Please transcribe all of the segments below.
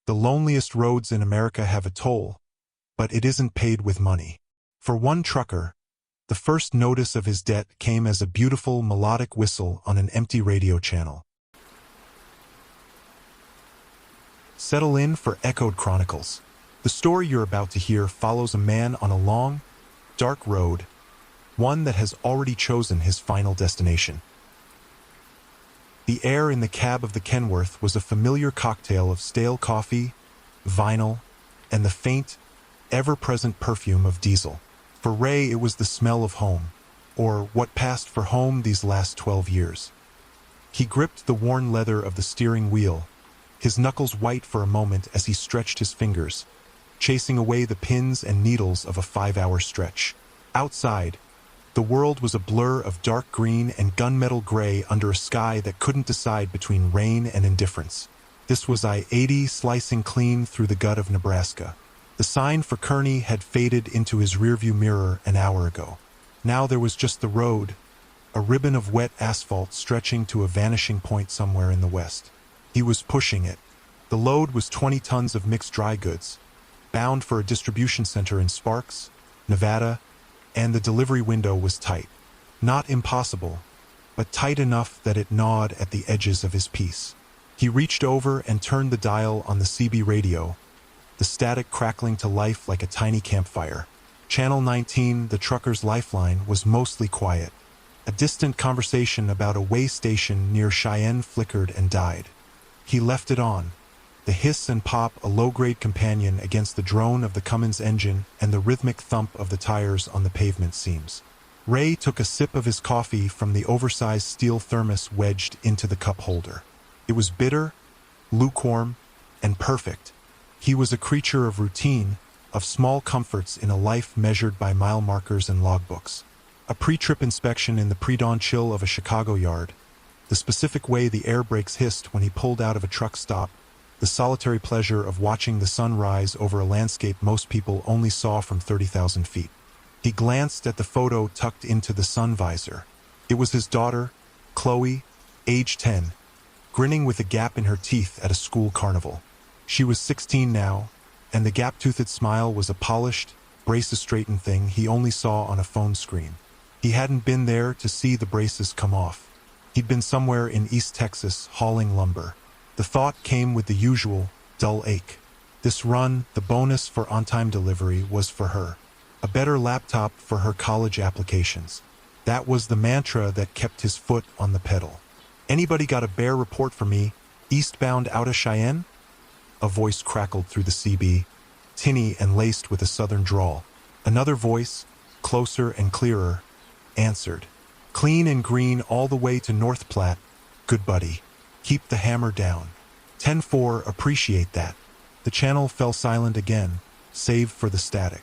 The loneliest roads in America have a toll, but it isn't paid with money. For one trucker, the first notice of his debt came as a beautiful melodic whistle on an empty radio channel. Settle in for Echoed Chronicles. The story you're about to hear follows a man on a long, dark road, one that has already chosen his final destination. The air in the cab of the Kenworth was a familiar cocktail of stale coffee, vinyl, and the faint, ever-present perfume of diesel. For Ray, it was the smell of home, or what passed for home these last 12 years. He gripped the worn leather of the steering wheel, his knuckles white for a moment as he stretched his fingers, chasing away the pins and needles of a 5-hour stretch. Outside, the world was a blur of dark green and gunmetal gray under a sky that couldn't decide between rain and indifference. This was I-80 slicing clean through the gut of Nebraska. The sign for Kearney had faded into his rearview mirror an hour ago. Now there was just the road, a ribbon of wet asphalt stretching to a vanishing point somewhere in the west. He was pushing it. The load was 20 tons of mixed dry goods, bound for a distribution center in Sparks, Nevada, and the delivery window was tight. Not impossible, but tight enough that it gnawed at the edges of his piece. He reached over and turned the dial on the CB radio, the static crackling to life like a tiny campfire. Channel 19, the trucker's lifeline, was mostly quiet. A distant conversation about a way station near Cheyenne flickered and died. He left it on, the hiss and pop a low-grade companion against the drone of the Cummins engine and the rhythmic thump of the tires on the pavement seams. Ray took a sip of his coffee from the oversized steel thermos wedged into the cup holder. It was bitter, lukewarm, and perfect. He was a creature of routine, of small comforts in a life measured by mile markers and logbooks. A pre-trip inspection in the pre-dawn chill of a Chicago yard, the specific way the air brakes hissed when he pulled out of a truck stop, the solitary pleasure of watching the sun rise over a landscape most people only saw from 30,000 feet. He glanced at the photo tucked into the sun visor. It was his daughter, Chloe, age 10, grinning with a gap in her teeth at a school carnival. She was 16 now, and the gap-toothed smile was a polished, braces-straightened thing he only saw on a phone screen. He hadn't been there to see the braces come off. He'd been somewhere in East Texas hauling lumber. The thought came with the usual, dull ache. This run, the bonus for on-time delivery, was for her. A better laptop for her college applications. That was the mantra that kept his foot on the pedal. "Anybody got a bear report for me, eastbound out of Cheyenne?" A voice crackled through the CB, tinny and laced with a southern drawl. Another voice, closer and clearer, answered. "Clean and green all the way to North Platte. Good buddy. Keep the hammer down. 10-4, appreciate that." The channel fell silent again, save for the static.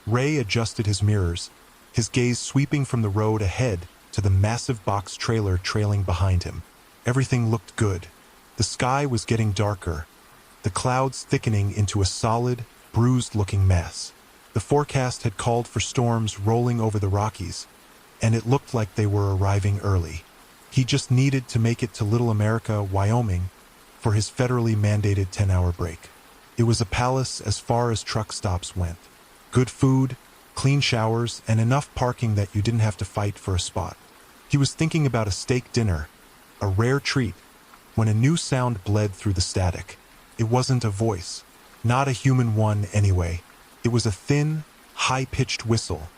Ray adjusted his mirrors, his gaze sweeping from the road ahead to the massive box trailer trailing behind him. Everything looked good. The sky was getting darker, the clouds thickening into a solid, bruised-looking mass. The forecast had called for storms rolling over the Rockies, and it looked like they were arriving early. He just needed to make it to Little America, Wyoming, for his federally mandated 10-hour break. It was a palace as far as truck stops went. Good food, clean showers, and enough parking that you didn't have to fight for a spot. He was thinking about a steak dinner, a rare treat, when a new sound bled through the static. It wasn't a voice, not a human one anyway. It was a thin, high-pitched whistle,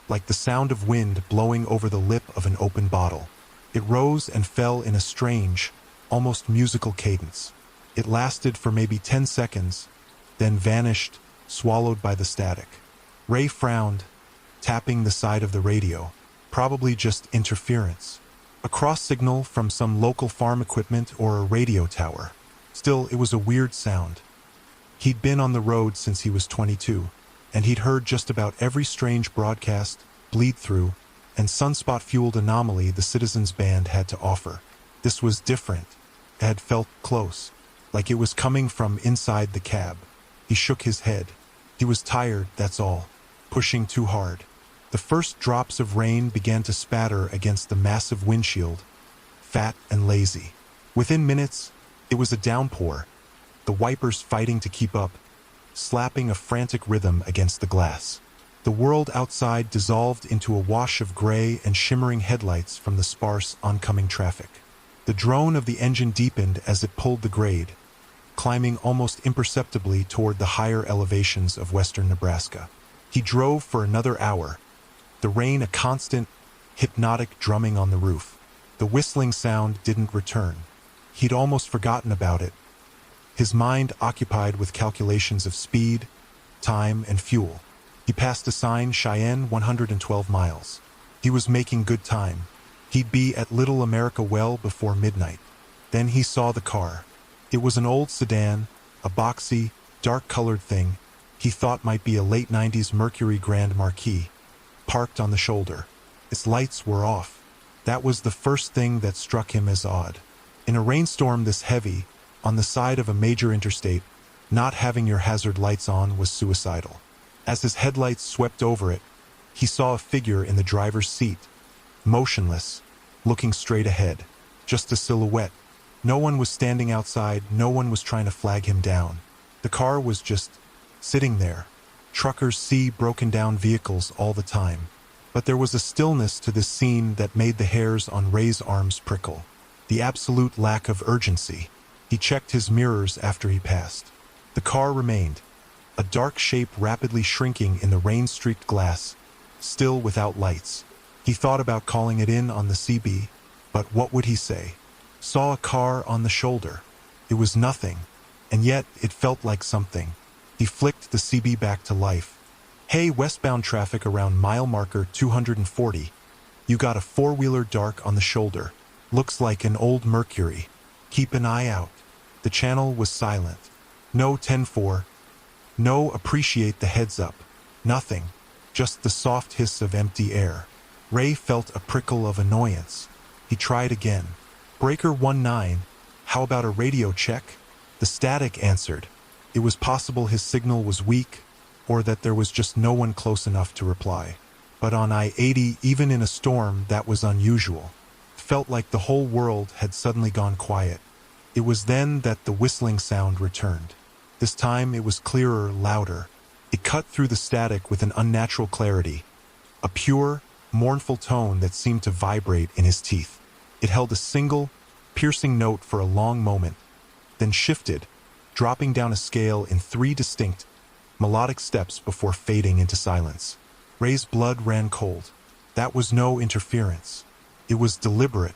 like the sound of wind blowing over the lip of an open bottle. It rose and fell in a strange, almost musical cadence. It lasted for maybe 10 seconds, then vanished, swallowed by the static. Ray frowned, tapping the side of the radio. Probably just interference. A cross signal from some local farm equipment or a radio tower. Still, it was a weird sound. He'd been on the road since he was 22, and he'd heard just about every strange broadcast, bleed-through, and sunspot-fueled anomaly the Citizens Band had to offer. This was different. It had felt close, like it was coming from inside the cab. He shook his head. He was tired, that's all. Pushing too hard. The first drops of rain began to spatter against the massive windshield, fat and lazy. Within minutes, it was a downpour, the wipers fighting to keep up, slapping a frantic rhythm against the glass. The world outside dissolved into a wash of gray and shimmering headlights from the sparse, oncoming traffic. The drone of the engine deepened as it pulled the grade, climbing almost imperceptibly toward the higher elevations of western Nebraska. He drove for another hour, the rain a constant, hypnotic drumming on the roof. The whistling sound didn't return. He'd almost forgotten about it, his mind occupied with calculations of speed, time, and fuel. He passed a sign, Cheyenne 112 miles. He was making good time. He'd be at Little America well before midnight. Then he saw the car. It was an old sedan, a boxy, dark-colored thing he thought might be a late 90s Mercury Grand Marquis, parked on the shoulder. Its lights were off. That was the first thing that struck him as odd. In a rainstorm this heavy, on the side of a major interstate, not having your hazard lights on was suicidal. As his headlights swept over it, he saw a figure in the driver's seat, motionless, looking straight ahead. Just a silhouette. No one was standing outside, no one was trying to flag him down. The car was just sitting there. Truckers see broken down vehicles all the time. But there was a stillness to this scene that made the hairs on Ray's arms prickle. The absolute lack of urgency. He checked his mirrors after he passed. The car remained, a dark shape rapidly shrinking in the rain-streaked glass, still without lights. He thought about calling it in on the CB, but what would he say? Saw a car on the shoulder. It was nothing, and yet it felt like something. He flicked the CB back to life. Hey, westbound traffic around mile marker 240. You got a four-wheeler dark on the shoulder. Looks like an old Mercury. Keep an eye out. The channel was silent. No 10-4. No appreciate the heads up. Nothing. Just the soft hiss of empty air. Ray felt a prickle of annoyance. He tried again. Breaker 19, how about a radio check? The static answered. It was possible his signal was weak, or that there was just no one close enough to reply. But on I-80, even in a storm, that was unusual. Felt like the whole world had suddenly gone quiet. It was then that the whistling sound returned. This time it was clearer, louder. It cut through the static with an unnatural clarity, a pure, mournful tone that seemed to vibrate in his teeth. It held a single, piercing note for a long moment, then shifted, dropping down a scale in 3 distinct, melodic steps before fading into silence. Ray's blood ran cold. That was no interference. It was deliberate.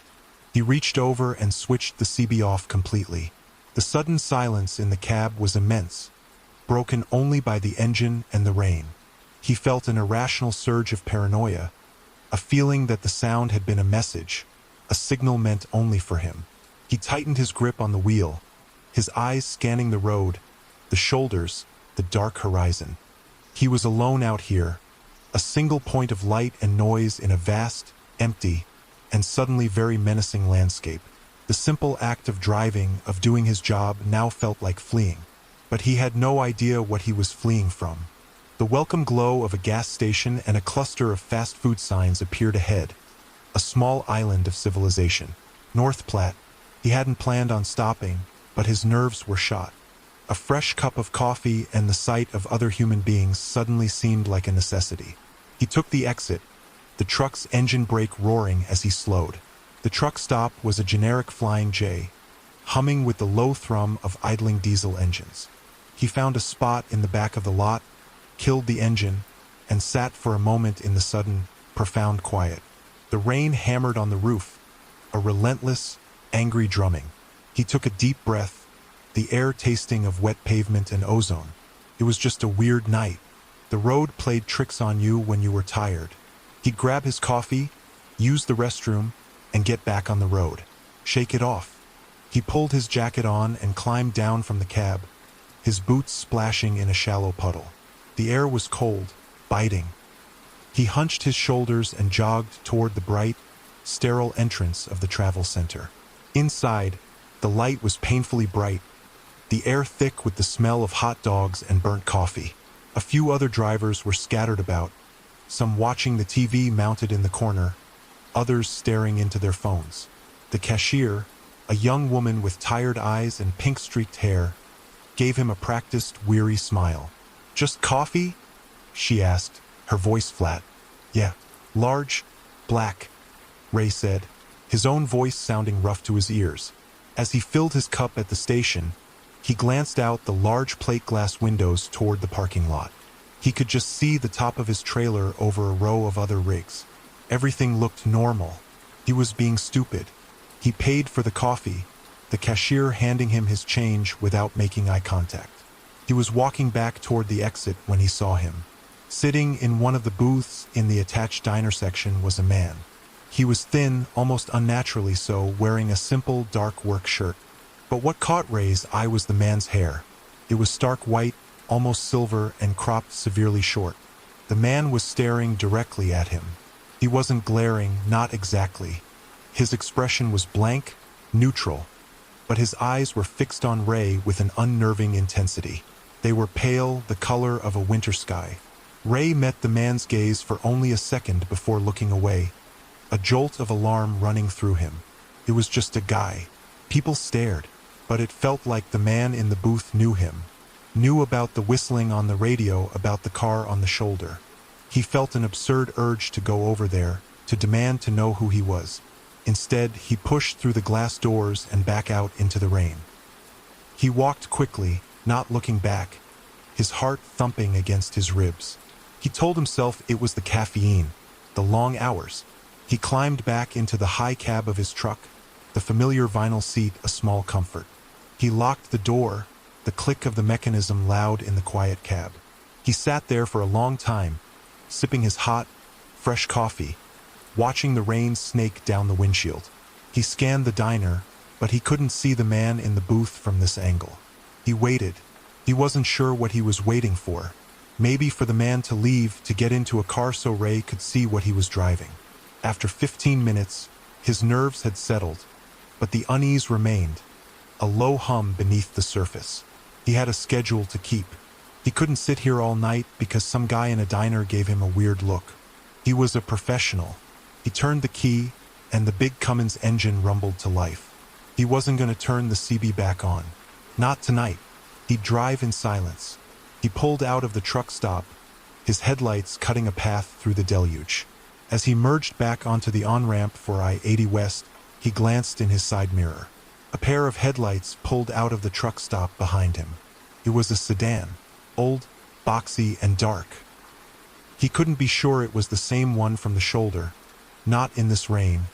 He reached over and switched the CB off completely. The sudden silence in the cab was immense, broken only by the engine and the rain. He felt an irrational surge of paranoia, a feeling that the sound had been a message, a signal meant only for him. He tightened his grip on the wheel, his eyes scanning the road, the shoulders, the dark horizon. He was alone out here, a single point of light and noise in a vast, empty, and suddenly very menacing landscape. The simple act of driving, of doing his job, now felt like fleeing. But he had no idea what he was fleeing from. The welcome glow of a gas station and a cluster of fast food signs appeared ahead. A small island of civilization. North Platte. He hadn't planned on stopping, but his nerves were shot. A fresh cup of coffee and the sight of other human beings suddenly seemed like a necessity. He took the exit, the truck's engine brake roaring as he slowed. The truck stop was a generic Flying J, humming with the low thrum of idling diesel engines. He found a spot in the back of the lot, killed the engine, and sat for a moment in the sudden, profound quiet. The rain hammered on the roof, a relentless, angry drumming. He took a deep breath, the air tasting of wet pavement and ozone. It was just a weird night. The road played tricks on you when you were tired. He'd grab his coffee, use the restroom, and get back on the road. Shake it off. He pulled his jacket on and climbed down from the cab, his boots splashing in a shallow puddle. The air was cold, biting. He hunched his shoulders and jogged toward the bright, sterile entrance of the travel center. Inside, the light was painfully bright, the air thick with the smell of hot dogs and burnt coffee. A few other drivers were scattered about, some watching the TV mounted in the corner, others staring into their phones. The cashier, a young woman with tired eyes and pink-streaked hair, gave him a practiced, weary smile. "Just coffee?" she asked, her voice flat. "Yeah." "Large, black," Ray said, his own voice sounding rough to his ears. As he filled his cup at the station, he glanced out the large plate glass windows toward the parking lot. He could just see the top of his trailer over a row of other rigs. Everything looked normal. He was being stupid. He paid for the coffee, the cashier handing him his change without making eye contact. He was walking back toward the exit when he saw him. Sitting in one of the booths in the attached diner section was a man. He was thin, almost unnaturally so, wearing a simple, dark work shirt. But what caught Ray's eye was the man's hair. It was stark white, almost silver, and cropped severely short. The man was staring directly at him. He wasn't glaring, not exactly. His expression was blank, neutral. But his eyes were fixed on Ray with an unnerving intensity. They were pale, the color of a winter sky. Ray met the man's gaze for only a second before looking away, a jolt of alarm running through him. It was just a guy. People stared, but it felt like the man in the booth knew him, knew about the whistling on the radio, about the car on the shoulder. He felt an absurd urge to go over there, to demand to know who he was. Instead, he pushed through the glass doors and back out into the rain. He walked quickly, not looking back, his heart thumping against his ribs. He told himself it was the caffeine, the long hours. He climbed back into the high cab of his truck, the familiar vinyl seat a small comfort. He locked the door, the click of the mechanism loud in the quiet cab. He sat there for a long time, sipping his hot, fresh coffee, watching the rain snake down the windshield. He scanned the diner, but he couldn't see the man in the booth from this angle. He waited. He wasn't sure what he was waiting for. Maybe for the man to leave to get into a car so Ray could see what he was driving. After 15 minutes, his nerves had settled, but the unease remained, a low hum beneath the surface. He had a schedule to keep. He couldn't sit here all night because some guy in a diner gave him a weird look. He was a professional. He turned the key, and the big Cummins engine rumbled to life. He wasn't going to turn the CB back on. Not tonight. He'd drive in silence. He pulled out of the truck stop, his headlights cutting a path through the deluge. As he merged back onto the on-ramp for I-80 West, he glanced in his side mirror. A pair of headlights pulled out of the truck stop behind him. It was a sedan, old, boxy, and dark. He couldn't be sure it was the same one from the shoulder, not in this rain,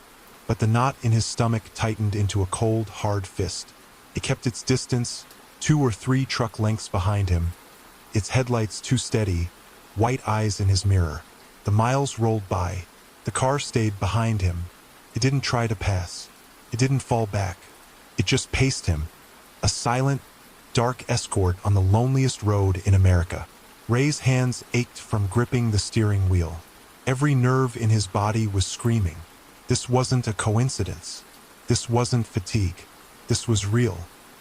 but the knot in his stomach tightened into a cold, hard fist. It kept its distance, 2 or 3 truck lengths behind him, its headlights too steady, white eyes in his mirror. The miles rolled by. The car stayed behind him. It didn't try to pass. It didn't fall back. It just paced him. A silent, dark escort on the loneliest road in America. Ray's hands ached from gripping the steering wheel. Every nerve in his body was screaming. This wasn't a coincidence. This wasn't fatigue. This was real.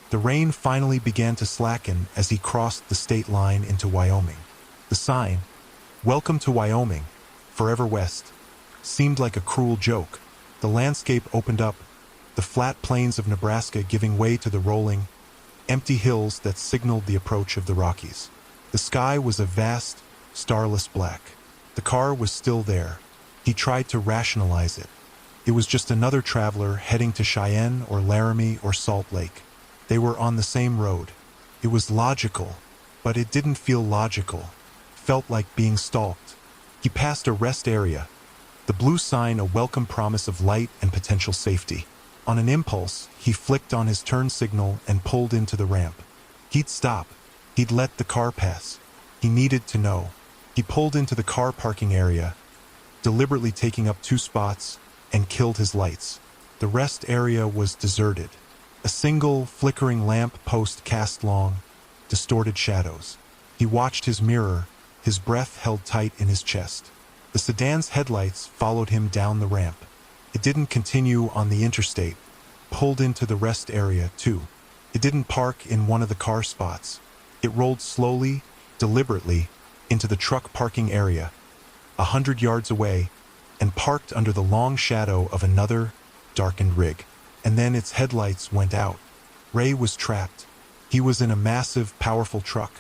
The rain finally began to slacken as he crossed the state line into Wyoming. The sign, "Welcome to Wyoming, Forever West," seemed like a cruel joke. The landscape opened up, the flat plains of Nebraska giving way to the rolling, empty hills that signaled the approach of the Rockies. The sky was a vast, starless black. The car was still there. He tried to rationalize it. It was just another traveler heading to Cheyenne or Laramie or Salt Lake. They were on the same road. It was logical, but it didn't feel logical. It felt like being stalked. He passed a rest area, the blue sign a welcome promise of light and potential safety. On an impulse, he flicked on his turn signal and pulled into the ramp. He'd stop. He'd let the car pass. He needed to know. He pulled into the car parking area, deliberately taking up 2 spots, and killed his lights. The rest area was deserted. A single, flickering lamp post cast long, distorted shadows. He watched his mirror, his breath held tight in his chest. The sedan's headlights followed him down the ramp. It didn't continue on the interstate, pulled into the rest area too. It didn't park in one of the car spots. It rolled slowly, deliberately, into the truck parking area, 100 yards away, and parked under the long shadow of another, darkened rig. And then its headlights went out. Ray was trapped. He was in a massive, powerful truck,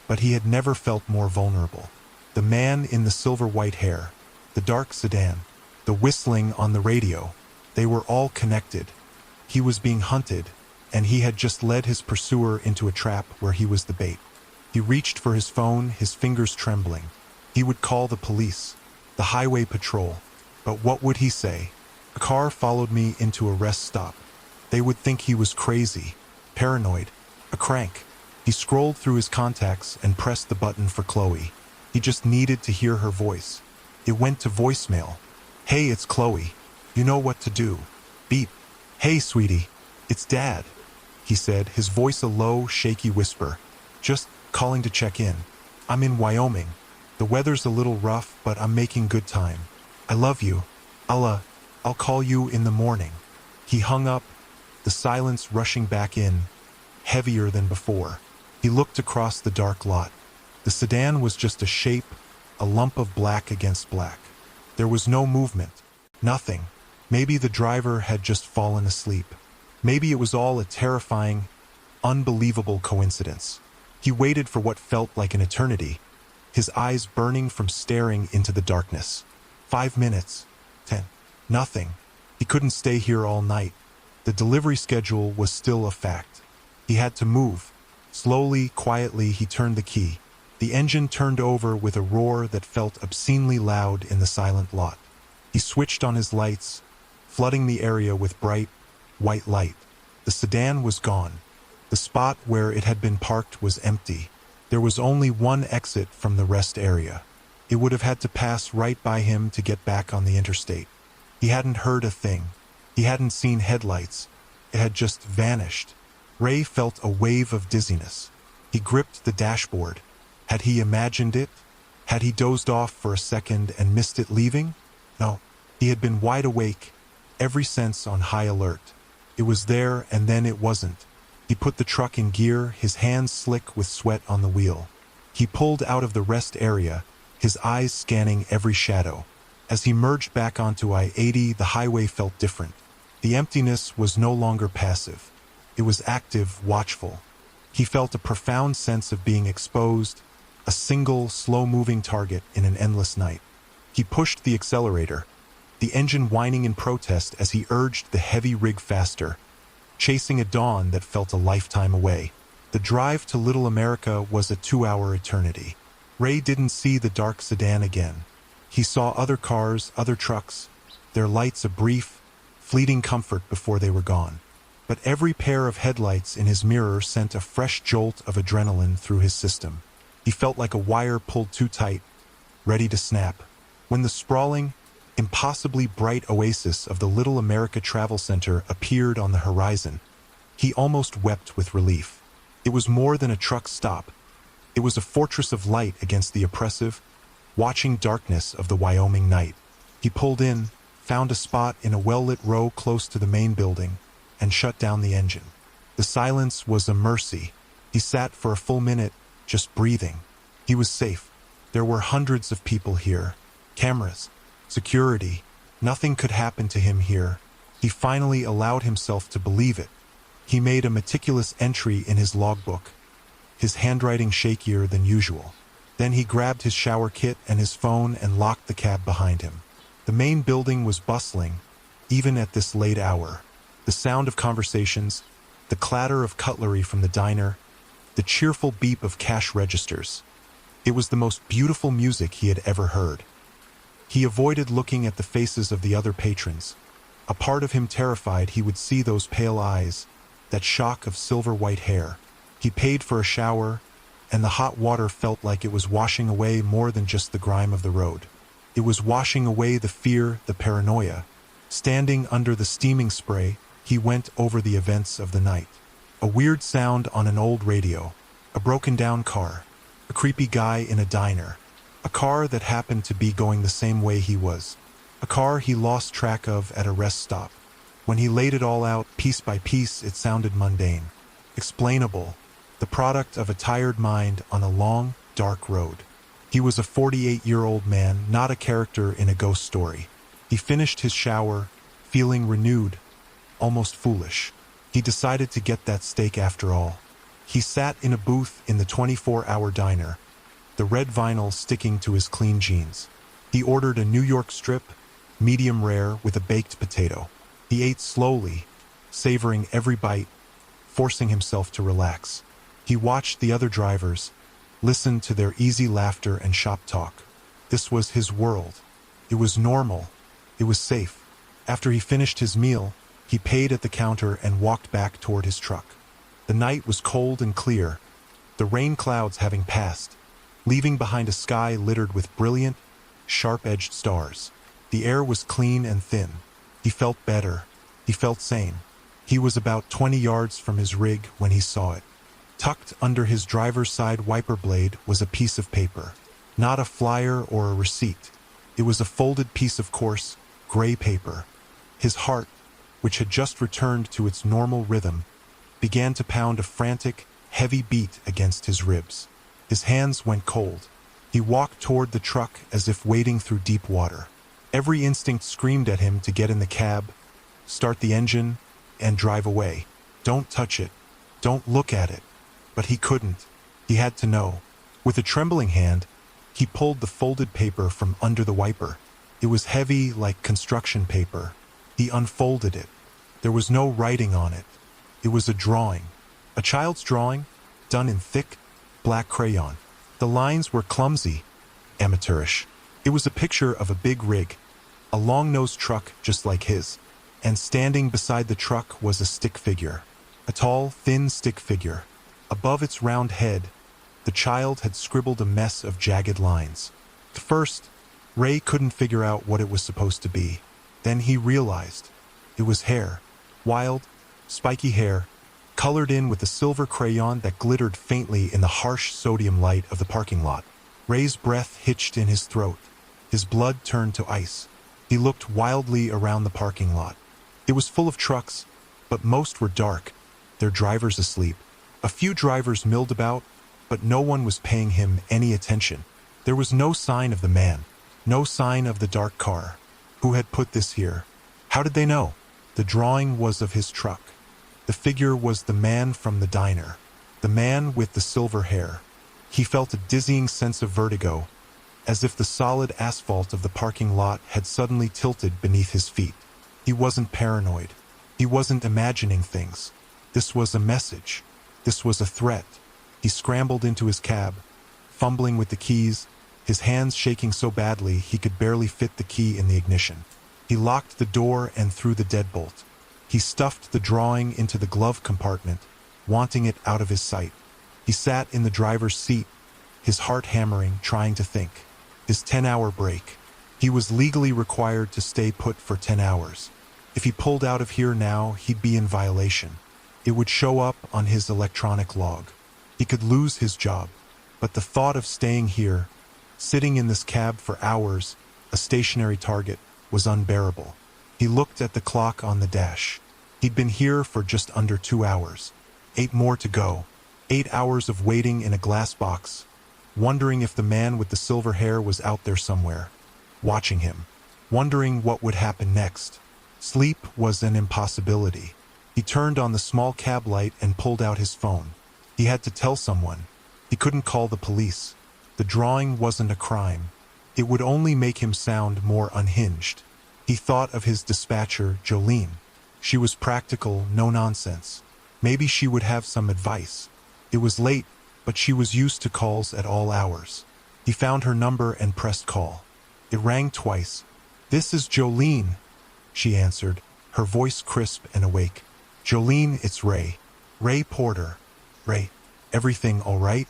but he had never felt more vulnerable. The man in the silver-white hair, the dark sedan, the whistling on the radio, they were all connected. He was being hunted, and he had just led his pursuer into a trap where he was the bait. He reached for his phone, his fingers trembling. He would call the police, the highway patrol. But what would he say? A car followed me into a rest stop. They would think he was crazy, paranoid, a crank. He scrolled through his contacts and pressed the button for Chloe. He just needed to hear her voice. It went to voicemail. "Hey, it's Chloe. You know what to do." Beep. "Hey, sweetie. It's Dad," he said, his voice a low, shaky whisper. "Just calling to check in. I'm in Wyoming. The weather's a little rough, but I'm making good time. I love you. I'll call you in the morning." He hung up, the silence rushing back in, heavier than before. He looked across the dark lot. The sedan was just a shape, a lump of black against black. There was no movement, nothing. Maybe the driver had just fallen asleep. Maybe it was all a terrifying, unbelievable coincidence. He waited for what felt like an eternity, his eyes burning from staring into the darkness. 5 minutes, 10, nothing. He couldn't stay here all night. The delivery schedule was still a fact. He had to move. Slowly, quietly, he turned the key. The engine turned over with a roar that felt obscenely loud in the silent lot. He switched on his lights, flooding the area with bright, white light. The sedan was gone. The spot where it had been parked was empty. There was only one exit from the rest area. It would have had to pass right by him to get back on the interstate. He hadn't heard a thing. He hadn't seen headlights. It had just vanished. Ray felt a wave of dizziness. He gripped the dashboard. Had he imagined it? Had he dozed off for a second and missed it leaving? No. He had been wide awake, every sense on high alert. It was there, and then it wasn't. He put the truck in gear, his hands slick with sweat on the wheel. He pulled out of the rest area, his eyes scanning every shadow. As he merged back onto I-80, the highway felt different. The emptiness was no longer passive. It was active, watchful. He felt a profound sense of being exposed, a single, slow-moving target in an endless night. He pushed the accelerator, the engine whining in protest as he urged the heavy rig faster, chasing a dawn that felt a lifetime away. The drive to Little America was a 2-hour eternity. Ray didn't see the dark sedan again. He saw other cars, other trucks, their lights a brief, fleeting comfort before they were gone. But every pair of headlights in his mirror sent a fresh jolt of adrenaline through his system. He felt like a wire pulled too tight, ready to snap. When the sprawling, impossibly bright oasis of the Little America Travel Center appeared on the horizon, he almost wept with relief. It was more than a truck stop. It was a fortress of light against the oppressive, watching darkness of the Wyoming night. He pulled in, found a spot in a well-lit row close to the main building, and shut down the engine. The silence was a mercy. He sat for a full minute, just breathing. He was safe. There were hundreds of people here. Cameras. Security. Nothing could happen to him here. He finally allowed himself to believe it. He made a meticulous entry in his logbook, his handwriting shakier than usual. Then he grabbed his shower kit and his phone and locked the cab behind him. The main building was bustling, even at this late hour. The sound of conversations, the clatter of cutlery from the diner, the cheerful beep of cash registers. It was the most beautiful music he had ever heard. He avoided looking at the faces of the other patrons. A part of him terrified he would see those pale eyes, that shock of silver-white hair. He paid for a shower, and the hot water felt like it was washing away more than just the grime of the road. It was washing away the fear, the paranoia. Standing under the steaming spray, he went over the events of the night. A weird sound on an old radio, a broken-down car, a creepy guy in a diner, a car that happened to be going the same way he was, a car he lost track of at a rest stop. When he laid it all out, piece by piece, it sounded mundane, explainable, the product of a tired mind on a long, dark road. He was a 48-year-old man, not a character in a ghost story. He finished his shower, feeling renewed, almost foolish. He decided to get that steak after all. He sat in a booth in the 24-hour diner, the red vinyl sticking to his clean jeans. He ordered a New York strip, medium rare with a baked potato. He ate slowly, savoring every bite, forcing himself to relax. He watched the other drivers, listened to their easy laughter and shop talk. This was his world. It was normal. It was safe. After he finished his meal, he paid at the counter and walked back toward his truck. The night was cold and clear, the rain clouds having passed, leaving behind a sky littered with brilliant, sharp-edged stars. The air was clean and thin. He felt better. He felt sane. He was about 20 yards from his rig when he saw it. Tucked under his driver's side wiper blade was a piece of paper. Not a flyer or a receipt. It was a folded piece of coarse, gray paper. His heart, which had just returned to its normal rhythm, began to pound a frantic, heavy beat against his ribs. His hands went cold. He walked toward the truck as if wading through deep water. Every instinct screamed at him to get in the cab, start the engine, and drive away. Don't touch it. Don't look at it. But he couldn't. He had to know. With a trembling hand, he pulled the folded paper from under the wiper. It was heavy like construction paper. He unfolded it. There was no writing on it. It was a drawing. A child's drawing, done in thick, black crayon. The lines were clumsy, amateurish. It was a picture of a big rig, a long-nosed truck just like his, and standing beside the truck was a stick figure. A tall, thin stick figure. Above its round head, the child had scribbled a mess of jagged lines. At first, Ray couldn't figure out what it was supposed to be. Then he realized. It was hair. Wild, spiky hair, colored in with a silver crayon that glittered faintly in the harsh sodium light of the parking lot. Ray's breath hitched in his throat. His blood turned to ice. He looked wildly around the parking lot. It was full of trucks, but most were dark, their drivers asleep. A few drivers milled about, but no one was paying him any attention. There was no sign of the man, no sign of the dark car. Who had put this here? How did they know? The drawing was of his truck. The figure was the man from the diner, the man with the silver hair. He felt a dizzying sense of vertigo, as if the solid asphalt of the parking lot had suddenly tilted beneath his feet. He wasn't paranoid. He wasn't imagining things. This was a message. This was a threat. He scrambled into his cab, fumbling with the keys, his hands shaking so badly he could barely fit the key in the ignition. He locked the door and threw the deadbolt. He stuffed the drawing into the glove compartment, wanting it out of his sight. He sat in the driver's seat, his heart hammering, trying to think. His 10-hour break. He was legally required to stay put for 10 hours. If he pulled out of here now, he'd be in violation. It would show up on his electronic log. He could lose his job. But the thought of staying here, sitting in this cab for hours, a stationary target, was unbearable. He looked at the clock on the dash. He'd been here for just under 2 hours. 8 more to go. 8 hours of waiting in a glass box, wondering if the man with the silver hair was out there somewhere, watching him, wondering what would happen next. Sleep was an impossibility. He turned on the small cab light and pulled out his phone. He had to tell someone. He couldn't call the police. The drawing wasn't a crime. It would only make him sound more unhinged. He thought of his dispatcher, Jolene. She was practical, no nonsense. Maybe she would have some advice. It was late, but she was used to calls at all hours. He found her number and pressed call. It rang twice. "This is Jolene," she answered, her voice crisp and awake. "Jolene, it's Ray. Ray Porter." "Ray, everything all right?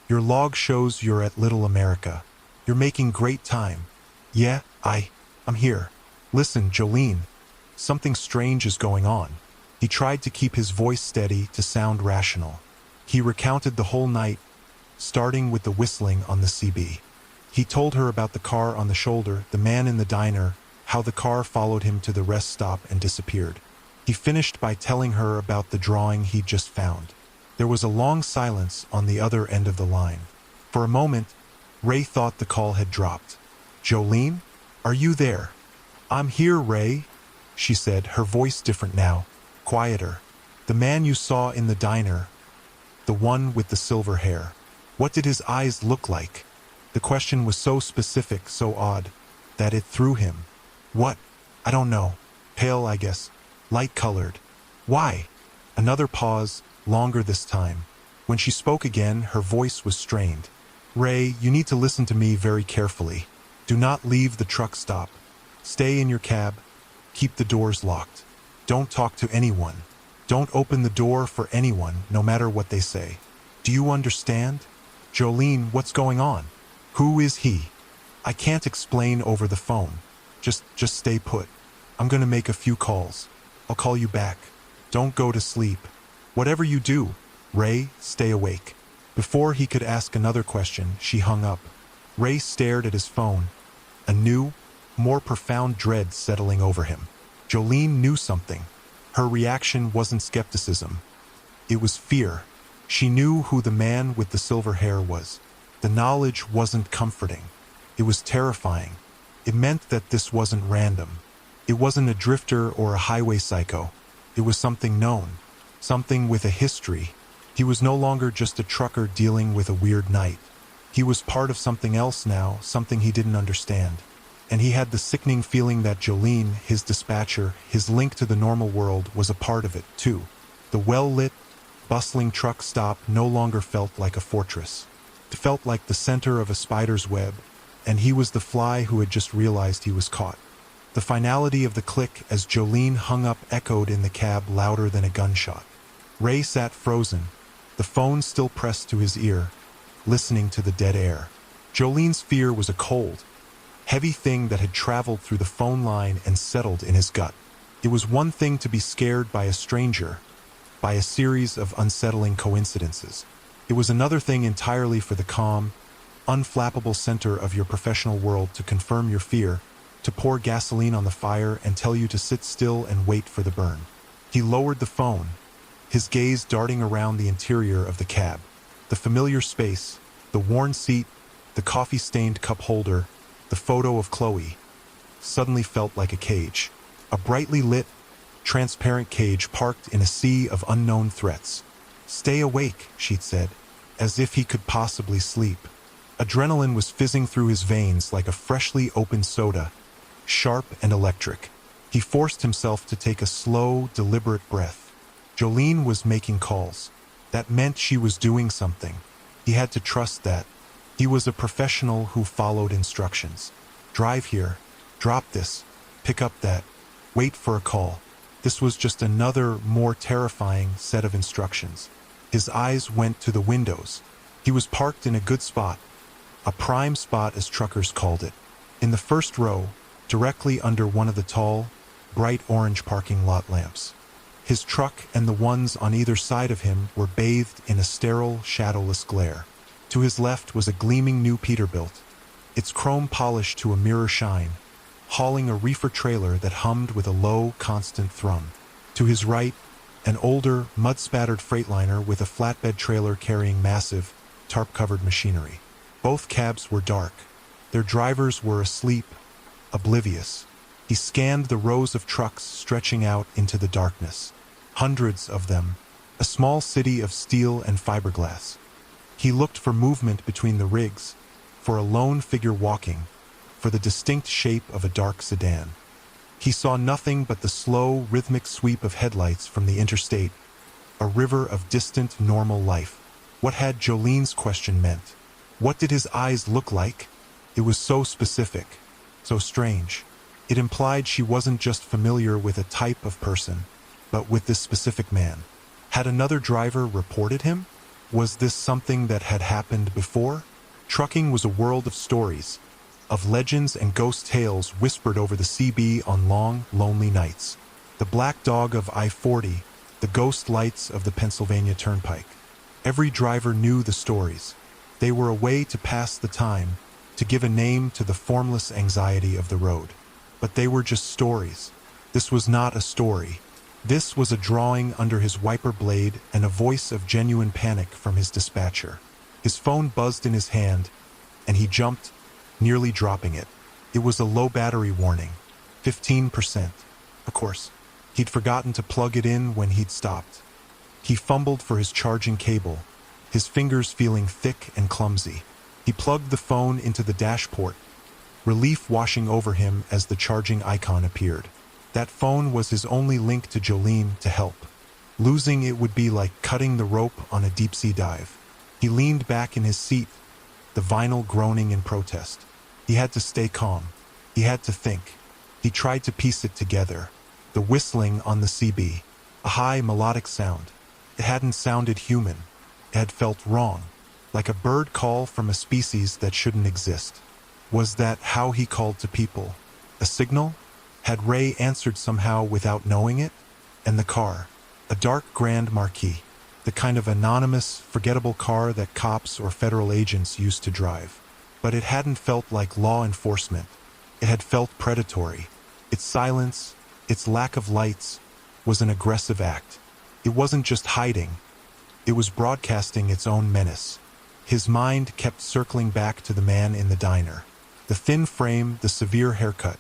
Your log shows you're at Little America. You're making great time." "Yeah, I'm here." "Listen, Jolene, something strange is going on." He tried to keep his voice steady to sound rational. He recounted the whole night, starting with the whistling on the CB. He told her about the car on the shoulder, the man in the diner, how the car followed him to the rest stop and disappeared. He finished by telling her about the drawing he'd just found. There was a long silence on the other end of the line. For a moment, Ray thought the call had dropped. "Jolene, are you there?" "I'm here, Ray," she said, her voice different now, quieter. "The man you saw in the diner, The one with the silver hair. What did his eyes look like? The question was so specific, so odd, that it threw him. What? I don't know. Pale, I guess. Light-colored. Why? Another pause, longer this time. When she spoke again, her voice was strained. Ray, you need to listen to me very carefully. Do not leave the truck stop. Stay in your cab. Keep the doors locked. Don't talk to anyone. Don't open the door for anyone, no matter what they say. Do you understand? Jolene, what's going on? Who is he? I can't explain over the phone. Just stay put. I'm gonna make a few calls. I'll call you back. Don't go to sleep. Whatever you do, Ray, stay awake. Before he could ask another question, she hung up. Ray stared at his phone, a new, more profound dread settling over him. Jolene knew something. Her reaction wasn't skepticism. It was fear. She knew who the man with the silver hair was. The knowledge wasn't comforting. It was terrifying. It meant that this wasn't random. It wasn't a drifter or a highway psycho. It was something known, something with a history. He was no longer just a trucker dealing with a weird night. He was part of something else now, something he didn't understand. And he had the sickening feeling that Jolene, his dispatcher, his link to the normal world, was a part of it, too. The well-lit, bustling truck stop no longer felt like a fortress. It felt like the center of a spider's web, and he was the fly who had just realized he was caught. The finality of the click as Jolene hung up echoed in the cab louder than a gunshot. Ray sat frozen, the phone still pressed to his ear, listening to the dead air. Jolene's fear was a cold, heavy thing that had traveled through the phone line and settled in his gut. It was one thing to be scared by a stranger, by a series of unsettling coincidences. It was another thing entirely for the calm, unflappable center of your professional world to confirm your fear, to pour gasoline on the fire and tell you to sit still and wait for the burn. He lowered the phone, his gaze darting around the interior of the cab. The familiar space, the worn seat, the coffee-stained cup holder, the photo of Chloe, suddenly felt like a cage. A brightly lit, transparent cage parked in a sea of unknown threats. "Stay awake," she'd said, as if he could possibly sleep. Adrenaline was fizzing through his veins like a freshly opened soda, sharp and electric. He forced himself to take a slow, deliberate breath. Jolene was making calls. That meant she was doing something. He had to trust that. He was a professional who followed instructions. Drive here, drop this, pick up that, wait for a call. This was just another, more terrifying set of instructions. His eyes went to the windows. He was parked in a good spot, a prime spot as truckers called it. In the first row, directly under one of the tall, bright orange parking lot lamps. His truck and the ones on either side of him were bathed in a sterile, shadowless glare. To his left was a gleaming new Peterbilt, its chrome polished to a mirror shine, hauling a reefer trailer that hummed with a low, constant thrum. To his right, an older, mud-spattered Freightliner with a flatbed trailer carrying massive, tarp-covered machinery. Both cabs were dark. Their drivers were asleep, oblivious. He scanned the rows of trucks stretching out into the darkness. Hundreds of them, a small city of steel and fiberglass. He looked for movement between the rigs, for a lone figure walking, for the distinct shape of a dark sedan. He saw nothing but the slow, rhythmic sweep of headlights from the interstate, a river of distant, normal life. What had Jolene's question meant? What did his eyes look like? It was so specific, so strange. It implied she wasn't just familiar with a type of person, but with this specific man. Had another driver reported him? Was this something that had happened before? Trucking was a world of stories, of legends and ghost tales whispered over the CB on long, lonely nights. The black dog of I-40, the ghost lights of the Pennsylvania Turnpike. Every driver knew the stories. They were a way to pass the time, to give a name to the formless anxiety of the road. But they were just stories. This was not a story. This was a drawing under his wiper blade and a voice of genuine panic from his dispatcher. His phone buzzed in his hand, and he jumped, nearly dropping it. It was a low battery warning, 15%. Of course, he'd forgotten to plug it in when he'd stopped. He fumbled for his charging cable, his fingers feeling thick and clumsy. He plugged the phone into the dashport, relief washing over him as the charging icon appeared. That phone was his only link to Jolene to help. Losing it would be like cutting the rope on a deep-sea dive. He leaned back in his seat, the vinyl groaning in protest. He had to stay calm. He had to think. He tried to piece it together. The whistling on the CB, a high melodic sound. It hadn't sounded human. It had felt wrong, like a bird call from a species that shouldn't exist. Was that how he called to people? A signal? Had Ray answered somehow without knowing it? And the car, a dark Grand Marquis, the kind of anonymous, forgettable car that cops or federal agents used to drive. But it hadn't felt like law enforcement. It had felt predatory. Its silence, its lack of lights, was an aggressive act. It wasn't just hiding. It was broadcasting its own menace. His mind kept circling back to the man in the diner. The thin frame, the severe haircut,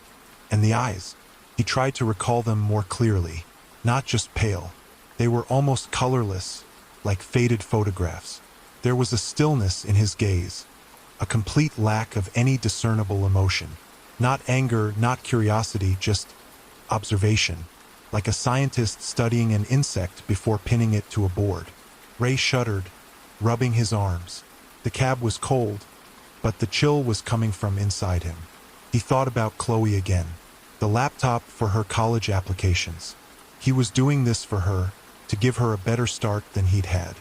and the eyes. He tried to recall them more clearly, not just pale. They were almost colorless, like faded photographs. There was a stillness in his gaze, a complete lack of any discernible emotion. Not anger, not curiosity, just observation, like a scientist studying an insect before pinning it to a board. Ray shuddered, rubbing his arms. The cab was cold, but the chill was coming from inside him. He thought about Chloe again, the laptop for her college applications. He was doing this for her, to give her a better start than he'd had.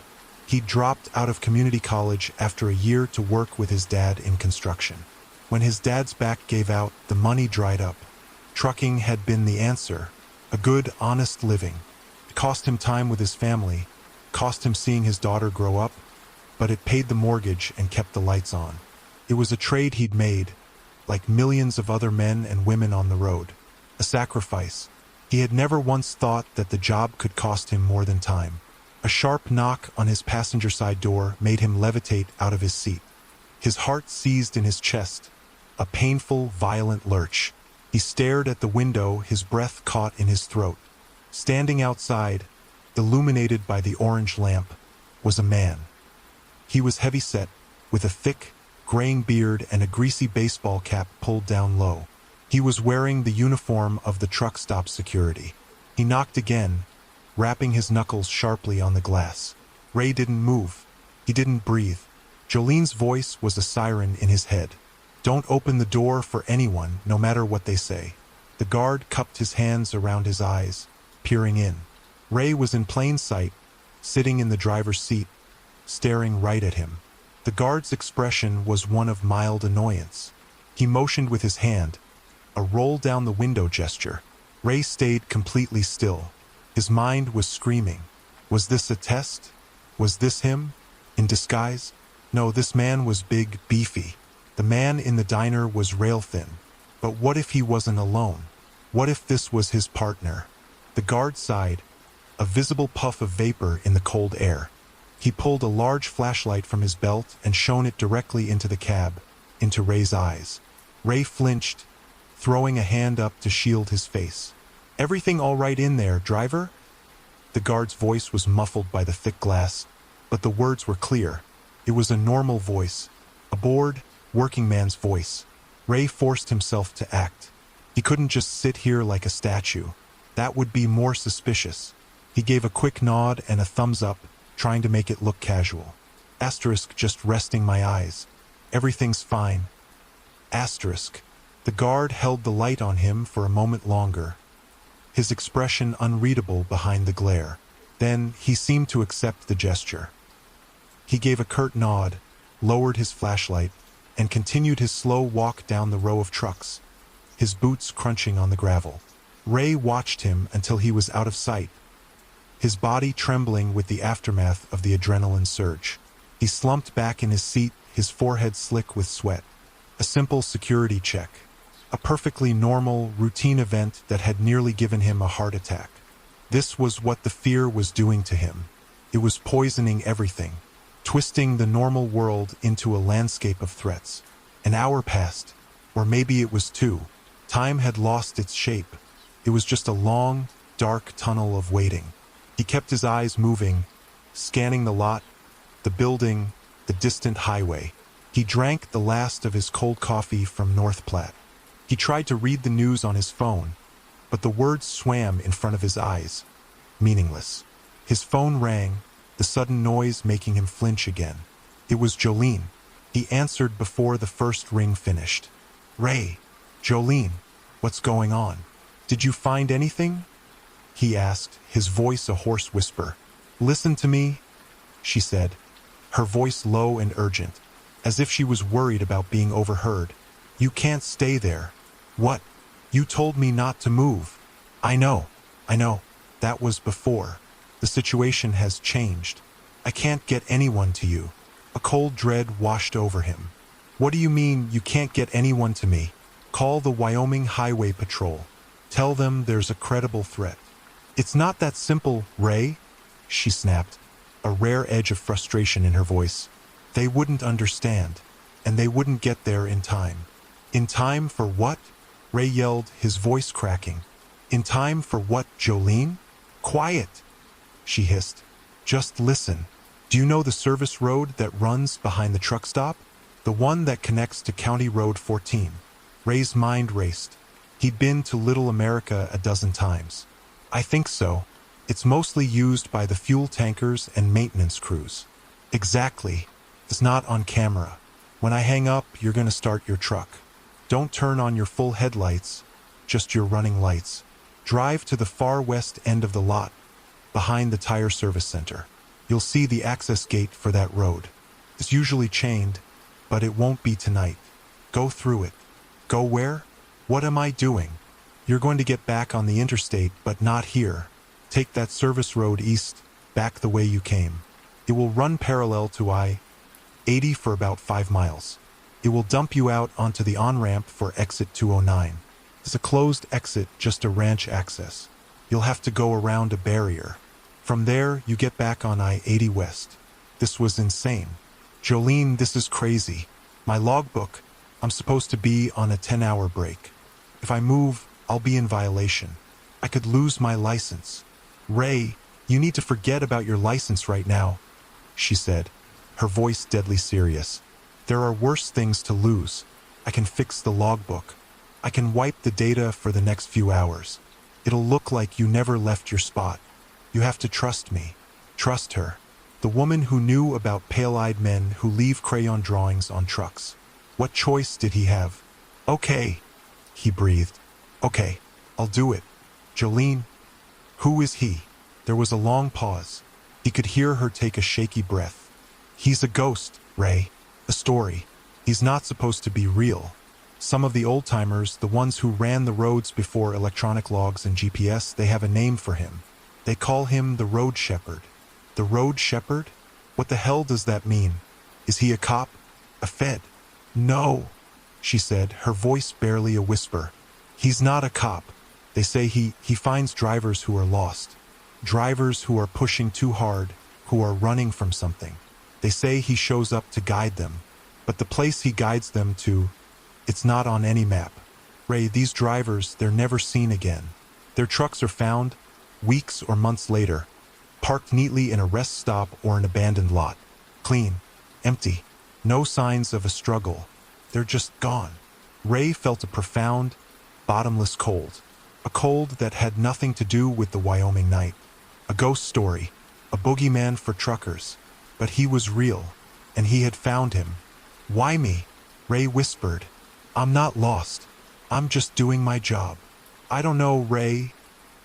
He'd dropped out of community college after a year to work with his dad in construction. When his dad's back gave out, the money dried up. Trucking had been the answer, a good, honest living. It cost him time with his family, cost him seeing his daughter grow up, but it paid the mortgage and kept the lights on. It was a trade he'd made, like millions of other men and women on the road. A sacrifice. He had never once thought that the job could cost him more than time. A sharp knock on his passenger side door made him levitate out of his seat. His heart seized in his chest, a painful, violent lurch. He stared at the window, his breath caught in his throat. Standing outside, illuminated by the orange lamp, was a man. He was heavy-set, with a thick, graying beard and a greasy baseball cap pulled down low. He was wearing the uniform of the truck stop security. He knocked again, rapping his knuckles sharply on the glass. Ray didn't move. He didn't breathe. Jolene's voice was a siren in his head. Don't open the door for anyone, no matter what they say. The guard cupped his hands around his eyes, peering in. Ray was in plain sight, sitting in the driver's seat, staring right at him. The guard's expression was one of mild annoyance. He motioned with his hand, a roll down the window gesture. Ray stayed completely still. His mind was screaming. Was this a test? Was this him? In disguise? No, this man was big, beefy. The man in the diner was rail-thin. But what if he wasn't alone? What if this was his partner? The guard sighed, a visible puff of vapor in the cold air. He pulled a large flashlight from his belt and shone it directly into the cab, into Ray's eyes. Ray flinched, throwing a hand up to shield his face. Everything all right in there, driver? The guard's voice was muffled by the thick glass, but the words were clear. It was a normal voice, a bored, working man's voice. Ray forced himself to act. He couldn't just sit here like a statue. That would be more suspicious. He gave a quick nod and a thumbs up, trying to make it look casual. Asterisk, just resting my eyes. Everything's fine. Asterisk. The guard held the light on him for a moment longer, his expression unreadable behind the glare. Then he seemed to accept the gesture. He gave a curt nod, lowered his flashlight, and continued his slow walk down the row of trucks, his boots crunching on the gravel. Ray watched him until he was out of sight, his body trembling with the aftermath of the adrenaline surge. He slumped back in his seat, his forehead slick with sweat. A simple security check. A perfectly normal, routine event that had nearly given him a heart attack. This was what the fear was doing to him. It was poisoning everything, twisting the normal world into a landscape of threats. An hour passed, or maybe it was two. Time had lost its shape. It was just a long, dark tunnel of waiting. He kept his eyes moving, scanning the lot, The building, the distant highway. He drank the last of his cold coffee from North Platte. He tried to read the news on his phone, but the words swam in front of his eyes. Meaningless. His phone rang, the sudden noise making him flinch again. It was Jolene. He answered before the first ring finished. "Ray, Jolene, what's going on? Did you find anything?" he asked, his voice a hoarse whisper. "Listen to me," she said, her voice low and urgent, as if she was worried about being overheard. "You can't stay there." "What? You told me not to move." I know. That was before. The situation has changed. I can't get anyone to you." A cold dread washed over him. "What do you mean you can't get anyone to me?" "Call the Wyoming Highway Patrol. Tell them there's a credible threat." "It's not that simple, Ray," she snapped, a rare edge of frustration in her voice. "They wouldn't understand, and they wouldn't get there in time." "In time for what?" Ray yelled, his voice cracking. "In time for what, Jolene?" "Quiet," she hissed. "Just listen. Do you know the service road that runs behind the truck stop? The one that connects to County Road 14. Ray's mind raced. He'd been to Little America a dozen times. "I think so. It's mostly used by the fuel tankers and maintenance crews." "Exactly. It's not on camera. When I hang up, you're gonna start your truck. Don't turn on your full headlights, just your running lights. Drive to the far west end of the lot, behind the tire service center. You'll see the access gate for that road. It's usually chained, but it won't be tonight. Go through it." "Go where? What am I doing?" "You're going to get back on the interstate, but not here. Take that service road east, back the way you came. It will run parallel to I-80 for about 5 miles. It will dump you out onto the on-ramp for exit 209. It's a closed exit, just a ranch access. You'll have to go around a barrier. From there, you get back on I-80 west." This was insane. "Jolene, this is crazy. My logbook, I'm supposed to be on a 10-hour break. If I move, I'll be in violation. I could lose my license." "Ray, you need to forget about your license right now," she said, her voice deadly serious. "There are worse things to lose. I can fix the logbook. I can wipe the data for the next few hours. It'll look like you never left your spot. You have to trust me." Trust her. The woman who knew about pale-eyed men who leave crayon drawings on trucks. What choice did he have? "Okay," he breathed. "Okay, I'll do it." "Jolene, who is he?" There was a long pause. He could hear her take a shaky breath. "He's a ghost, Ray. A story. He's not supposed to be real. Some of the old-timers, the ones who ran the roads before electronic logs and GPS, they have a name for him. They call him the Road Shepherd." "The Road Shepherd? What the hell does that mean? Is he a cop? A fed?" "No," she said, her voice barely a whisper. "He's not a cop. They say he finds drivers who are lost. Drivers who are pushing too hard, who are running from something. They say he shows up to guide them. But the place he guides them to, it's not on any map. Ray, these drivers, they're never seen again. Their trucks are found, weeks or months later, parked neatly in a rest stop or an abandoned lot. Clean, empty, no signs of a struggle. They're just gone." Ray felt a profound, bottomless cold. A cold that had nothing to do with the Wyoming night. A ghost story, a boogeyman for truckers. But he was real, and he had found him. "Why me?" Ray whispered. "I'm not lost. I'm just doing my job." "I don't know, Ray,"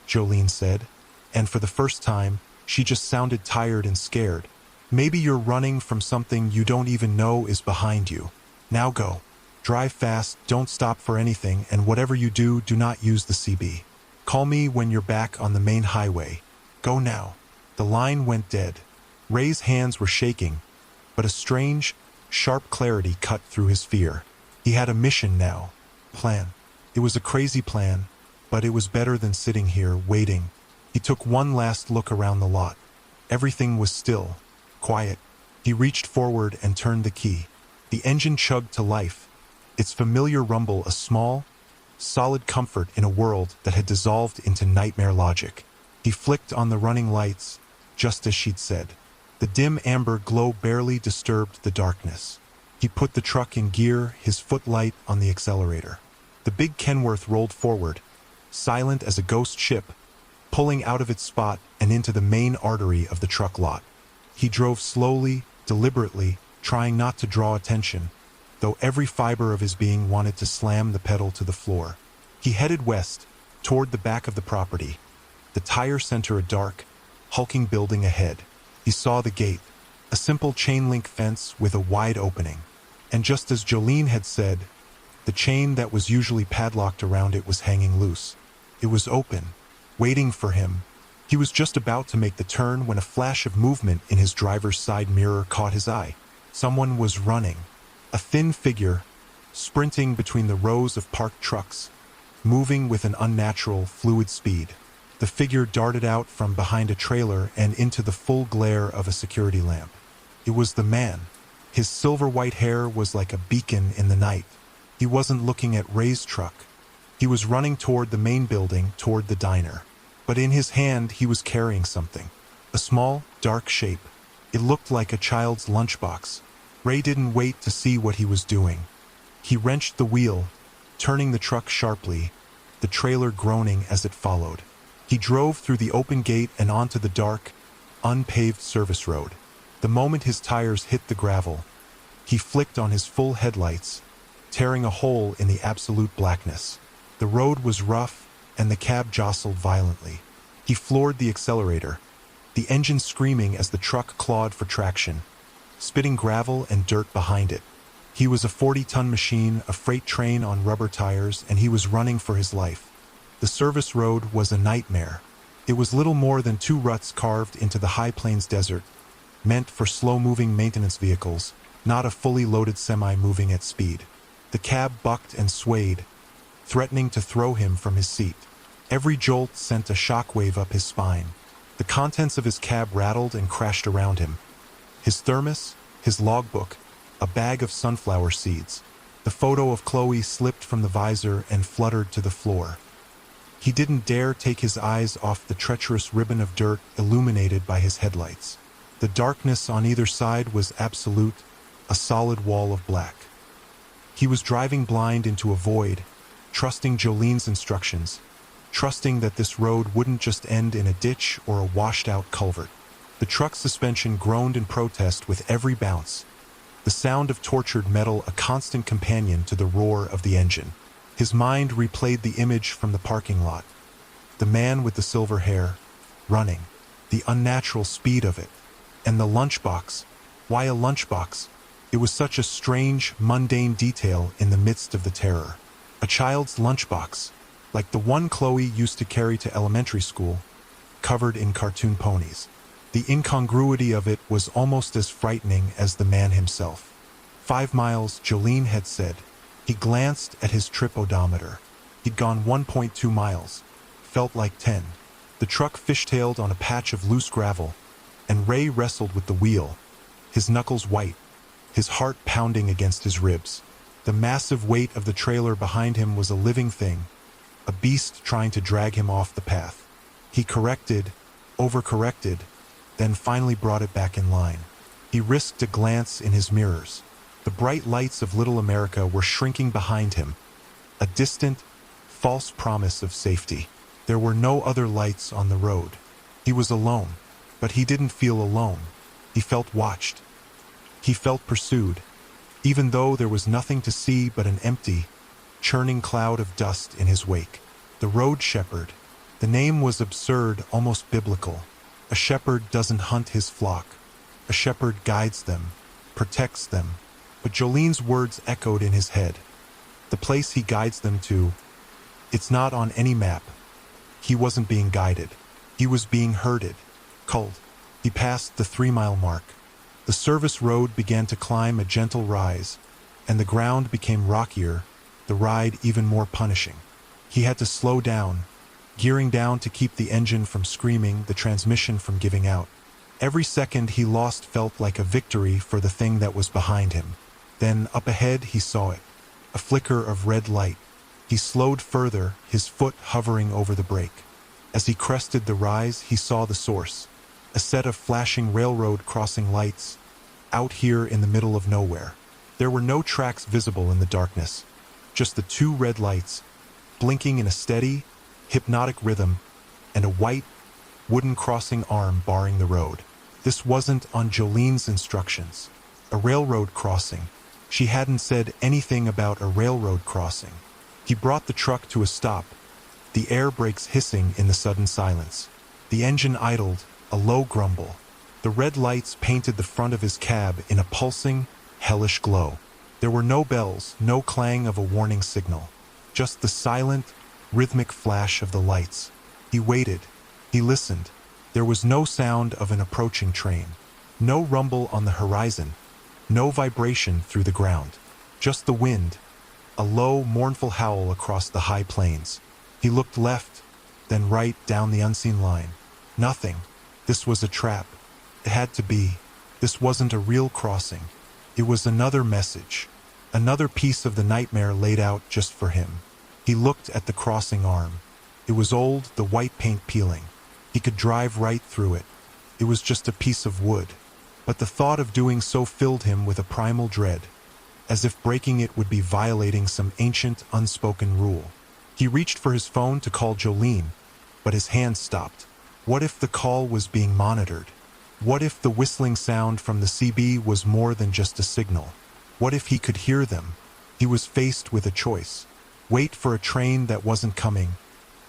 Jolene said, and for the first time, she just sounded tired and scared. "Maybe you're running from something you don't even know is behind you. Now go. Drive fast, don't stop for anything, and whatever you do, do not use the CB. Call me when you're back on the main highway. Go now." The line went dead. Ray's hands were shaking, but a strange, sharp clarity cut through his fear. He had a mission now. Plan. It was a crazy plan, but it was better than sitting here, waiting. He took one last look around the lot. Everything was still, quiet. He reached forward and turned the key. The engine chugged to life, its familiar rumble a small, solid comfort in a world that had dissolved into nightmare logic. He flicked on the running lights, just as she'd said. The dim amber glow barely disturbed the darkness. He put the truck in gear, his foot light on the accelerator. The big Kenworth rolled forward, silent as a ghost ship, pulling out of its spot and into the main artery of the truck lot. He drove slowly, deliberately, trying not to draw attention, though every fiber of his being wanted to slam the pedal to the floor. He headed west, toward the back of the property, the tire center a dark, hulking building ahead. He saw the gate, a simple chain-link fence with a wide opening. And just as Jolene had said, the chain that was usually padlocked around it was hanging loose. It was open, waiting for him. He was just about to make the turn when a flash of movement in his driver's side mirror caught his eye. Someone was running, a thin figure, sprinting between the rows of parked trucks, moving with an unnatural, fluid speed. The figure darted out from behind a trailer and into the full glare of a security lamp. It was the man. His silver-white hair was like a beacon in the night. He wasn't looking at Ray's truck. He was running toward the main building, toward the diner. But in his hand he was carrying something. A small, dark shape. It looked like a child's lunchbox. Ray didn't wait to see what he was doing. He wrenched the wheel, turning the truck sharply, the trailer groaning as it followed. He drove through the open gate and onto the dark, unpaved service road. The moment his tires hit the gravel, he flicked on his full headlights, tearing a hole in the absolute blackness. The road was rough, and the cab jostled violently. He floored the accelerator, the engine screaming as the truck clawed for traction, spitting gravel and dirt behind it. He was a 40-ton machine, a freight train on rubber tires, and he was running for his life. The service road was a nightmare. It was little more than 2 ruts carved into the high plains desert, meant for slow-moving maintenance vehicles, not a fully loaded semi moving at speed. The cab bucked and swayed, threatening to throw him from his seat. Every jolt sent a shockwave up his spine. The contents of his cab rattled and crashed around him. His thermos, his logbook, a bag of sunflower seeds. The photo of Chloe slipped from the visor and fluttered to the floor. He didn't dare take his eyes off the treacherous ribbon of dirt illuminated by his headlights. The darkness on either side was absolute, a solid wall of black. He was driving blind into a void, trusting Jolene's instructions, trusting that this road wouldn't just end in a ditch or a washed-out culvert. The truck's suspension groaned in protest with every bounce, the sound of tortured metal a constant companion to the roar of the engine. His mind replayed the image from the parking lot. The man with the silver hair, running, the unnatural speed of it, and the lunchbox. Why a lunchbox? It was such a strange, mundane detail in the midst of the terror. A child's lunchbox, like the one Chloe used to carry to elementary school, covered in cartoon ponies. The incongruity of it was almost as frightening as the man himself. 5 miles, Jolene had said. He glanced at his trip odometer. He'd gone 1.2 miles. Felt like 10. The truck fishtailed on a patch of loose gravel, and Ray wrestled with the wheel, his knuckles white, his heart pounding against his ribs. The massive weight of the trailer behind him was a living thing, a beast trying to drag him off the path. He corrected, overcorrected, then finally brought it back in line. He risked a glance in his mirrors. The bright lights of Little America were shrinking behind him, a distant, false promise of safety. There were no other lights on the road. He was alone, but he didn't feel alone. He felt watched. He felt pursued, even though there was nothing to see but an empty, churning cloud of dust in his wake. The Road Shepherd. The name was absurd, almost biblical. A shepherd doesn't hunt his flock. A shepherd guides them, protects them. But Jolene's words echoed in his head. The place he guides them to, it's not on any map. He wasn't being guided. He was being herded, culled. He passed the 3-mile mark. The service road began to climb a gentle rise, and the ground became rockier, the ride even more punishing. He had to slow down, gearing down to keep the engine from screaming, the transmission from giving out. Every second he lost felt like a victory for the thing that was behind him. Then, up ahead, he saw it, a flicker of red light. He slowed further, his foot hovering over the brake. As he crested the rise, he saw the source, A set of flashing railroad crossing lights, out here in the middle of nowhere. There were no tracks visible in the darkness, just the two red lights, blinking in a steady, hypnotic rhythm, and a white, wooden crossing arm barring the road. This wasn't on Jolene's instructions. A railroad crossing. She hadn't said anything about a railroad crossing. He brought the truck to a stop, the air brakes hissing in the sudden silence. The engine idled, a low grumble. The red lights painted the front of his cab in a pulsing, hellish glow. There were no bells, no clang of a warning signal. Just the silent, rhythmic flash of the lights. He waited. He listened. There was no sound of an approaching train. No rumble on the horizon. No vibration through the ground. Just the wind. A low, mournful howl across the high plains. He looked left, then right down the unseen line. Nothing. This was a trap. It had to be. This wasn't a real crossing. It was another message. Another piece of the nightmare laid out just for him. He looked at the crossing arm. It was old, the white paint peeling. He could drive right through it. It was just a piece of wood. But the thought of doing so filled him with a primal dread, as if breaking it would be violating some ancient, unspoken rule. He reached for his phone to call Jolene, but his hand stopped. What if the call was being monitored? What if the whistling sound from the CB was more than just a signal? What if he could hear them? He was faced with a choice. Wait for a train that wasn't coming,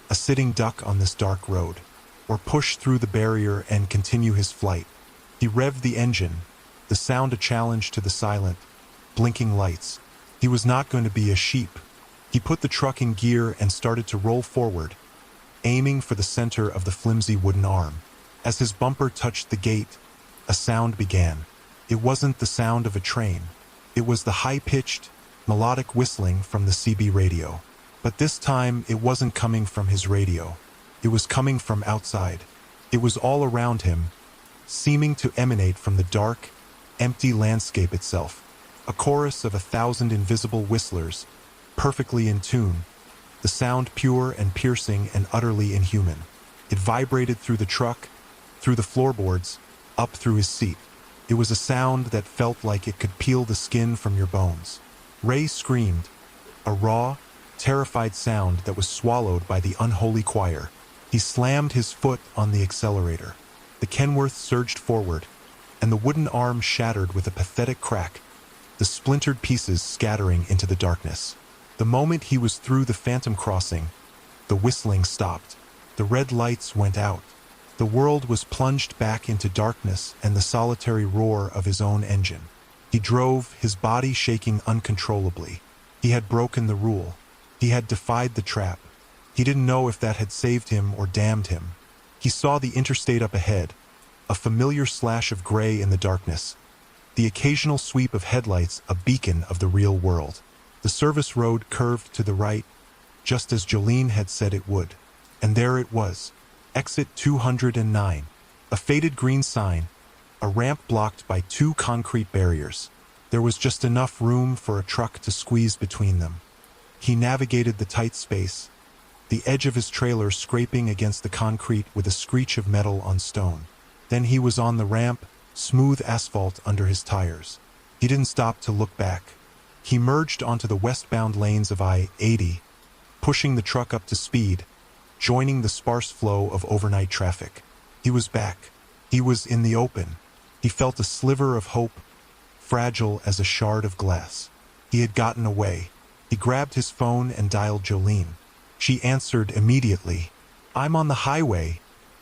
a sitting duck on this dark road, or push through the barrier and continue his flight. He revved the engine, the sound a challenge to the silent, blinking lights. He was not going to be a sheep. He put the truck in gear and started to roll forward, aiming for the center of the flimsy wooden arm. As his bumper touched the gate, a sound began. It wasn't the sound of a train. It was the high-pitched, melodic whistling from the CB radio. But this time, it wasn't coming from his radio. It was coming from outside. It was all around him, seeming to emanate from the dark, empty landscape itself. A chorus of 1,000 invisible whistlers, perfectly in tune, the sound pure and piercing and utterly inhuman. It vibrated through the truck, through the floorboards, up through his seat. It was a sound that felt like it could peel the skin from your bones. Ray screamed, a raw, terrified sound that was swallowed by the unholy choir. He slammed his foot on the accelerator. The Kenworth surged forward, and the wooden arm shattered with a pathetic crack, the splintered pieces scattering into the darkness. The moment he was through the phantom crossing, the whistling stopped. The red lights went out. The world was plunged back into darkness and the solitary roar of his own engine. He drove, his body shaking uncontrollably. He had broken the rule. He had defied the trap. He didn't know if that had saved him or damned him. He saw the interstate up ahead, a familiar slash of gray in the darkness. The occasional sweep of headlights, a beacon of the real world. The service road curved to the right, just as Jolene had said it would. And there it was, exit 209, a faded green sign, a ramp blocked by two concrete barriers. There was just enough room for a truck to squeeze between them. He navigated the tight space, the edge of his trailer scraping against the concrete with a screech of metal on stone. Then he was on the ramp, smooth asphalt under his tires. He didn't stop to look back. He merged onto the westbound lanes of I-80, pushing the truck up to speed, joining the sparse flow of overnight traffic. He was back. He was in the open. He felt a sliver of hope, fragile as a shard of glass. He had gotten away. He grabbed his phone and dialed Jolene. She answered immediately. "I'm on the highway,"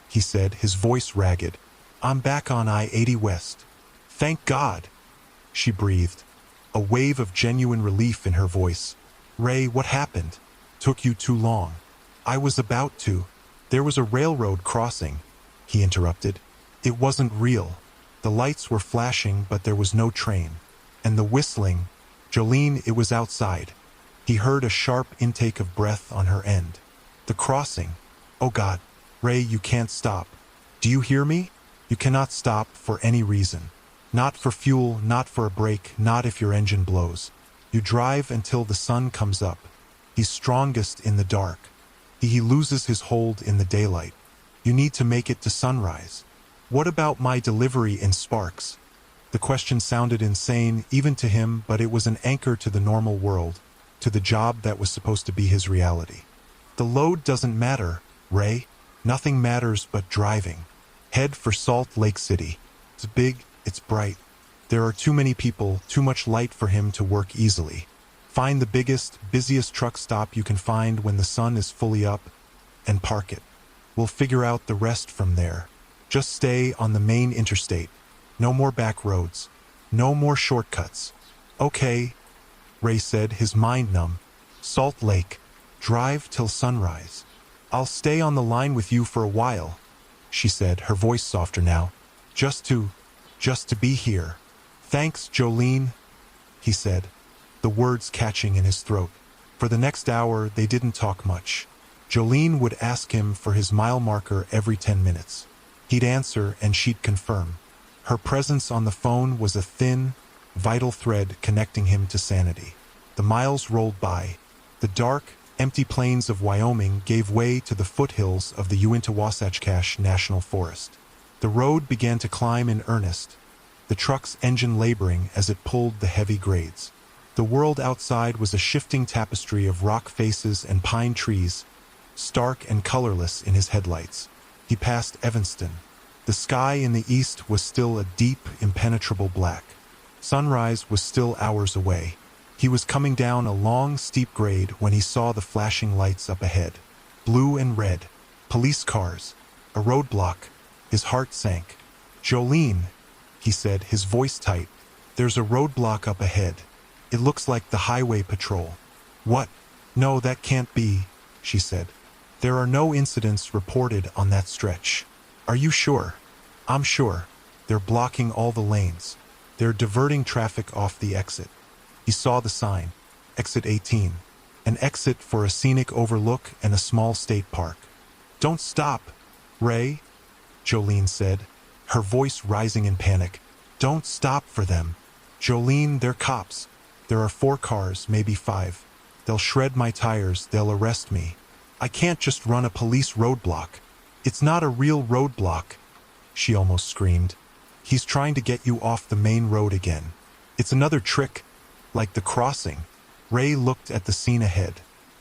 he said, his voice ragged. "I'm back on I-80 West." "Thank God," she breathed, a wave of genuine relief in her voice. "Ray, what happened? Took you too long." "I was about to." "There was a railroad crossing," he interrupted. "It wasn't real. The lights were flashing, but there was no train. And the whistling, Jolene, it was outside." He heard a sharp intake of breath on her end. "The crossing. Oh God. Ray, you can't stop. Do you hear me? You cannot stop for any reason. Not for fuel, not for a break, not if your engine blows. You drive until the sun comes up. He's strongest in the dark. He loses his hold in the daylight. You need to make it to sunrise. What about my delivery in Sparks? The question sounded insane even to him, but it was an anchor to the normal world, to the job that was supposed to be his reality. The load doesn't matter, Ray. Nothing matters but driving. Head for Salt Lake City. It's big, it's bright. There are too many people, too much light for him to work easily. Find the biggest, busiest truck stop you can find when the sun is fully up, and park it. We'll figure out the rest from there. Just stay on the main interstate. No more back roads. No more shortcuts. Okay, Ray said, his mind numb. Salt Lake. Drive till sunrise. I'll stay on the line with you for a while, she said, her voice softer now. Just to be here. Thanks, Jolene, he said, the words catching in his throat. For the next hour, they didn't talk much. Jolene would ask him for his mile marker every 10 minutes. He'd answer and she'd confirm. Her presence on the phone was a thin, vital thread connecting him to sanity. The miles rolled by. The dark, empty plains of Wyoming gave way to the foothills of the Uinta-Wasatch National Forest. The road began to climb in earnest, the truck's engine laboring as it pulled the heavy grades. The world outside was a shifting tapestry of rock faces and pine trees, stark and colorless in his headlights. He passed Evanston. The sky in the east was still a deep, impenetrable black. Sunrise was still hours away. He was coming down a long, steep grade when he saw the flashing lights up ahead. Blue and red. Police cars. A roadblock. His heart sank. Jolene, he said, his voice tight. There's a roadblock up ahead. It looks like the highway patrol. What? No, that can't be, she said. There are no incidents reported on that stretch. Are you sure? I'm sure. They're blocking all the lanes. They're diverting traffic off the exit. He saw the sign. Exit 18. An exit for a scenic overlook and a small state park. Don't stop, Ray, Jolene said, her voice rising in panic. Don't stop for them. Jolene, they're cops. There are 4 cars, maybe 5. They'll shred my tires, they'll arrest me. I can't just run a police roadblock. It's not a real roadblock, she almost screamed. He's trying to get you off the main road again. It's another trick, like the crossing. Ray looked at the scene ahead.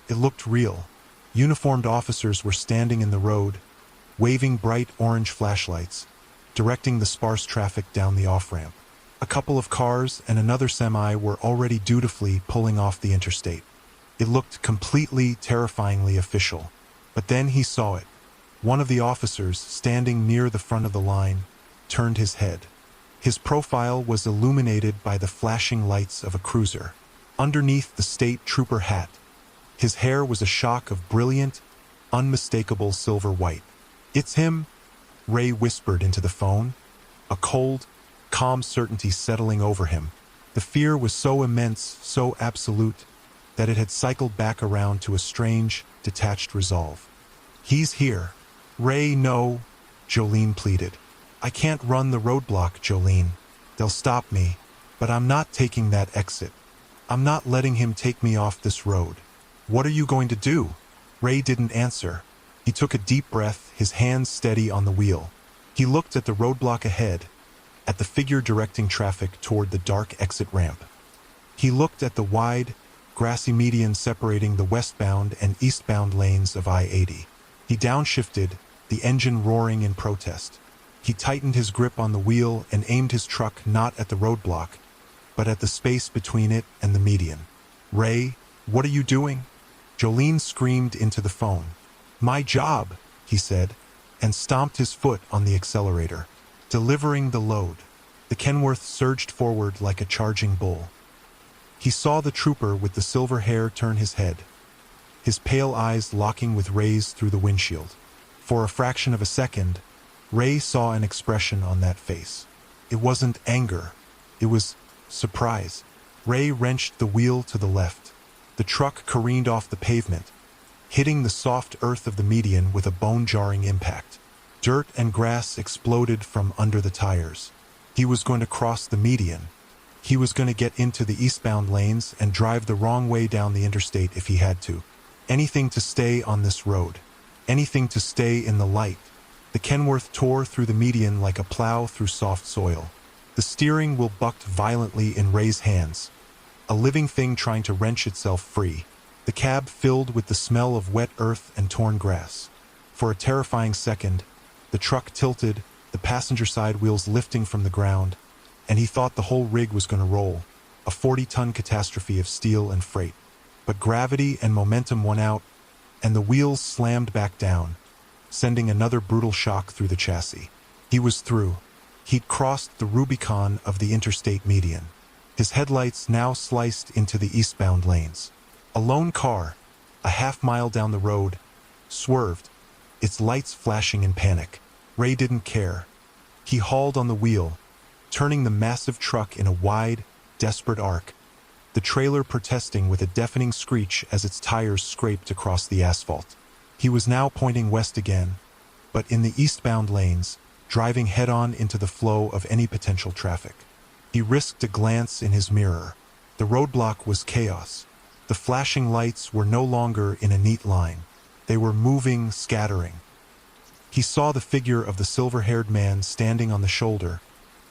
It looked real. Uniformed officers were standing in the road, waving bright orange flashlights, directing the sparse traffic down the off-ramp. A couple of cars and another semi were already dutifully pulling off the interstate. It looked completely, terrifyingly official. But then he saw it. One of the officers, standing near the front of the line, turned his head. His profile was illuminated by the flashing lights of a cruiser. Underneath the state trooper hat, his hair was a shock of brilliant, unmistakable silver white. It's him, Ray whispered into the phone, a cold, calm certainty settling over him. The fear was so immense, so absolute, that it had cycled back around to a strange, detached resolve. He's here. Ray, no, Jolene pleaded. I can't run the roadblock, Jolene. They'll stop me, but I'm not taking that exit. I'm not letting him take me off this road. What are you going to do? Ray didn't answer. He took a deep breath, his hands steady on the wheel. He looked at the roadblock ahead, at the figure directing traffic toward the dark exit ramp. He looked at the wide, grassy median separating the westbound and eastbound lanes of I-80. He downshifted, the engine roaring in protest. He tightened his grip on the wheel and aimed his truck not at the roadblock, but at the space between it and the median. Ray, what are you doing? Jolene screamed into the phone. My job, he said, and stomped his foot on the accelerator. Delivering the load. The Kenworth surged forward like a charging bull. He saw the trooper with the silver hair turn his head, his pale eyes locking with Ray's through the windshield. For a fraction of a second, Ray saw an expression on that face. It wasn't anger. It was surprise. Ray wrenched the wheel to the left. The truck careened off the pavement, hitting the soft earth of the median with a bone-jarring impact. Dirt and grass exploded from under the tires. He was going to cross the median. He was going to get into the eastbound lanes and drive the wrong way down the interstate if he had to. Anything to stay on this road. Anything to stay in the light. The Kenworth tore through the median like a plow through soft soil. The steering wheel bucked violently in Ray's hands, a living thing trying to wrench itself free. The cab filled with the smell of wet earth and torn grass. For a terrifying second, the truck tilted, the passenger side wheels lifting from the ground, and he thought the whole rig was going to roll, a 40-ton catastrophe of steel and freight. But gravity and momentum won out, and the wheels slammed back down, sending another brutal shock through the chassis. He was through. He'd crossed the Rubicon of the interstate median. His headlights now sliced into the eastbound lanes. A lone car, a half-mile down the road, swerved, its lights flashing in panic. Ray didn't care. He hauled on the wheel, turning the massive truck in a wide, desperate arc, the trailer protesting with a deafening screech as its tires scraped across the asphalt. He was now pointing west again, but in the eastbound lanes, driving head-on into the flow of any potential traffic. He risked a glance in his mirror. The roadblock was chaos. The flashing lights were no longer in a neat line. They were moving, scattering. He saw the figure of the silver-haired man standing on the shoulder,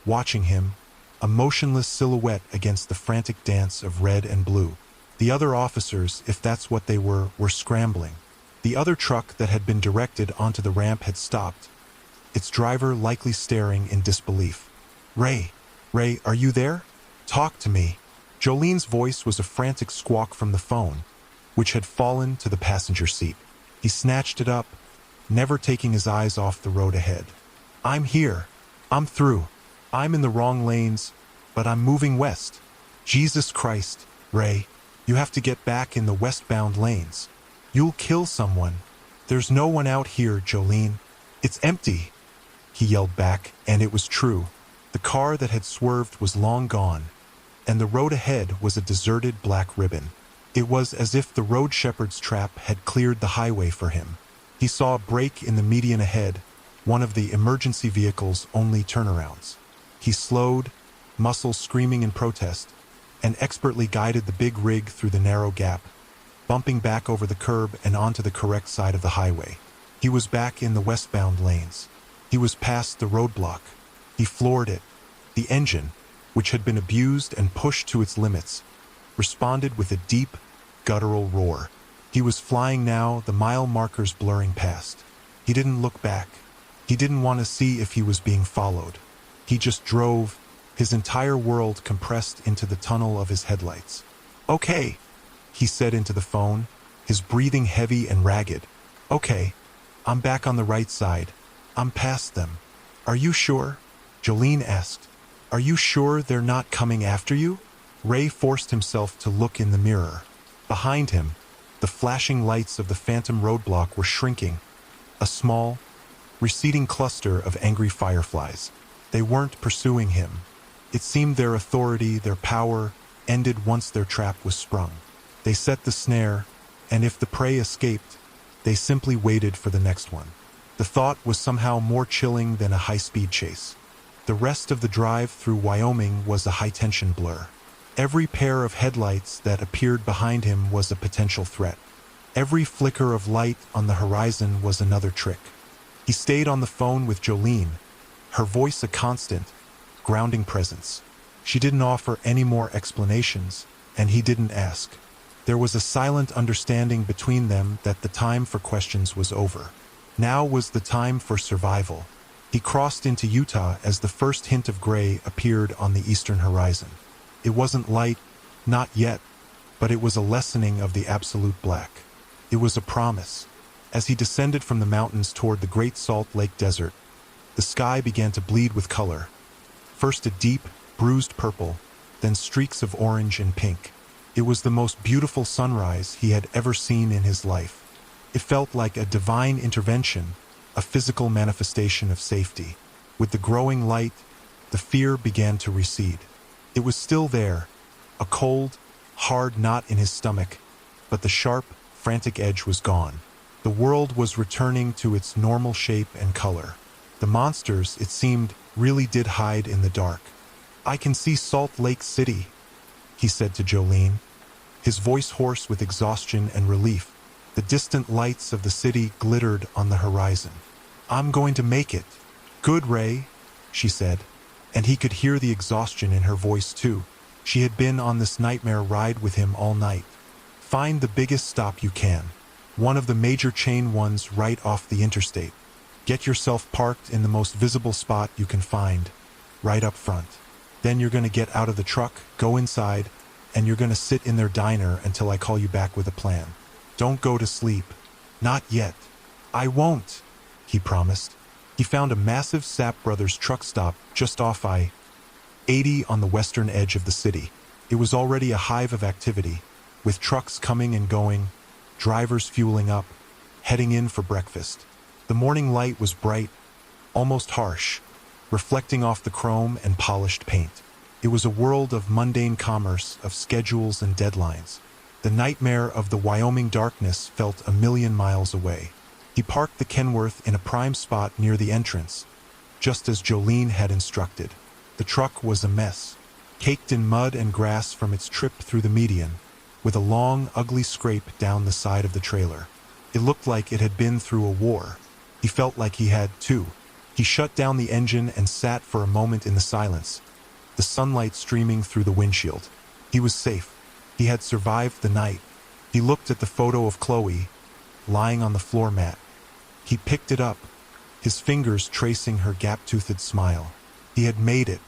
watching him, a motionless silhouette against the frantic dance of red and blue. The other officers, if that's what they were scrambling. The other truck that had been directed onto the ramp had stopped, its driver likely staring in disbelief. Ray, are you there? Talk to me." Jolene's voice was a frantic squawk from the phone, which had fallen to the passenger seat. He snatched it up, never taking his eyes off the road ahead. "I'm here. I'm through. I'm in the wrong lanes, but I'm moving west. Jesus Christ, Ray, you have to get back in the westbound lanes. You'll kill someone. There's no one out here, Jolene. It's empty," he yelled back, and it was true. The car that had swerved was long gone, and the road ahead was a deserted black ribbon. It was as if the road shepherd's trap had cleared the highway for him. He saw a break in the median ahead, one of the emergency vehicle's only turnarounds. He slowed, muscles screaming in protest, and expertly guided the big rig through the narrow gap, bumping back over the curb and onto the correct side of the highway. He was back in the westbound lanes. He was past the roadblock. He floored it. The engine, which had been abused and pushed to its limits, responded with a deep, guttural roar. He was flying now, the mile markers blurring past. He didn't look back. He didn't want to see if he was being followed. He just drove, his entire world compressed into the tunnel of his headlights. "Okay," he said into the phone, his breathing heavy and ragged. "Okay, I'm back on the right side. I'm past them." "Are you sure?" Jolene asked. "Are you sure they're not coming after you?" Ray forced himself to look in the mirror. Behind him, the flashing lights of the phantom roadblock were shrinking, a small, receding cluster of angry fireflies. They weren't pursuing him. It seemed their authority, their power, ended once their trap was sprung. They set the snare, and if the prey escaped, they simply waited for the next one. The thought was somehow more chilling than a high-speed chase. The rest of the drive through Wyoming was a high-tension blur. Every pair of headlights that appeared behind him was a potential threat. Every flicker of light on the horizon was another trick. He stayed on the phone with Jolene, her voice a constant, grounding presence. She didn't offer any more explanations, and he didn't ask. There was a silent understanding between them that the time for questions was over. Now was the time for survival. He crossed into Utah as the first hint of gray appeared on the eastern horizon. It wasn't light, not yet, but it was a lessening of the absolute black. It was a promise. As he descended from the mountains toward the Great Salt Lake Desert, the sky began to bleed with color. First a deep, bruised purple, then streaks of orange and pink. It was the most beautiful sunrise he had ever seen in his life. It felt like a divine intervention, a physical manifestation of safety. With the growing light, the fear began to recede. It was still there, a cold, hard knot in his stomach, but the sharp, frantic edge was gone. The world was returning to its normal shape and color. The monsters, it seemed, really did hide in the dark. "I can see Salt Lake City," he said to Jolene, his voice hoarse with exhaustion and relief. The distant lights of the city glittered on the horizon. I'm going to make it. Good, Ray, she said, and he could hear the exhaustion in her voice too. She had been on this nightmare ride with him all night. Find the biggest stop you can. One of the major chain ones right off the interstate. Get yourself parked in the most visible spot you can find, right up front. Then you're going to get out of the truck, go inside, and you're going to sit in their diner until I call you back with a plan. Don't go to sleep. Not yet. I won't, he promised. He found a massive Sapp Brothers truck stop just off I-80 on the western edge of the city. It was already a hive of activity, with trucks coming and going, drivers fueling up, heading in for breakfast. The morning light was bright, almost harsh, reflecting off the chrome and polished paint. It was a world of mundane commerce, of schedules and deadlines. The nightmare of the Wyoming darkness felt a million miles away. He parked the Kenworth in a prime spot near the entrance, just as Jolene had instructed. The truck was a mess, caked in mud and grass from its trip through the median, with a long, ugly scrape down the side of the trailer. It looked like it had been through a war. He felt like he had, too. He shut down the engine and sat for a moment in the silence, the sunlight streaming through the windshield. He was safe. He had survived the night. He looked at the photo of Chloe, lying on the floor mat. He picked it up, his fingers tracing her gap-toothed smile. He had made it.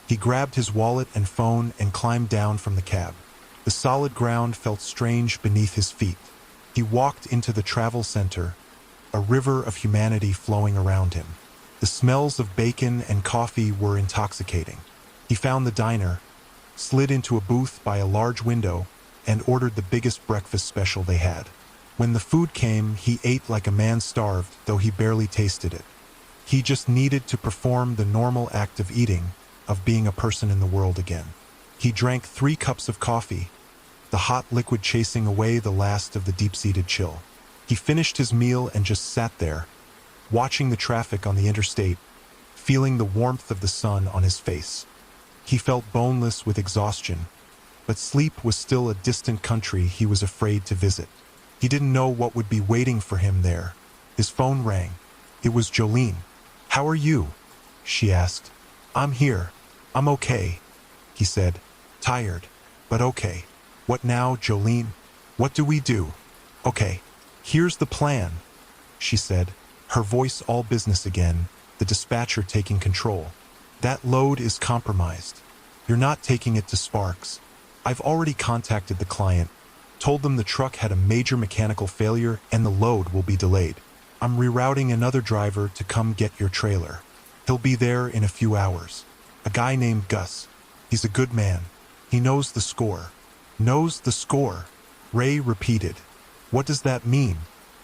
He grabbed his wallet and phone and climbed down from the cab. The solid ground felt strange beneath his feet. He walked into the travel center, a river of humanity flowing around him. The smells of bacon and coffee were intoxicating. He found the diner, slid into a booth by a large window, and ordered the biggest breakfast special they had. When the food came, he ate like a man starved, though he barely tasted it. He just needed to perform the normal act of eating, of being a person in the world again. He drank 3 cups of coffee, the hot liquid chasing away the last of the deep-seated chill. He finished his meal and just sat there, watching the traffic on the interstate, feeling the warmth of the sun on his face. He felt boneless with exhaustion, but sleep was still a distant country he was afraid to visit. He didn't know what would be waiting for him there. His phone rang. It was Jolene. "How are you?" she asked. "I'm here. I'm okay," he said. "Tired, but okay." "What now, Jolene? What do we do?" "Okay, here's the plan," she said, her voice all business again, the dispatcher taking control. "That load is compromised. You're not taking it to Sparks. I've already contacted the client, told them the truck had a major mechanical failure and the load will be delayed. I'm rerouting another driver to come get your trailer. He'll be there in a few hours. A guy named Gus. He's a good man. He knows the score." "Knows the score," Ray repeated. "What does that mean?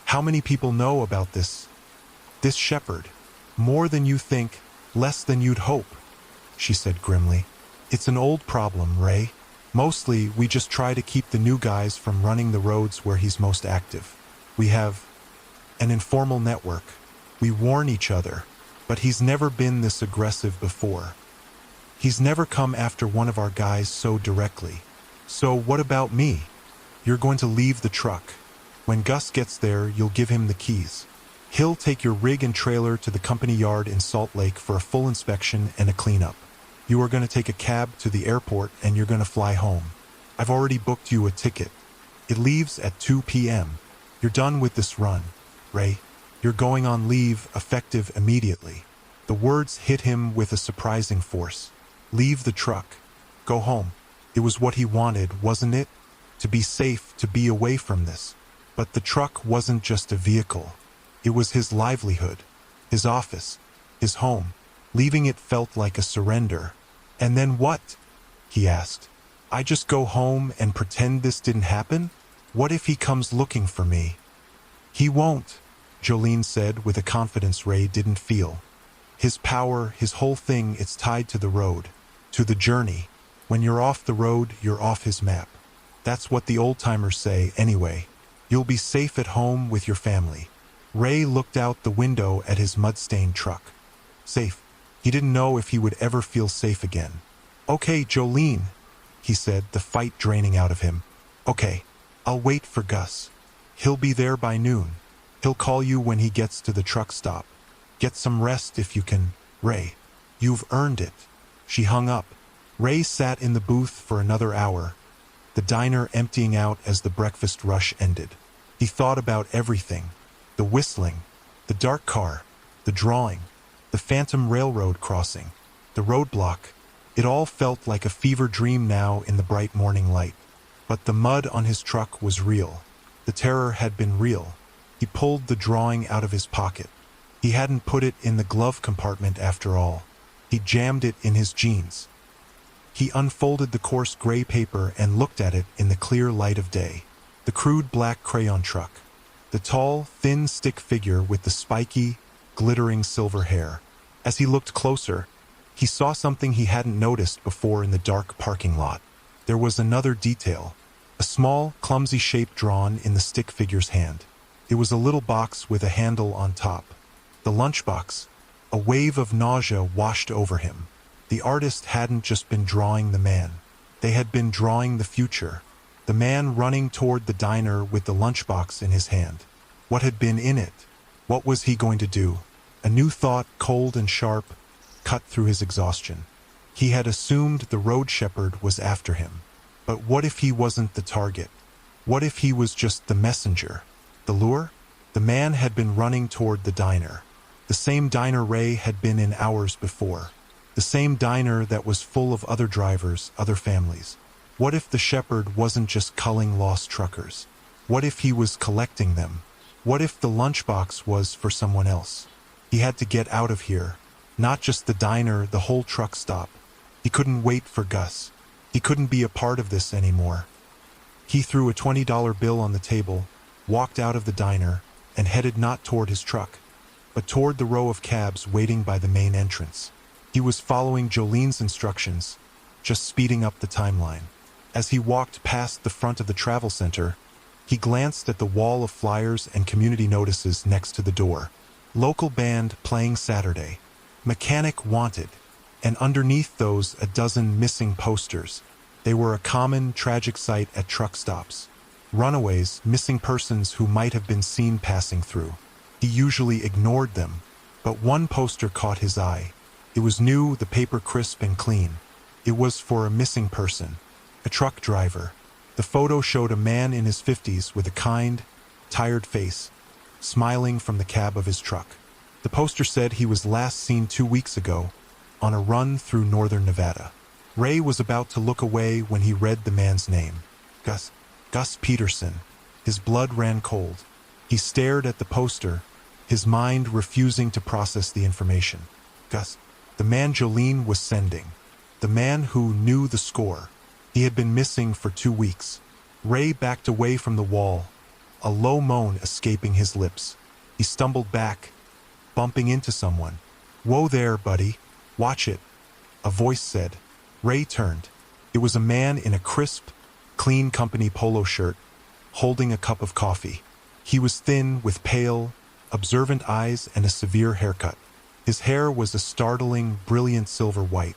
How many people know about this shepherd?" "More than you think, less than you'd hope," she said grimly. "It's an old problem, Ray. Mostly, we just try to keep the new guys from running the roads where he's most active. We have an informal network. We warn each other, but he's never been this aggressive before. He's never come after one of our guys so directly. So what about me? You're going to leave the truck. When Gus gets there, you'll give him the keys. He'll take your rig and trailer to the company yard in Salt Lake for a full inspection and a cleanup. You are going to take a cab to the airport and you're going to fly home. I've already booked you a ticket. It leaves at 2 p.m. You're done with this run, Ray. You're going on leave, effective immediately." The words hit him with a surprising force. Leave the truck. Go home. It was what he wanted, wasn't it? To be safe, to be away from this. But the truck wasn't just a vehicle. It was his livelihood, his office, his home. Leaving it felt like a surrender. "And then what?" he asked. "I just go home and pretend this didn't happen? What if he comes looking for me?" "He won't," Jolene said with a confidence Ray didn't feel. "His power, his whole thing, it's tied to the road, to the journey. When you're off the road, you're off his map. That's what the old-timers say anyway. You'll be safe at home with your family." Ray looked out the window at his mud-stained truck. Safe. He didn't know if he would ever feel safe again. "Okay, Jolene," he said, the fight draining out of him. "Okay, I'll wait for Gus. He'll be there by noon. He'll call you when he gets to the truck stop. Get some rest if you can, Ray. You've earned it." She hung up. Ray sat in the booth for another hour, the diner emptying out as the breakfast rush ended. He thought about everything: the whistling, the dark car, the drawing, the phantom railroad crossing, the roadblock. It all felt like a fever dream now in the bright morning light. But the mud on his truck was real. The terror had been real. He pulled the drawing out of his pocket. He hadn't put it in the glove compartment after all. He jammed it in his jeans. He unfolded the coarse gray paper and looked at it in the clear light of day. The crude black crayon truck. The tall, thin stick figure with the spiky, glittering silver hair. As he looked closer, he saw something he hadn't noticed before in the dark parking lot. There was another detail. A small, clumsy shape drawn in the stick figure's hand. It was a little box with a handle on top. The lunchbox. A wave of nausea washed over him. The artist hadn't just been drawing the man. They had been drawing the future. The man running toward the diner with the lunchbox in his hand. What had been in it? What was he going to do? A new thought, cold and sharp, cut through his exhaustion. He had assumed the road shepherd was after him. But what if he wasn't the target? What if he was just the messenger? The lure? The man had been running toward the diner. The same diner Ray had been in hours before. The same diner that was full of other drivers, other families. What if the shepherd wasn't just culling lost truckers? What if he was collecting them? What if the lunchbox was for someone else? He had to get out of here. Not just the diner, the whole truck stop. He couldn't wait for Gus. He couldn't be a part of this anymore. He threw a $20 bill on the table, walked out of the diner, and headed not toward his truck, but toward the row of cabs waiting by the main entrance. He was following Jolene's instructions, just speeding up the timeline. As he walked past the front of the travel center, he glanced at the wall of flyers and community notices next to the door. Local band playing Saturday. Mechanic wanted. And underneath those, a dozen missing posters. They were a common, tragic sight at truck stops. Runaways, missing persons who might have been seen passing through. He usually ignored them, but one poster caught his eye. It was new, the paper crisp and clean. It was for a missing person, a truck driver. The photo showed a man in his 50s with a kind, tired face, smiling from the cab of his truck. The poster said he was last seen 2 weeks ago, on a run through northern Nevada. Ray was about to look away when he read the man's name. Gus Peterson. His blood ran cold. He stared at the poster, his mind refusing to process the information. Gus, the man Jolene was sending. The man who knew the score. He had been missing for 2 weeks. Ray backed away from the wall, a low moan escaping his lips. He stumbled back, bumping into someone. "Whoa there, buddy. Watch it," a voice said. Ray turned. It was a man in a crisp, clean company polo shirt, holding a cup of coffee. He was thin, with pale, observant eyes and a severe haircut. His hair was a startling, brilliant silver white.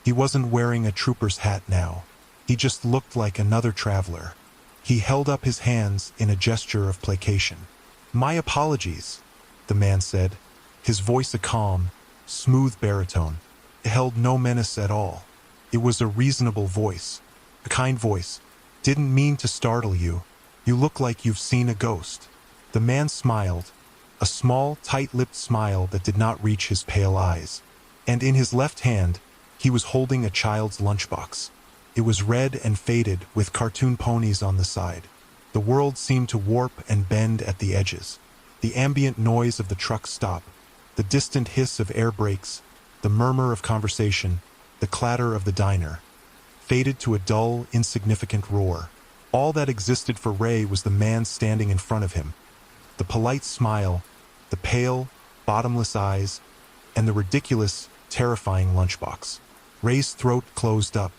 He wasn't wearing a trooper's hat now. He just looked like another traveler. He held up his hands in a gesture of placation. "My apologies," the man said, his voice a calm, smooth baritone. It held no menace at all. It was a reasonable voice, a kind voice. "Didn't mean to startle you. You look like you've seen a ghost." The man smiled, a small, tight-lipped smile that did not reach his pale eyes. And in his left hand, he was holding a child's lunchbox. It was red and faded, with cartoon ponies on the side. The world seemed to warp and bend at the edges. The ambient noise of the truck stop, the distant hiss of air brakes, the murmur of conversation, the clatter of the diner, faded to a dull, insignificant roar. All that existed for Ray was the man standing in front of him. The polite smile, the pale, bottomless eyes, and the ridiculous, terrifying lunchbox. Ray's throat closed up.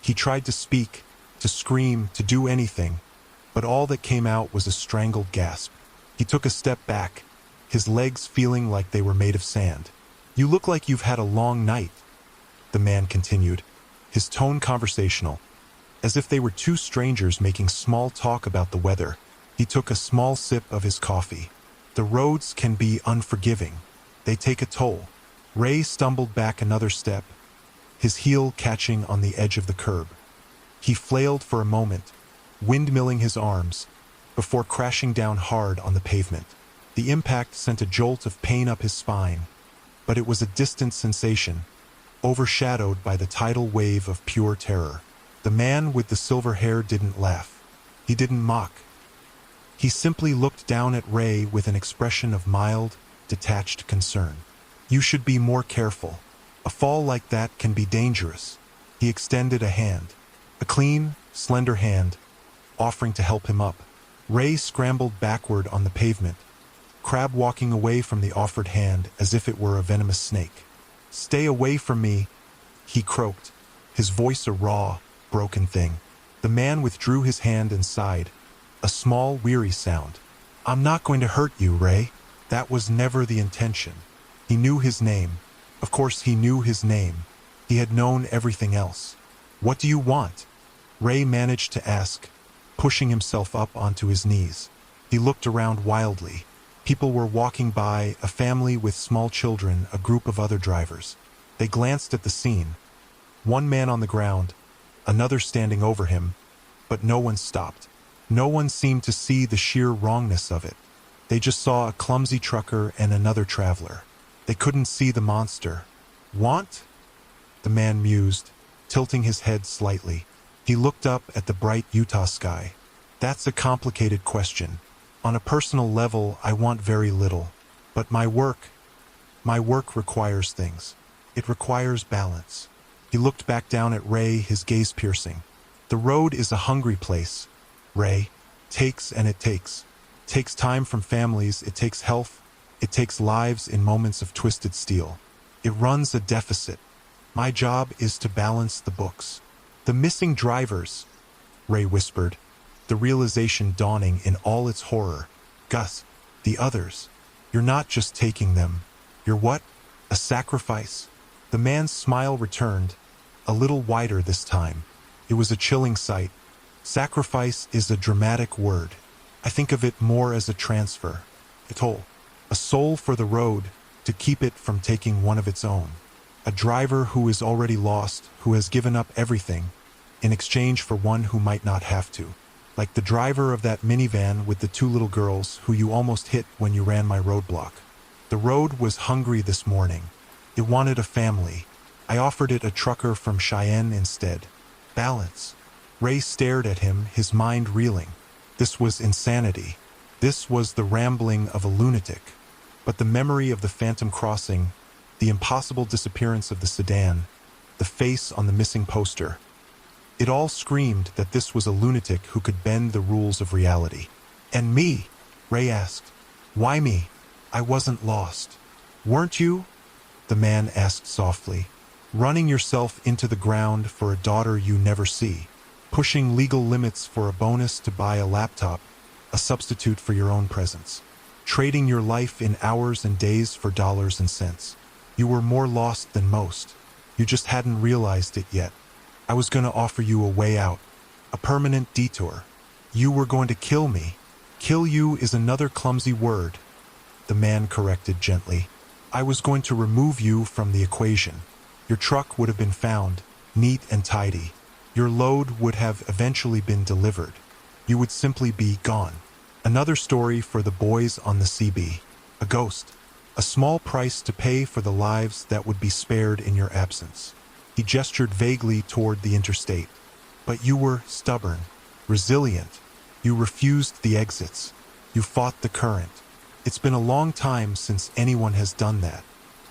He tried to speak, to scream, to do anything, but all that came out was a strangled gasp. He took a step back, his legs feeling like they were made of sand. "You look like you've had a long night," the man continued, his tone conversational, as if they were two strangers making small talk about the weather. He took a small sip of his coffee. "The roads can be unforgiving," They take a toll. Ray stumbled back another step, his heel catching on the edge of the curb. He flailed for a moment, windmilling his arms, before crashing down hard on the pavement. The impact sent a jolt of pain up his spine, but it was a distant sensation, overshadowed by the tidal wave of pure terror. The man with the silver hair didn't laugh. He didn't mock. He simply looked down at Ray with an expression of mild, detached concern. "You should be more careful. A fall like that can be dangerous." He extended a hand, a clean, slender hand, offering to help him up. Ray scrambled backward on the pavement, crab walking away from the offered hand as if it were a venomous snake. "Stay away from me," he croaked, his voice a raw, broken thing. The man withdrew his hand and sighed, a small, weary sound. "I'm not going to hurt you, Ray. That was never the intention." He knew his name. Of course he knew his name. He had known everything else. "What do you want?" Ray managed to ask, pushing himself up onto his knees. He looked around wildly. People were walking by, a family with small children, a group of other drivers. They glanced at the scene. One man on the ground, another standing over him, but no one stopped. No one seemed to see the sheer wrongness of it. They just saw a clumsy trucker and another traveler. They couldn't see the monster. "Want?" the man mused, tilting his head slightly. He looked up at the bright Utah sky. "That's a complicated question. On a personal level, I want very little. But my work requires things. It requires balance." He looked back down at Ray, his gaze piercing. "The road is a hungry place, Ray. Takes and it takes. Takes time from families, it takes health, it takes lives in moments of twisted steel. It runs a deficit. My job is to balance the books." "The missing drivers," Ray whispered, the realization dawning in all its horror. "Gus, the others. You're not just taking them. You're what? A sacrifice?" The man's smile returned, a little wider this time. It was a chilling sight. "Sacrifice is a dramatic word. I think of it more as a transfer, a toll, a soul for the road, to keep it from taking one of its own. A driver who is already lost, who has given up everything, in exchange for one who might not have to. Like the driver of that minivan with the two little girls who you almost hit when you ran my roadblock. The road was hungry this morning. It wanted a family. I offered it a trucker from Cheyenne instead. Balance." Ray stared at him, his mind reeling. This was insanity. This was the rambling of a lunatic. But the memory of the phantom crossing, the impossible disappearance of the sedan, the face on the missing poster, it all screamed that this was a lunatic who could bend the rules of reality. "And me?" Ray asked. "Why me? I wasn't lost." "Weren't you?" the man asked softly. "Running yourself into the ground for a daughter you never see. Pushing legal limits for a bonus to buy a laptop, a substitute for your own presence. Trading your life in hours and days for dollars and cents. You were more lost than most. You just hadn't realized it yet. I was going to offer you a way out, a permanent detour. You were going to kill me." "Kill you is another clumsy word," the man corrected gently. "I was going to remove you from the equation. Your truck would have been found, neat and tidy. Your load would have eventually been delivered. You would simply be gone. Another story for the boys on the CB. A ghost. A small price to pay for the lives that would be spared in your absence." He gestured vaguely toward the interstate. "But you were stubborn, resilient. You refused the exits. You fought the current. It's been a long time since anyone has done that."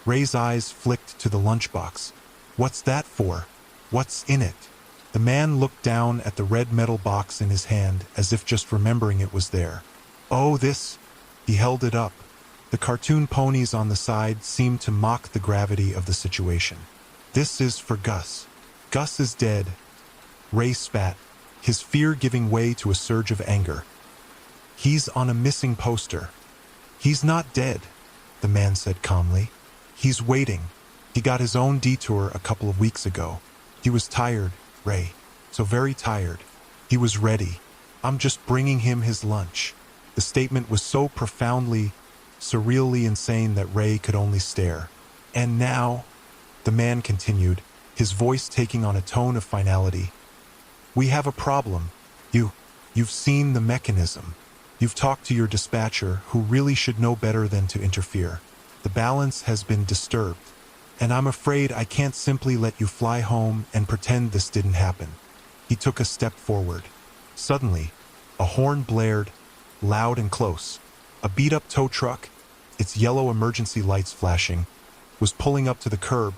Ray's eyes flicked to the lunchbox. "What's that for? What's in it?" The man looked down at the red metal box in his hand as if just remembering it was there. "Oh, this." He held it up. The cartoon ponies on the side seemed to mock the gravity of the situation. "This is for Gus. Gus is dead." Ray spat, his fear giving way to a surge of anger. "He's on a missing poster." "He's not dead," the man said calmly. "He's waiting. He got his own detour a couple of weeks ago. He was tired, Ray. So very tired. He was ready. I'm just bringing him his lunch." The statement was so profoundly, surreally insane that Ray could only stare. "And now," the man continued, his voice taking on a tone of finality, "we have a problem. You've seen the mechanism. You've talked to your dispatcher, who really should know better than to interfere. The balance has been disturbed, and I'm afraid I can't simply let you fly home and pretend this didn't happen." He took a step forward. Suddenly, a horn blared, loud and close. A beat-up tow truck, its yellow emergency lights flashing, was pulling up to the curb,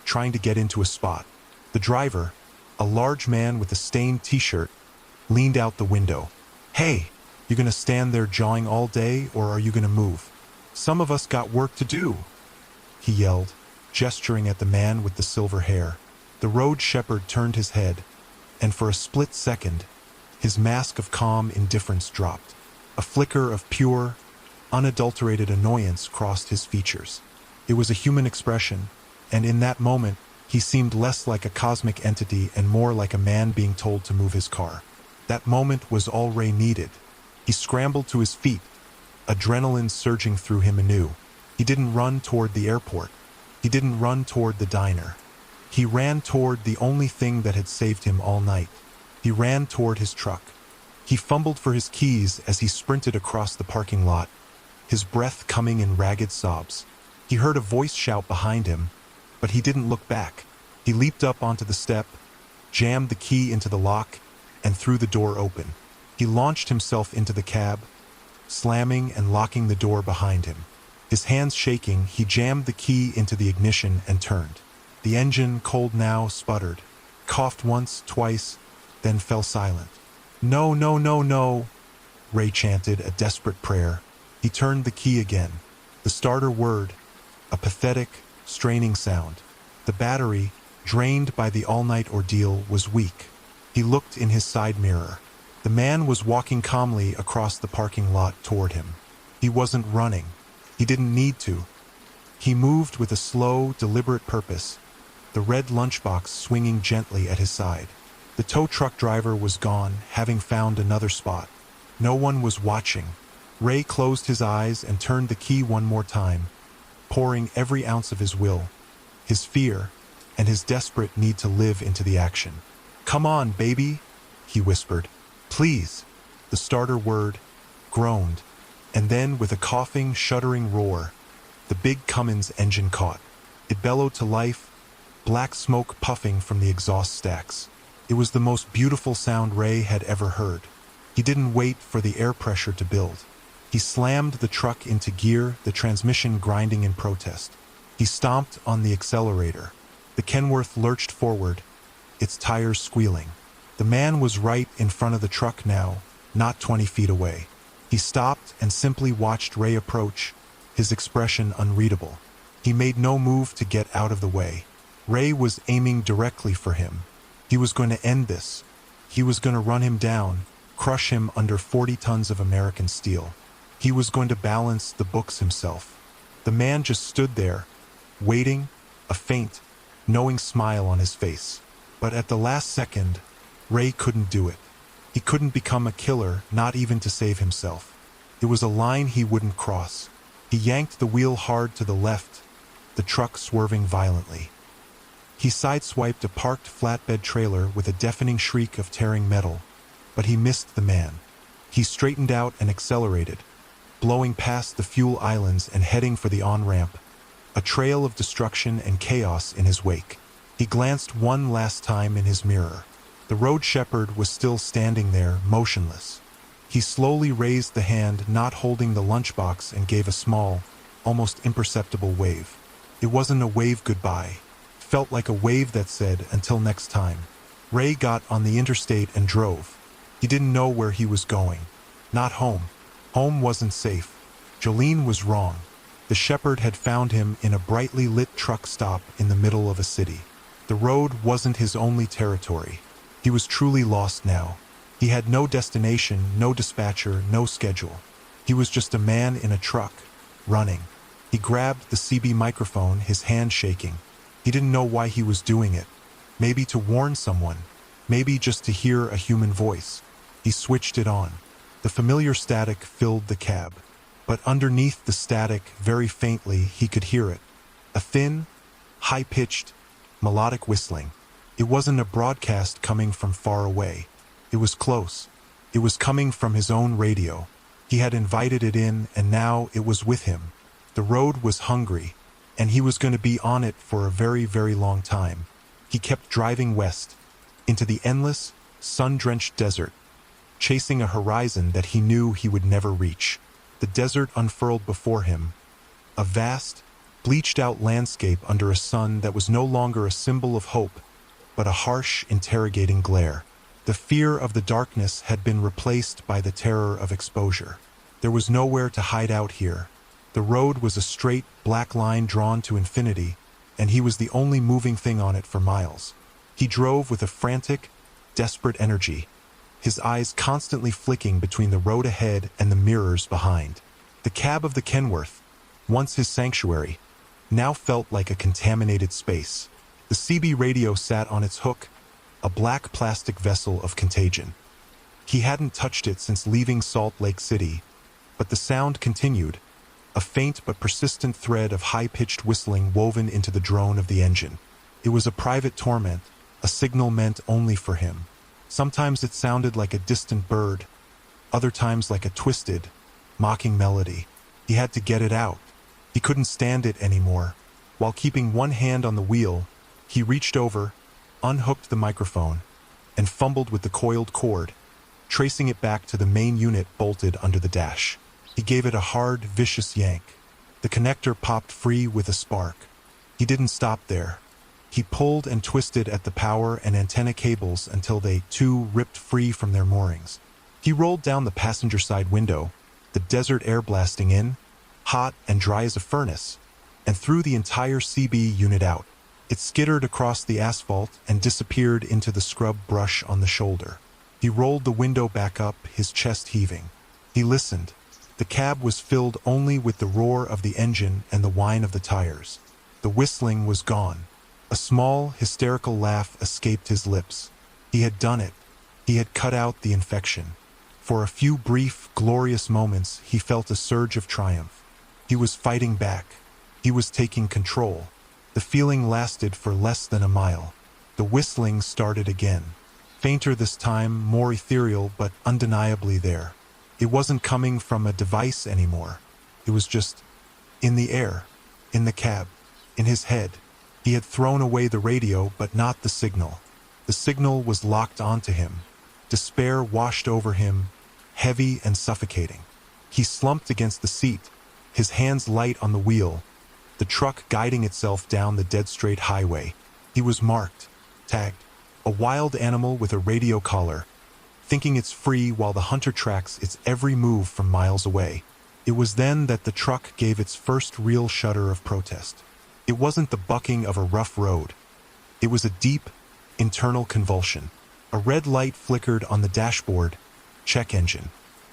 trying to get into a spot. The driver, a large man with a stained t-shirt, leaned out the window. "Hey, you gonna stand there jawing all day, or are you gonna move? Some of us got work to do," he yelled, gesturing at the man with the silver hair. The road shepherd turned his head, and for a split second, his mask of calm indifference dropped. A flicker of pure, unadulterated annoyance crossed his features. It was a human expression, and in that moment, he seemed less like a cosmic entity and more like a man being told to move his car. That moment was all Ray needed. He scrambled to his feet, adrenaline surging through him anew. He didn't run toward the airport. He didn't run toward the diner. He ran toward the only thing that had saved him all night. He ran toward his truck. He fumbled for his keys as he sprinted across the parking lot, his breath coming in ragged sobs. He heard a voice shout behind him, but he didn't look back. He leaped up onto the step, jammed the key into the lock, and threw the door open. He launched himself into the cab, slamming and locking the door behind him. His hands shaking, he jammed the key into the ignition and turned. The engine, cold now, sputtered, coughed once, twice, then fell silent. "No, no, no, no," Ray chanted, a desperate prayer. He turned the key again. The starter whirred, a pathetic, straining sound. The battery, drained by the all-night ordeal, was weak. He looked in his side mirror. The man was walking calmly across the parking lot toward him. He wasn't running. He didn't need to. He moved with a slow, deliberate purpose, the red lunchbox swinging gently at his side. The tow truck driver was gone, having found another spot. No one was watching. Ray closed his eyes and turned the key one more time, pouring every ounce of his will, his fear, and his desperate need to live into the action. "Come on, baby," he whispered. "Please." The starter whirred, groaned, and then with a coughing, shuddering roar, the big Cummins engine caught. It bellowed to life, black smoke puffing from the exhaust stacks. It was the most beautiful sound Ray had ever heard. He didn't wait for the air pressure to build. He slammed the truck into gear, the transmission grinding in protest. He stomped on the accelerator. The Kenworth lurched forward, its tires squealing. The man was right in front of the truck now, not 20 feet away. He stopped and simply watched Ray approach, his expression unreadable. He made no move to get out of the way. Ray was aiming directly for him. He was going to end this. He was going to run him down, crush him under 40 tons of American steel. He was going to balance the books himself. The man just stood there, waiting, a faint, knowing smile on his face. But at the last second, Ray couldn't do it. He couldn't become a killer, not even to save himself. It was a line he wouldn't cross. He yanked the wheel hard to the left, the truck swerving violently. He sideswiped a parked flatbed trailer with a deafening shriek of tearing metal, but he missed the man. He straightened out and accelerated, blowing past the fuel islands and heading for the on-ramp, a trail of destruction and chaos in his wake. He glanced one last time in his mirror. The road shepherd was still standing there, motionless. He slowly raised the hand not holding the lunchbox and gave a small, almost imperceptible wave. It wasn't a wave goodbye. It felt like a wave that said, "Until next time." Ray got on the interstate and drove. He didn't know where he was going. Not home. Home wasn't safe. Jolene was wrong. The shepherd had found him in a brightly lit truck stop in the middle of a city. The road wasn't his only territory. He was truly lost now. He had no destination, no dispatcher, no schedule. He was just a man in a truck, running. He grabbed the CB microphone, his hand shaking. He didn't know why he was doing it. Maybe to warn someone. Maybe just to hear a human voice. He switched it on. The familiar static filled the cab. but underneath the static, very faintly, he could hear it. A thin, high-pitched, melodic whistling. It wasn't a broadcast coming from far away. It was close. It was coming from his own radio. He had invited it in, and now it was with him. The road was hungry, and he was going to be on it for a very, very long time. He kept driving west, into the endless, sun-drenched desert, chasing a horizon that he knew he would never reach. The desert unfurled before him, a vast, bleached-out landscape under a sun that was no longer a symbol of hope, but a harsh, interrogating glare. The fear of the darkness had been replaced by the terror of exposure. There was nowhere to hide out here. The road was a straight, black line drawn to infinity, and he was the only moving thing on it for miles. He drove with a frantic, desperate energy, his eyes constantly flicking between the road ahead and the mirrors behind. The cab of the Kenworth, once his sanctuary, now felt like a contaminated space. The CB radio sat on its hook, a black plastic vessel of contagion. He hadn't touched it since leaving Salt Lake City, but the sound continued, a faint but persistent thread of high-pitched whistling woven into the drone of the engine. It was a private torment, a signal meant only for him. Sometimes it sounded like a distant bird, other times like a twisted, mocking melody. He had to get it out. He couldn't stand it anymore. While keeping one hand on the wheel, he reached over, unhooked the microphone, and fumbled with the coiled cord, tracing it back to the main unit bolted under the dash. He gave it a hard, vicious yank. The connector popped free with a spark. He didn't stop there. He pulled and twisted at the power and antenna cables until they, too, ripped free from their moorings. He rolled down the passenger side window, the desert air blasting in, hot and dry as a furnace, and threw the entire CB unit out. It skittered across the asphalt and disappeared into the scrub brush on the shoulder. He rolled the window back up, his chest heaving. He listened. The cab was filled only with the roar of the engine and the whine of the tires. The whistling was gone. A small, hysterical laugh escaped his lips. He had done it. He had cut out the infection. For a few brief, glorious moments, he felt a surge of triumph. He was fighting back. He was taking control. The feeling lasted for less than a mile. The whistling started again. Fainter this time, more ethereal, but undeniably there. It wasn't coming from a device anymore. It was just in the air, in the cab, in his head. He had thrown away the radio, but not the signal. The signal was locked onto him. Despair washed over him, heavy and suffocating. He slumped against the seat, his hands light on the wheel, the truck guiding itself down the dead-straight highway. He was marked, tagged, a wild animal with a radio collar, thinking it's free while the hunter tracks its every move from miles away. It was then that the truck gave its first real shudder of protest. It wasn't the bucking of a rough road. It was a deep, internal convulsion. A red light flickered on the dashboard. Check engine.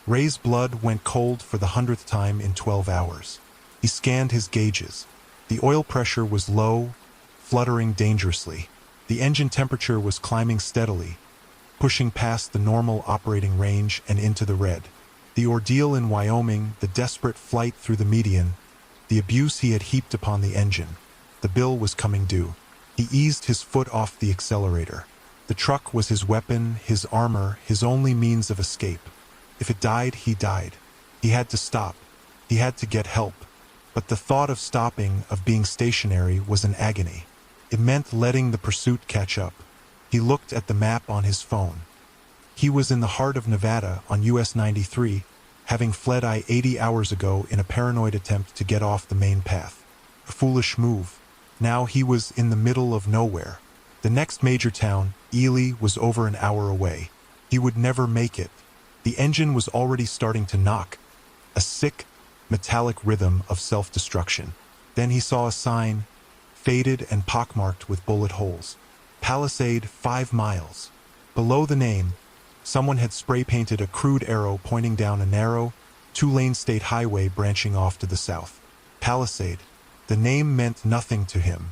Ray's blood went cold for the 100th time in 12 hours. He scanned his gauges. The oil pressure was low, fluttering dangerously. The engine temperature was climbing steadily, pushing past the normal operating range and into the red. The ordeal in Wyoming, the desperate flight through the median, the abuse he had heaped upon the engine. The bill was coming due. He eased his foot off the accelerator. The truck was his weapon, his armor, his only means of escape. If it died, he died. He had to stop. He had to get help. But the thought of stopping, of being stationary, was an agony. It meant letting the pursuit catch up. He looked at the map on his phone. He was in the heart of Nevada on US 93, having fled I-80 hours ago in a paranoid attempt to get off the main path. A foolish move. Now he was in the middle of nowhere. The next major town, Ely, was over an hour away. He would never make it. The engine was already starting to knock, a sick, metallic rhythm of self-destruction. Then he saw a sign, faded and pockmarked with bullet holes. Palisade 5 miles. Below the name, someone had spray-painted a crude arrow pointing down a narrow, 2-lane state highway branching off to the south. Palisade. The name meant nothing to him.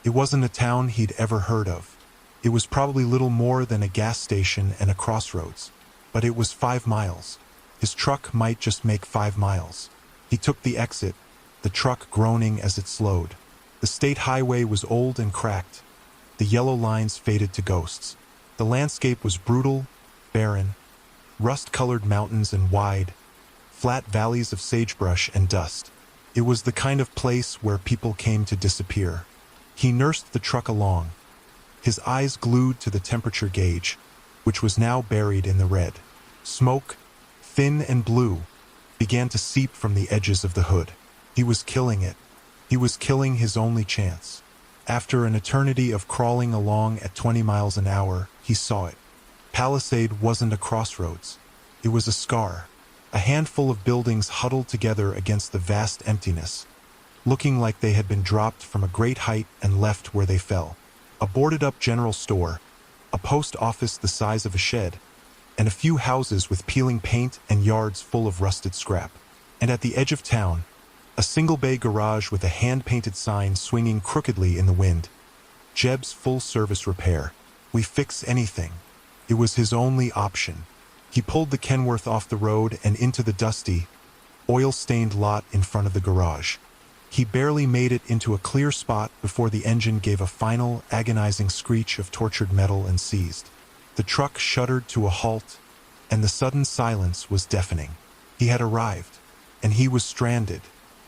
It wasn't a town he'd ever heard of. It was probably little more than a gas station and a crossroads. But it was 5 miles. His truck might just make 5 miles. He took the exit, the truck groaning as it slowed. The state highway was old and cracked. The yellow lines faded to ghosts. The landscape was brutal, barren, rust-colored mountains and wide, flat valleys of sagebrush and dust. It was the kind of place where people came to disappear. He nursed the truck along, his eyes glued to the temperature gauge, which was now buried in the red. Smoke, thin and blue, began to seep from the edges of the hood. He was killing it. He was killing his only chance. After an eternity of crawling along at 20 miles an hour, he saw it. Palisade wasn't a crossroads. It was a scar. A handful of buildings huddled together against the vast emptiness, looking like they had been dropped from a great height and left where they fell. A boarded-up general store, a post office the size of a shed, and a few houses with peeling paint and yards full of rusted scrap. And at the edge of town, a single-bay garage with a hand-painted sign swinging crookedly in the wind. Jeb's full-service repair. We fix anything. It was his only option. He pulled the Kenworth off the road and into the dusty, oil-stained lot in front of the garage. He barely made it into a clear spot before the engine gave a final, agonizing screech of tortured metal and seized. The truck shuddered to a halt, and the sudden silence was deafening. He had arrived, and he was stranded.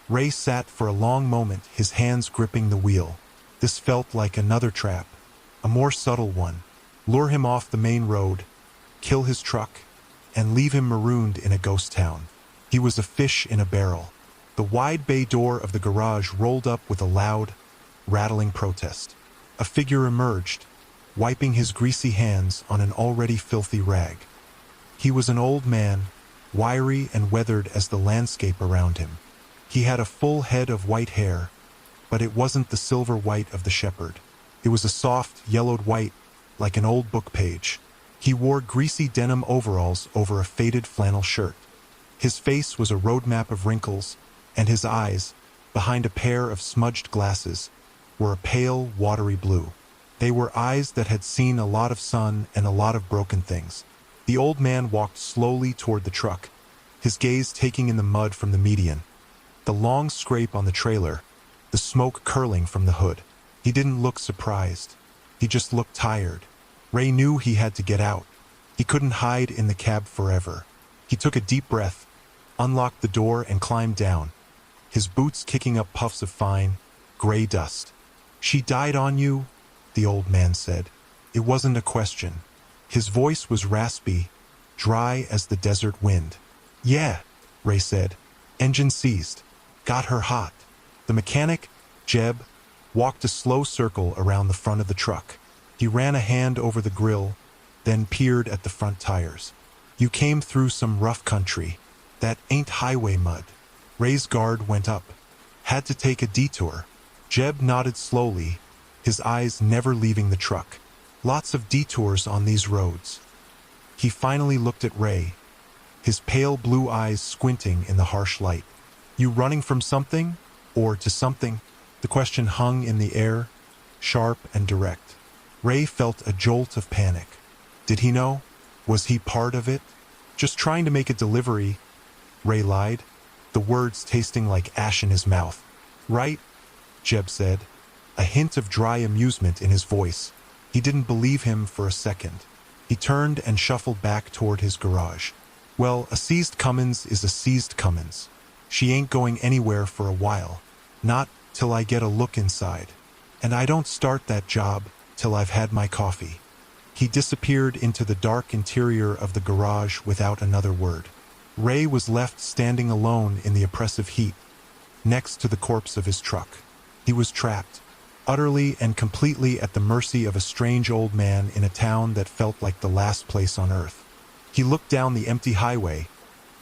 Ray sat for a long moment, his hands gripping the wheel. This felt like another trap, a more subtle one. Lure him off the main road, kill his truck, and leave him marooned in a ghost town. He was a fish in a barrel. The wide bay door of the garage rolled up with a loud, rattling protest. A figure emerged, wiping his greasy hands on an already filthy rag. He was an old man, wiry and weathered as the landscape around him. He had a full head of white hair, but it wasn't the silver white of the shepherd. It was a soft, yellowed white, like an old book page. He wore greasy denim overalls over a faded flannel shirt. His face was a roadmap of wrinkles, and his eyes, behind a pair of smudged glasses, were a pale, watery blue. They were eyes that had seen a lot of sun and a lot of broken things. The old man walked slowly toward the truck, his gaze taking in the mud from the median, the long scrape on the trailer, the smoke curling from the hood. He didn't look surprised. He just looked tired. Ray knew he had to get out. He couldn't hide in the cab forever. He took a deep breath, unlocked the door, and climbed down, his boots kicking up puffs of fine, gray dust. "She died on you?" the old man said. It wasn't a question. His voice was raspy, dry as the desert wind. "Yeah," Ray said. "Engine seized. Got her hot." The mechanic, Jeb, walked a slow circle around the front of the truck. He ran a hand over the grill, then peered at the front tires. "You came through some rough country. That ain't highway mud." Ray's guard went up. "Had to take a detour." Jeb nodded slowly, his eyes never leaving the truck. "Lots of detours on these roads." He finally looked at Ray, his pale blue eyes squinting in the harsh light. "You running from something? Or to something?" The question hung in the air, sharp and direct. Ray felt a jolt of panic. Did he know? Was he part of it? "Just trying to make a delivery," Ray lied, the words tasting like ash in his mouth. "Right," Jeb said, a hint of dry amusement in his voice. He didn't believe him for a second. He turned and shuffled back toward his garage. "Well, a seized Cummins is a seized Cummins. She ain't going anywhere for a while. Not till I get a look inside. And I don't start that job till I've had my coffee." He disappeared into the dark interior of the garage without another word. Ray was left standing alone in the oppressive heat, next to the corpse of his truck. He was trapped, utterly and completely at the mercy of a strange old man in a town that felt like the last place on earth. He looked down the empty highway,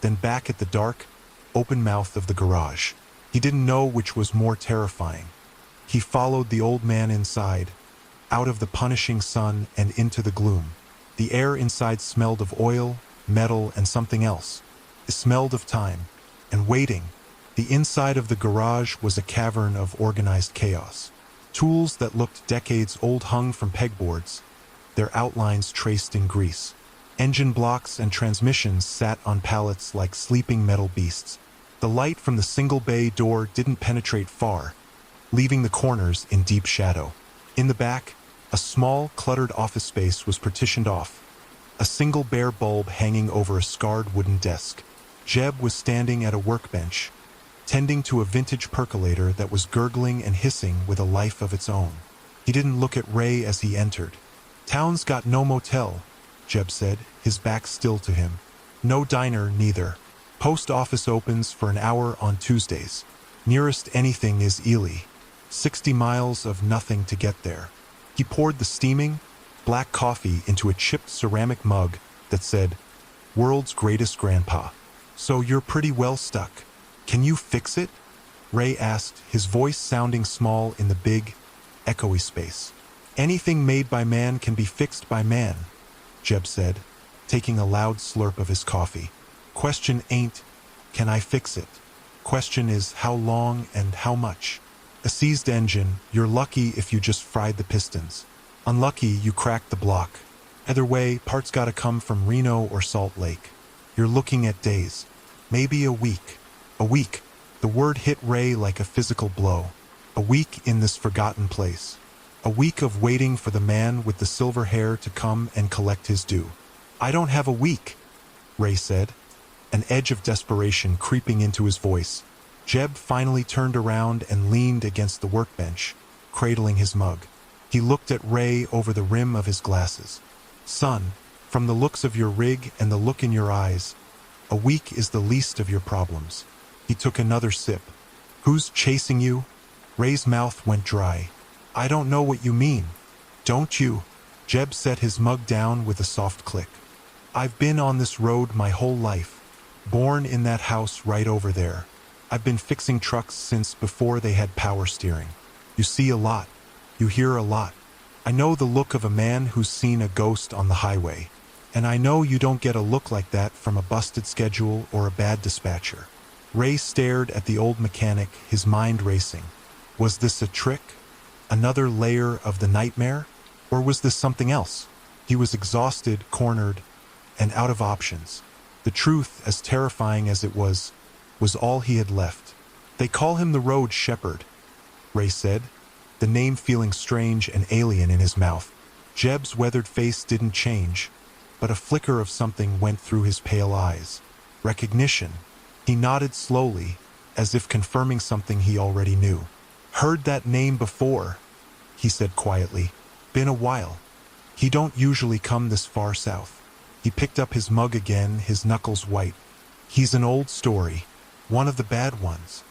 then back at the dark, open mouth of the garage. He didn't know which was more terrifying. He followed the old man inside, out of the punishing sun and into the gloom. The air inside smelled of oil, metal, and something else. It smelled of time and waiting. The inside of the garage was a cavern of organized chaos. Tools that looked decades old hung from pegboards, their outlines traced in grease. Engine blocks and transmissions sat on pallets like sleeping metal beasts. The light from the single bay door didn't penetrate far, leaving the corners in deep shadow. In the back, a small, cluttered office space was partitioned off, a single bare bulb hanging over a scarred wooden desk. Jeb was standing at a workbench, tending to a vintage percolator that was gurgling and hissing with a life of its own. He didn't look at Ray as he entered. "Town's got no motel," Jeb said, his back still to him. "No diner, neither. Post office opens for an hour on Tuesdays. Nearest anything is Ely. 60 miles of nothing to get there." He poured the steaming, black coffee into a chipped ceramic mug that said, "World's Greatest Grandpa." "So you're pretty well stuck. Can you fix it?" Ray asked, his voice sounding small in the big, echoey space. "Anything made by man can be fixed by man," Jeb said, taking a loud slurp of his coffee. "Question ain't, can I fix it? Question is how long and how much. A seized engine, you're lucky if you just fried the pistons. Unlucky you cracked the block. Either way, parts gotta come from Reno or Salt Lake. You're looking at days, maybe a week. A week." The word hit Ray like a physical blow. A week in this forgotten place. A week of waiting for the man with the silver hair to come and collect his due. "I don't have a week," Ray said, an edge of desperation creeping into his voice. Jeb finally turned around and leaned against the workbench, cradling his mug. He looked at Ray over the rim of his glasses. "Son, from the looks of your rig and the look in your eyes, a week is the least of your problems." He took another sip. "Who's chasing you?" Ray's mouth went dry. "I don't know what you mean." "Don't you?" Jeb set his mug down with a soft click. "I've been on this road my whole life. Born in that house right over there. I've been fixing trucks since before they had power steering. You see a lot. You hear a lot. I know the look of a man who's seen a ghost on the highway. And I know you don't get a look like that from a busted schedule or a bad dispatcher." Ray stared at the old mechanic, his mind racing. Was this a trick? Another layer of the nightmare? Or was this something else? He was exhausted, cornered, and out of options. The truth, as terrifying as it was all he had left. "They call him the Road Shepherd," Ray said, the name feeling strange and alien in his mouth. Jeb's weathered face didn't change, but a flicker of something went through his pale eyes. Recognition. He nodded slowly, as if confirming something he already knew. "Heard that name before," he said quietly. "Been a while. He don't usually come this far south." He picked up his mug again, his knuckles white. "He's an old story. One of the bad ones."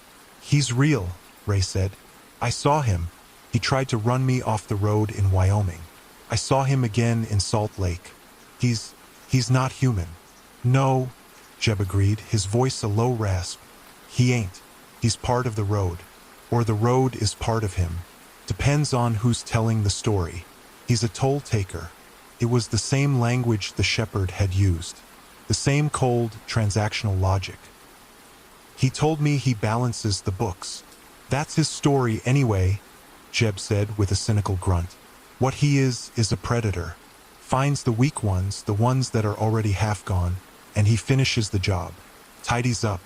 "He's real," Ray said. "I saw him. He tried to run me off the road in Wyoming. I saw him again in Salt Lake. He's not human." "No," Jeb agreed, his voice a low rasp. "He ain't. He's part of the road. Or the road is part of him. Depends on who's telling the story. He's a toll taker." It was the same language the shepherd had used. The same cold, transactional logic. "He told me he balances the books. That's his story anyway," Jeb said with a cynical grunt. "What he is a predator. Finds the weak ones, the ones that are already half gone, and he finishes the job. Tidies up.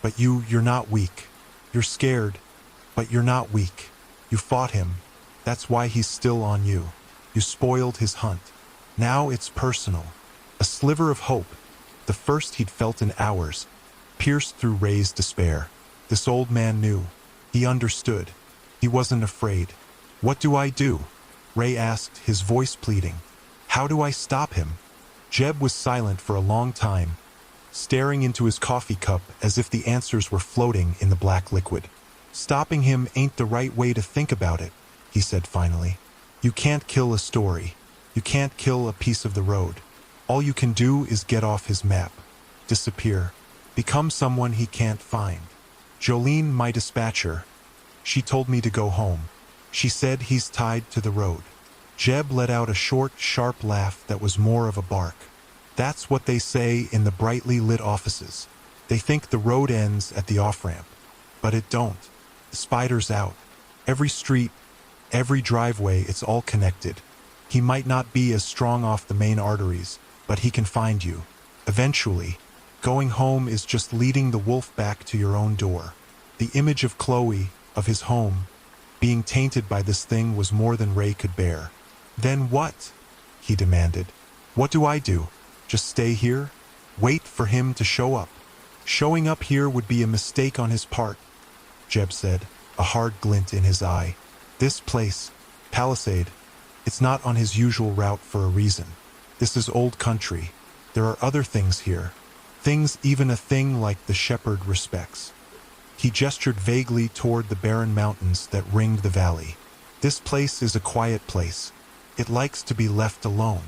But you're not weak. You're scared, but you're not weak. You fought him. That's why he's still on you. You spoiled his hunt. Now it's personal." A sliver of hope, the first he'd felt in hours, pierced through Ray's despair. This old man knew. He understood. He wasn't afraid. "What do I do?" Ray asked, his voice pleading. "How do I stop him?" Jeb was silent for a long time, staring into his coffee cup as if the answers were floating in the black liquid. "Stopping him ain't the right way to think about it," he said finally. "You can't kill a story. You can't kill a piece of the road. All you can do is get off his map. Disappear. Become someone he can't find. Jolene, my dispatcher, she told me to go home. She said he's tied to the road." Jeb let out a short, sharp laugh that was more of a bark. "That's what they say in the brightly lit offices. They think the road ends at the off-ramp. But it don't. The spider's out. Every street, every driveway, it's all connected. He might not be as strong off the main arteries, but he can find you. Eventually. Going home is just leading the wolf back to your own door. The image of Chloe, of his home, being tainted by this thing was more than Ray could bear. Then what? He demanded. What do I do? Just stay here? Wait for him to show up? Showing up here would be a mistake on his part, Jeb said, a hard glint in his eye. This place, Palisade, it's not on his usual route for a reason. This is old country. There are other things here. Things even a thing like the shepherd respects. He gestured vaguely toward the barren mountains that ringed the valley. This place is a quiet place. It likes to be left alone.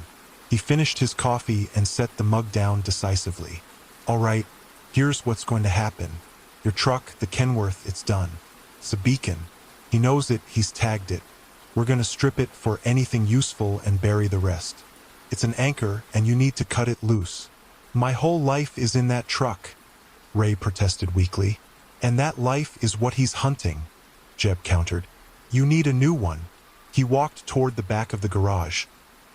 He finished his coffee and set the mug down decisively. All right, here's what's going to happen. Your truck, the Kenworth, it's done. It's a beacon. He knows it, he's tagged it. We're going to strip it for anything useful and bury the rest. It's an anchor, and you need to cut it loose. My whole life is in that truck, Ray protested weakly. And that life is what he's hunting, Jeb countered. You need a new one. He walked toward the back of the garage,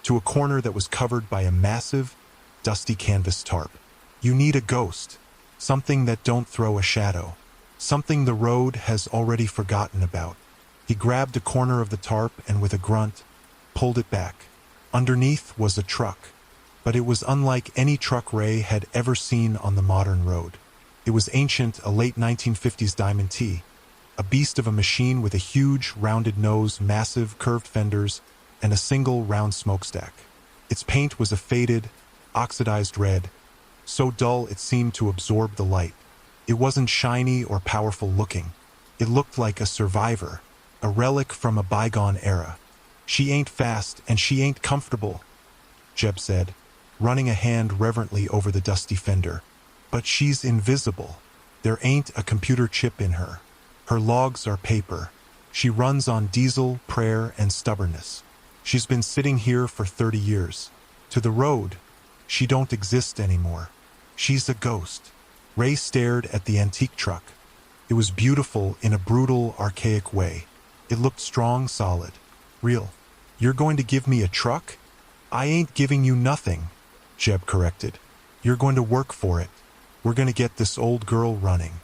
to a corner that was covered by a massive, dusty canvas tarp. You need a ghost, something that don't throw a shadow, something the road has already forgotten about. He grabbed a corner of the tarp and with a grunt, pulled it back. Underneath was a truck, but it was unlike any truck Ray had ever seen on the modern road. It was ancient, a late 1950s Diamond T, a beast of a machine with a huge, rounded nose, massive, curved fenders, and a single round smokestack. Its paint was a faded, oxidized red, so dull it seemed to absorb the light. It wasn't shiny or powerful looking. It looked like a survivor, a relic from a bygone era. She ain't fast and she ain't comfortable, Jeb said, running a hand reverently over the dusty fender. But she's invisible. There ain't a computer chip in her. Her logs are paper. She runs on diesel, prayer, and stubbornness. She's been sitting here for 30 years. To the road, she don't exist anymore. She's a ghost. Ray stared at the antique truck. It was beautiful in a brutal, archaic way. It looked strong, solid, real. You're going to give me a truck? I ain't giving you nothing, Jeb corrected. You're going to work for it. We're going to get this old girl running.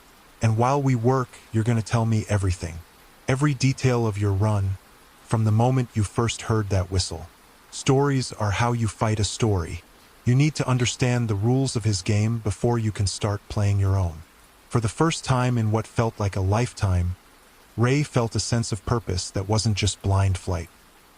And while we work, you're going to tell me everything. Every detail of your run, from the moment you first heard that whistle. Stories are how you fight a story. You need to understand the rules of his game before you can start playing your own. For the first time in what felt like a lifetime, Ray felt a sense of purpose that wasn't just blind flight.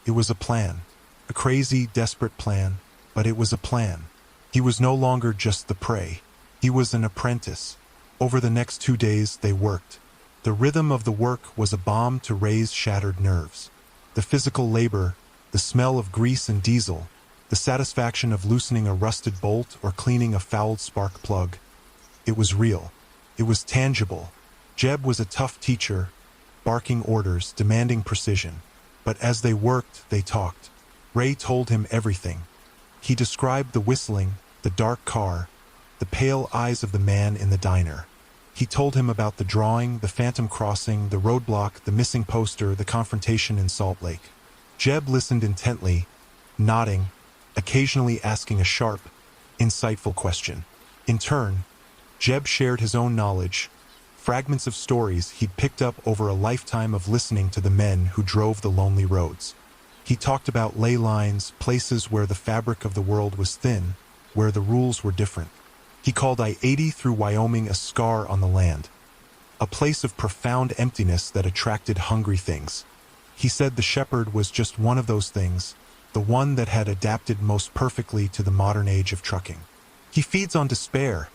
It was a plan. A crazy, desperate plan, but it was a plan. He was no longer just the prey. He was an apprentice. Over the next 2 days, they worked. The rhythm of the work was a balm to Ray's shattered nerves. The physical labor, the smell of grease and diesel, the satisfaction of loosening a rusted bolt or cleaning a fouled spark plug. It was real. It was tangible. Jeb was a tough teacher, barking orders, demanding precision. But as they worked, they talked. Ray told him everything. He described the whistling, the dark car, the pale eyes of the man in the diner. He told him about the drawing, the phantom crossing, the roadblock, the missing poster, the confrontation in Salt Lake. Jeb listened intently, nodding, occasionally asking a sharp, insightful question. In turn, Jeb shared his own knowledge, fragments of stories he'd picked up over a lifetime of listening to the men who drove the lonely roads. He talked about ley lines, places where the fabric of the world was thin, where the rules were different. He called I-80 through Wyoming a scar on the land, a place of profound emptiness that attracted hungry things. He said the shepherd was just one of those things, the one that had adapted most perfectly to the modern age of trucking. He feeds on despair,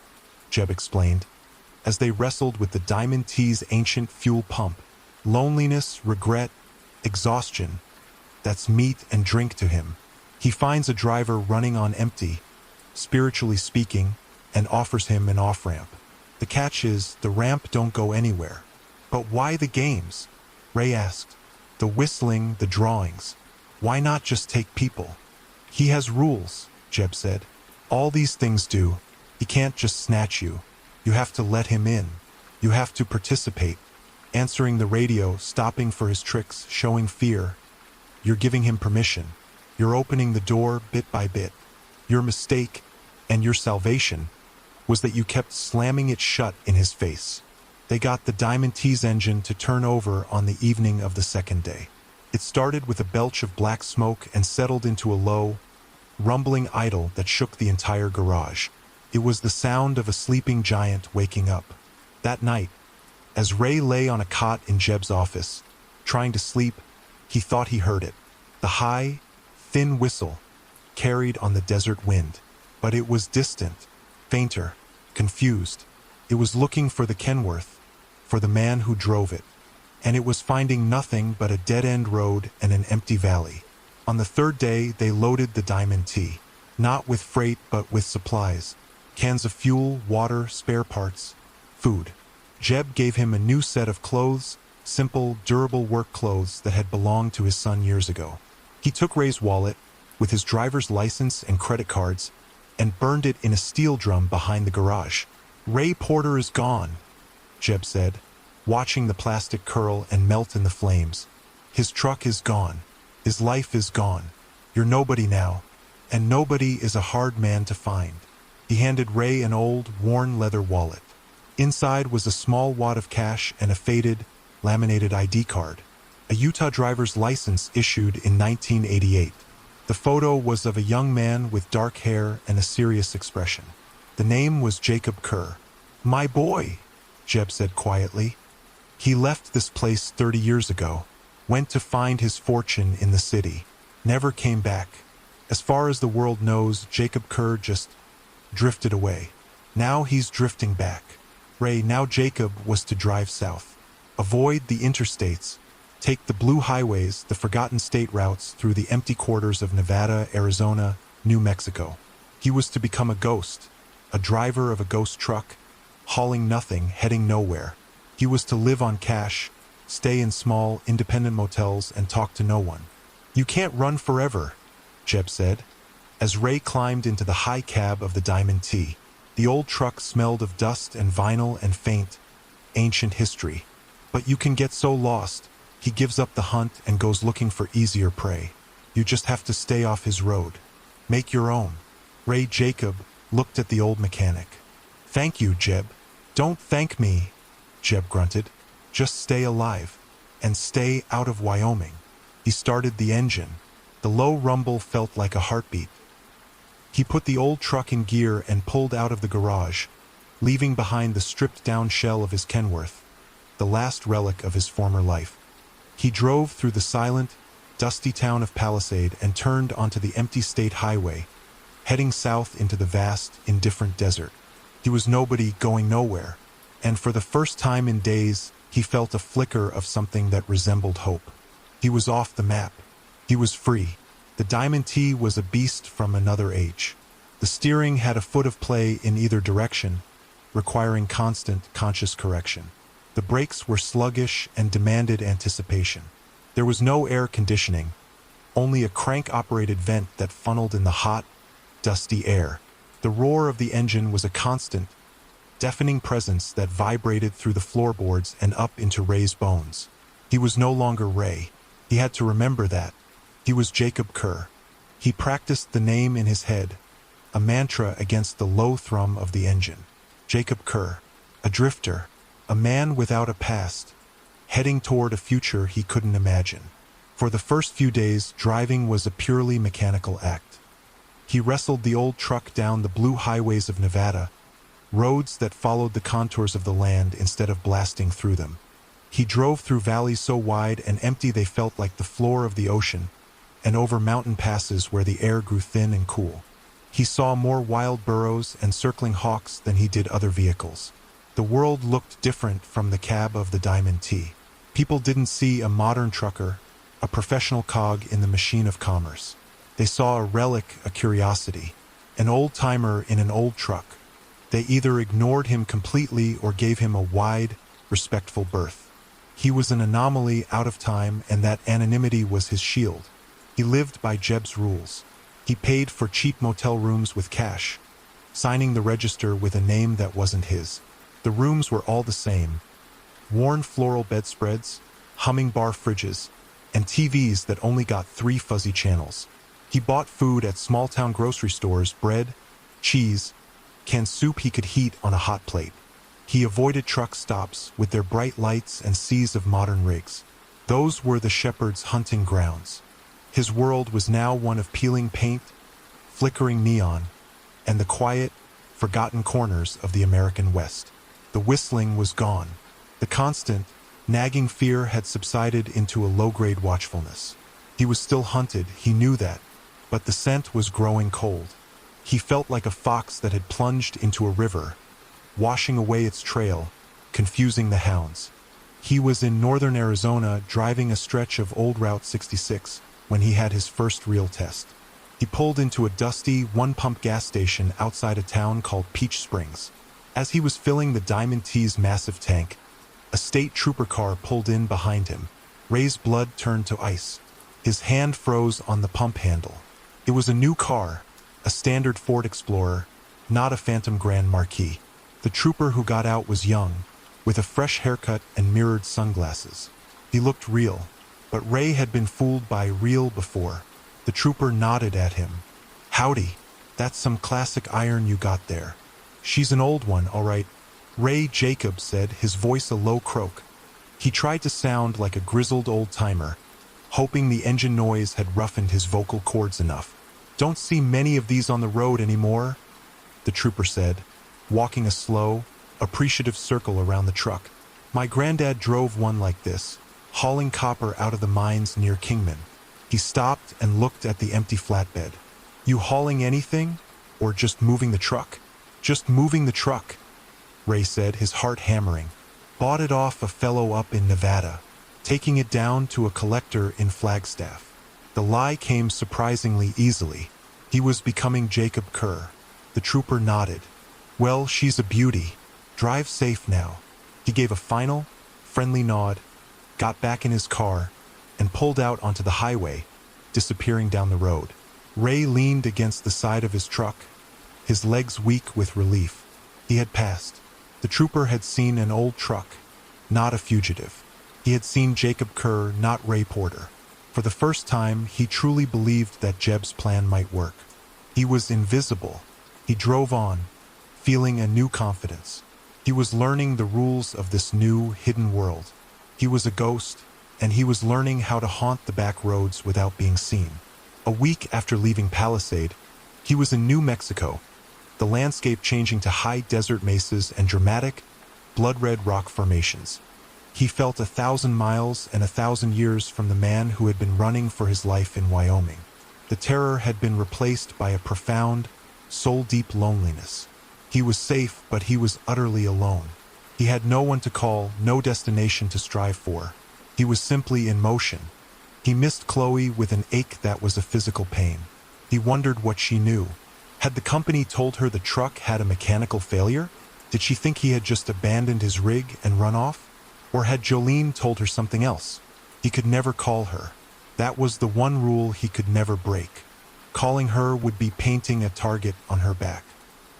Jeb explained, as they wrestled with the Diamond T's ancient fuel pump. Loneliness, regret, exhaustion, that's meat and drink to him. He finds a driver running on empty, spiritually speaking, and offers him an off-ramp. The catch is, the ramp don't go anywhere. But why the games? Ray asked. The whistling, the drawings. Why not just take people? He has rules, Jeb said. All these things do. He can't just snatch you. You have to let him in. You have to participate. Answering the radio, stopping for his tricks, showing fear. You're giving him permission. You're opening the door bit by bit. Your mistake and your salvation. was that you kept slamming it shut in his face. They got the Diamond T's engine to turn over on the evening of the second day. It started with a belch of black smoke and settled into a low, rumbling idle that shook the entire garage. It was the sound of a sleeping giant waking up. That night, as Ray lay on a cot in Jeb's office, trying to sleep, he thought he heard it. The high, thin whistle carried on the desert wind. But it was distant, fainter, confused. It was looking for the Kenworth, for the man who drove it. And it was finding nothing but a dead-end road and an empty valley. On the third day, they loaded the Diamond T, not with freight but with supplies. Cans of fuel, water, spare parts, food. Jeb gave him a new set of clothes, simple, durable work clothes that had belonged to his son years ago. He took Ray's wallet, with his driver's license and credit cards, and burned it in a steel drum behind the garage. "Ray Porter is gone," Jeb said, watching the plastic curl and melt in the flames. "His truck is gone. His life is gone. You're nobody now, and nobody is a hard man to find." He handed Ray an old, worn leather wallet. Inside was a small wad of cash and a faded, laminated ID card, a Utah driver's license issued in 1988. The photo was of a young man with dark hair and a serious expression. The name was Jacob Kerr. "My boy," Jeb said quietly. "He left this place 30 years ago, went to find his fortune in the city, never came back. As far as the world knows, Jacob Kerr just drifted away. Now he's drifting back." Ray, now Jacob, was to drive south, avoid the interstates, take the blue highways, the forgotten state routes through the empty quarters of Nevada, Arizona, New Mexico. He was to become a ghost, a driver of a ghost truck, hauling nothing, heading nowhere. He was to live on cash, stay in small, independent motels, and talk to no one. "You can't run forever," Jeb said, as Ray climbed into the high cab of the Diamond T. The old truck smelled of dust and vinyl and faint, ancient history. "But you can get so lost." He gives up the hunt and goes looking for easier prey. You just have to stay off his road. Make your own. Ray Jacob looked at the old mechanic. "Thank you, Jeb." "Don't thank me," Jeb grunted. "Just stay alive. And stay out of Wyoming." He started the engine. The low rumble felt like a heartbeat. He put the old truck in gear and pulled out of the garage, leaving behind the stripped-down shell of his Kenworth, the last relic of his former life. He drove through the silent, dusty town of Palisade and turned onto the empty state highway, heading south into the vast, indifferent desert. He was nobody going nowhere, and for the first time in days, he felt a flicker of something that resembled hope. He was off the map. He was free. The Diamond T was a beast from another age. The steering had a foot of play in either direction, requiring constant, conscious correction. The brakes were sluggish and demanded anticipation. There was no air conditioning, only a crank-operated vent that funneled in the hot, dusty air. The roar of the engine was a constant, deafening presence that vibrated through the floorboards and up into Ray's bones. He was no longer Ray. He had to remember that. He was Jacob Kerr. He practiced the name in his head, a mantra against the low thrum of the engine. Jacob Kerr, a drifter, a man without a past, heading toward a future he couldn't imagine. For the first few days, driving was a purely mechanical act. He wrestled the old truck down the blue highways of Nevada, roads that followed the contours of the land instead of blasting through them. He drove through valleys so wide and empty they felt like the floor of the ocean, and over mountain passes where the air grew thin and cool. He saw more wild burros and circling hawks than he did other vehicles. The world looked different from the cab of the Diamond T. People didn't see a modern trucker, a professional cog in the machine of commerce. They saw a relic, a curiosity, an old-timer in an old truck. They either ignored him completely or gave him a wide, respectful berth. He was an anomaly out of time, and that anonymity was his shield. He lived by Jeb's rules. He paid for cheap motel rooms with cash, signing the register with a name that wasn't his. The rooms were all the same: worn floral bedspreads, humming bar fridges, and TVs that only got 3 fuzzy channels. He bought food at small-town grocery stores: bread, cheese, canned soup he could heat on a hot plate. He avoided truck stops with their bright lights and seas of modern rigs. Those were the shepherd's hunting grounds. His world was now one of peeling paint, flickering neon, and the quiet, forgotten corners of the American West. The whistling was gone. The constant, nagging fear had subsided into a low-grade watchfulness. He was still hunted, he knew that, but the scent was growing cold. He felt like a fox that had plunged into a river, washing away its trail, confusing the hounds. He was in northern Arizona driving a stretch of old Route 66 when he had his first real test. He pulled into a dusty, one-pump gas station outside a town called Peach Springs. As he was filling the Diamond T's massive tank, a state trooper car pulled in behind him. Ray's blood turned to ice. His hand froze on the pump handle. It was a new car, a standard Ford Explorer, not a Phantom Grand Marquis. The trooper who got out was young, with a fresh haircut and mirrored sunglasses. He looked real, but Ray had been fooled by real before. The trooper nodded at him. "Howdy, that's some classic iron you got there." "She's an old one, all right," Ray Jacobs said, his voice a low croak. He tried to sound like a grizzled old-timer, hoping the engine noise had roughened his vocal cords enough. "Don't see many of these on the road anymore," the trooper said, walking a slow, appreciative circle around the truck. "My granddad drove one like this, hauling copper out of the mines near Kingman." He stopped and looked at the empty flatbed. "You hauling anything? Or just moving the truck?" "Just moving the truck," Ray said, his heart hammering. "Bought it off a fellow up in Nevada, taking it down to a collector in Flagstaff." The lie came surprisingly easily. He was becoming Jacob Kerr. The trooper nodded. "Well, she's a beauty. Drive safe now." He gave a final, friendly nod, got back in his car, and pulled out onto the highway, disappearing down the road. Ray leaned against the side of his truck, his legs weak with relief. He had passed. The trooper had seen an old truck, not a fugitive. He had seen Jacob Kerr, not Ray Porter. For the first time, he truly believed that Jeb's plan might work. He was invisible. He drove on, feeling a new confidence. He was learning the rules of this new, hidden world. He was a ghost, and he was learning how to haunt the back roads without being seen. A week after leaving Palisade, he was in New Mexico, the landscape changing to high desert mesas and dramatic, blood-red rock formations. He felt 1,000 miles and 1,000 years from the man who had been running for his life in Wyoming. The terror had been replaced by a profound, soul-deep loneliness. He was safe, but he was utterly alone. He had no one to call, no destination to strive for. He was simply in motion. He missed Chloe with an ache that was a physical pain. He wondered what she knew. Had the company told her the truck had a mechanical failure? Did she think he had just abandoned his rig and run off? Or had Jolene told her something else? He could never call her. That was the one rule he could never break. Calling her would be painting a target on her back.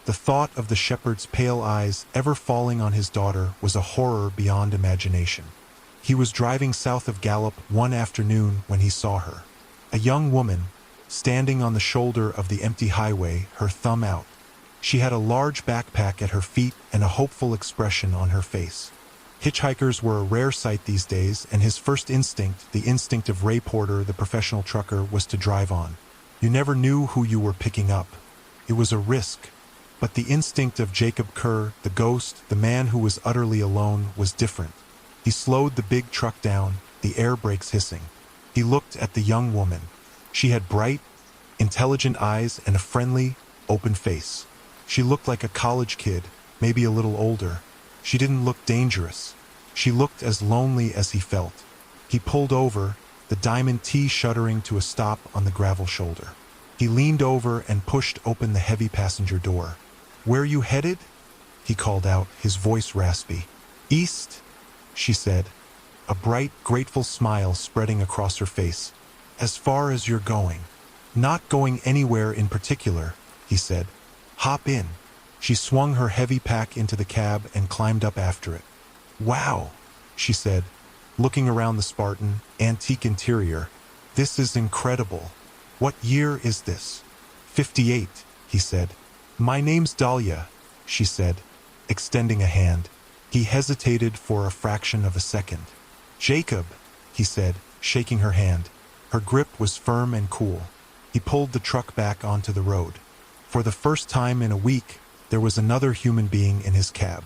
The thought of the shepherd's pale eyes ever falling on his daughter was a horror beyond imagination. He was driving south of Gallup one afternoon when he saw her. A young woman, standing on the shoulder of the empty highway, her thumb out. She had a large backpack at her feet and a hopeful expression on her face. Hitchhikers were a rare sight these days, and his first instinct, the instinct of Ray Porter, the professional trucker, was to drive on. You never knew who you were picking up. It was a risk. But the instinct of Jacob Kerr, the ghost, the man who was utterly alone, was different. He slowed the big truck down, the air brakes hissing. He looked at the young woman. She had bright, intelligent eyes and a friendly, open face. She looked like a college kid, maybe a little older. She didn't look dangerous. She looked as lonely as he felt. He pulled over, the Diamond T shuddering to a stop on the gravel shoulder. He leaned over and pushed open the heavy passenger door. "Where you headed?" he called out, his voice raspy. "East," she said, a bright, grateful smile spreading across her face. "As far as you're going." "Not going anywhere in particular," he said. "Hop in." She swung her heavy pack into the cab and climbed up after it. "Wow," she said, looking around the Spartan, antique interior. "This is incredible. What year is this?" 58, he said. "My name's Dahlia," she said, extending a hand. He hesitated for a fraction of a second. Jacob, he said, shaking her hand. Her grip was firm and cool. He pulled the truck back onto the road. For the first time in a week, there was another human being in his cab.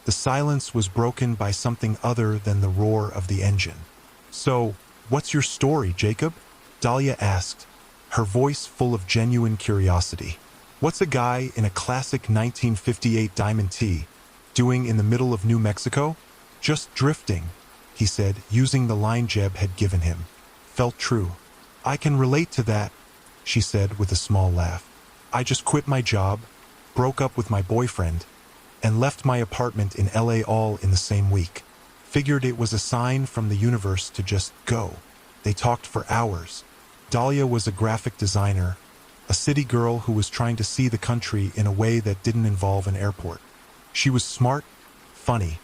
The silence was broken by something other than the roar of the engine. "So, what's your story, Jacob?" Dahlia asked, her voice full of genuine curiosity. "What's a guy in a classic 1958 Diamond T doing in the middle of New Mexico?" "Just drifting," he said, using the line Jeb had given him. Felt true. "I can relate to that," she said with a small laugh. "I just quit my job, broke up with my boyfriend, and left my apartment in LA all in the same week. Figured it was a sign from the universe to just go." They talked for hours. Dahlia was a graphic designer, a city girl who was trying to see the country in a way that didn't involve an airport. She was smart, funny,